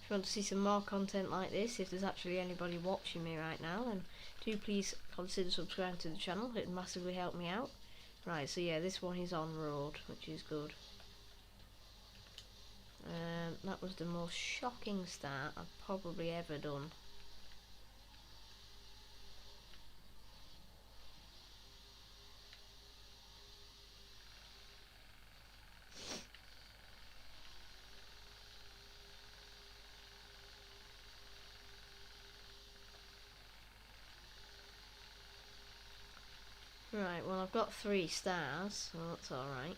you want to see some more content like this, if there's actually anybody watching me right now, then do please consider subscribing to the channel, it would massively help me out. Right, so yeah, this one is on road, which is good. That was the most shocking start I've probably ever done. Right, well I've got 3 stars, so that's alright.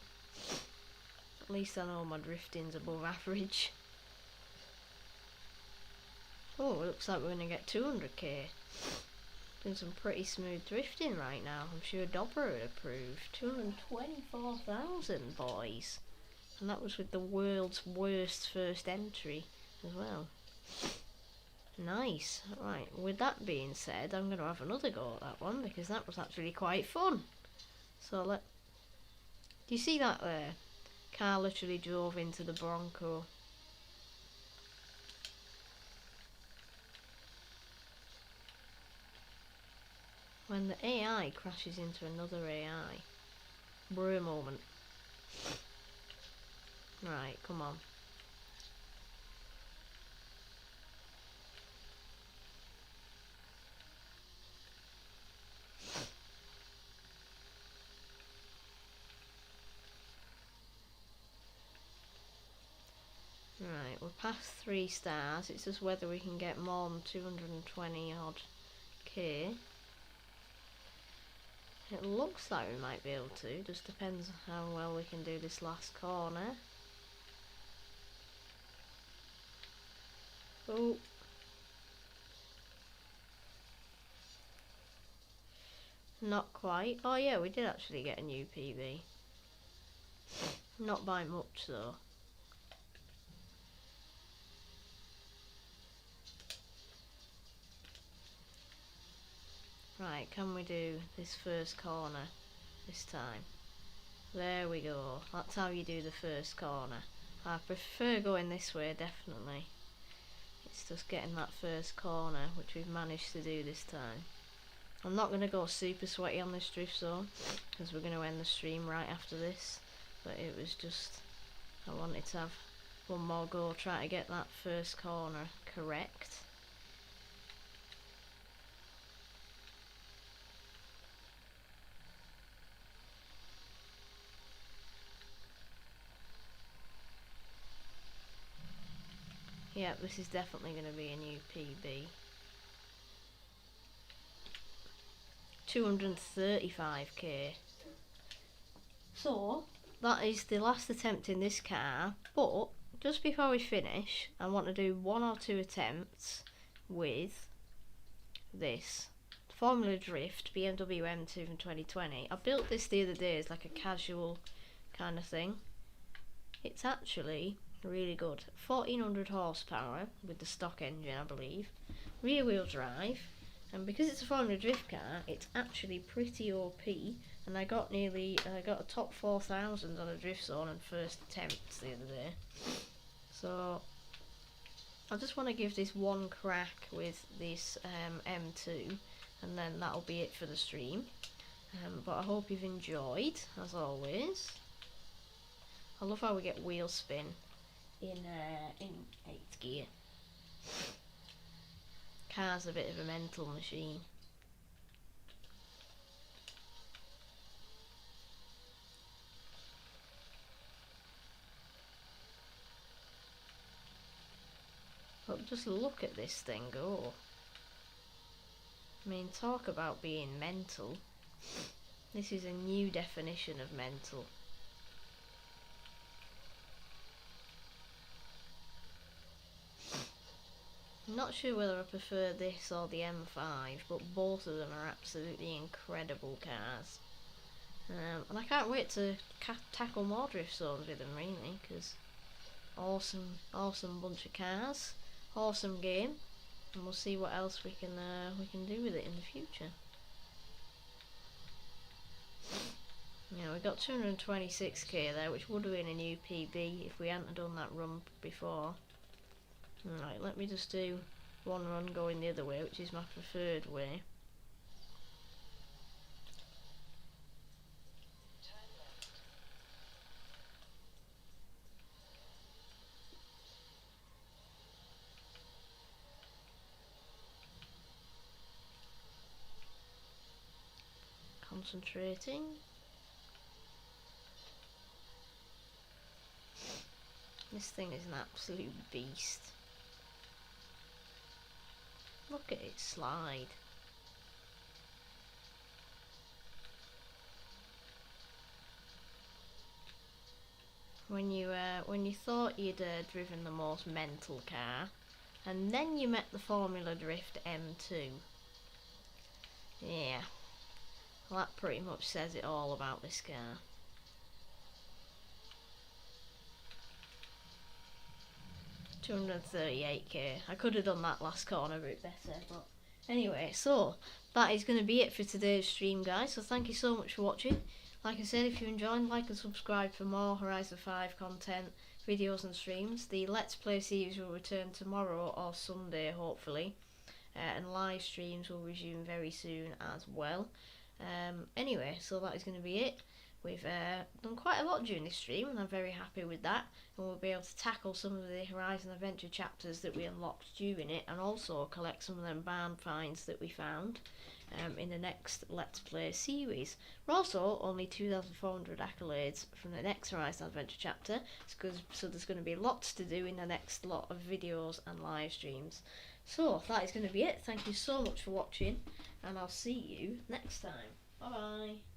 At least I know my drifting's above average. Oh, it looks like we're going to get 200k. Doing some pretty smooth drifting right now. I'm sure Dobber would approve. 224,000, boys. And that was with the world's worst first entry as well. Nice. Right, with that being said, I'm going to have another go at that one because that was actually quite fun. So do you see that there? Car literally drove into the Bronco. When the AI crashes into another AI. Bruh moment. Right, come on. Right, we're past 3 stars. It's just whether we can get more than 220 odd K. It looks like we might be able to, just depends how well we can do this last corner. Oh. Not quite. Oh yeah, we did actually get a new PB. Not by much though. Right, can we do this first corner this time? There we go. That's how you do the first corner. I prefer going this way, definitely. It's just getting that first corner, which we've managed to do this time. I'm not going to go super sweaty on this drift zone, because we're going to end the stream right after this. But it was just, I wanted to have one more go, try to get that first corner correct. Yeah, this is definitely going to be a new PB. 235k. So, that is the last attempt in this car, but just before we finish, I want to do 1 or 2 attempts with this Formula Drift Bmw M5 from 2020. I built this the other day as like a casual kind of thing. It's actually really good. 1400 horsepower with the stock engine, I believe. Rear wheel drive, and because it's a Formula Drift car, it's actually pretty OP. And I got a top 4000 on a drift zone and first attempts the other day. So I just want to give this one crack with this M2, and then that'll be it for the stream. But I hope you've enjoyed, as always. I love how we get wheel spin in 8th gear. Car's a bit of a mental machine. But just look at this thing go. I mean, talk about being mental. This is a new definition of mental. I'm not sure whether I prefer this or the M5, but both of them are absolutely incredible cars. And I can't wait to tackle more drift zones with them, really, because awesome bunch of cars, awesome game, and we'll see what else we can do with it in the future. Yeah, we got 226k there, which would have been a new PB if we hadn't done that run before. Right, let me just do one run going the other way, which is my preferred way. Concentrating. This thing is an absolute beast. Look at it slide. When you thought you'd driven the most mental car, and then you met the Formula Drift M2. Yeah. Well, that pretty much says it all about this car. $238k. I could have done that last corner a bit better, but anyway, so that is going to be it for today's stream, guys. So thank you so much for watching. Like I said, if you enjoyed, like and subscribe for more Horizon 5 content, videos and streams. The Let's Play series will return tomorrow or Sunday, hopefully, and live streams will resume very soon as well. Anyway, so that is going to be it. We've done quite a lot during this stream, and I'm very happy with that. And we'll be able to tackle some of the Horizon Adventure chapters that we unlocked during it, and also collect some of them barn finds that we found in the next Let's Play series. We're also only 2,400 accolades from the next Horizon Adventure chapter, so there's going to be lots to do in the next lot of videos and live streams. So that is going to be it. Thank you so much for watching, and I'll see you next time. Bye bye.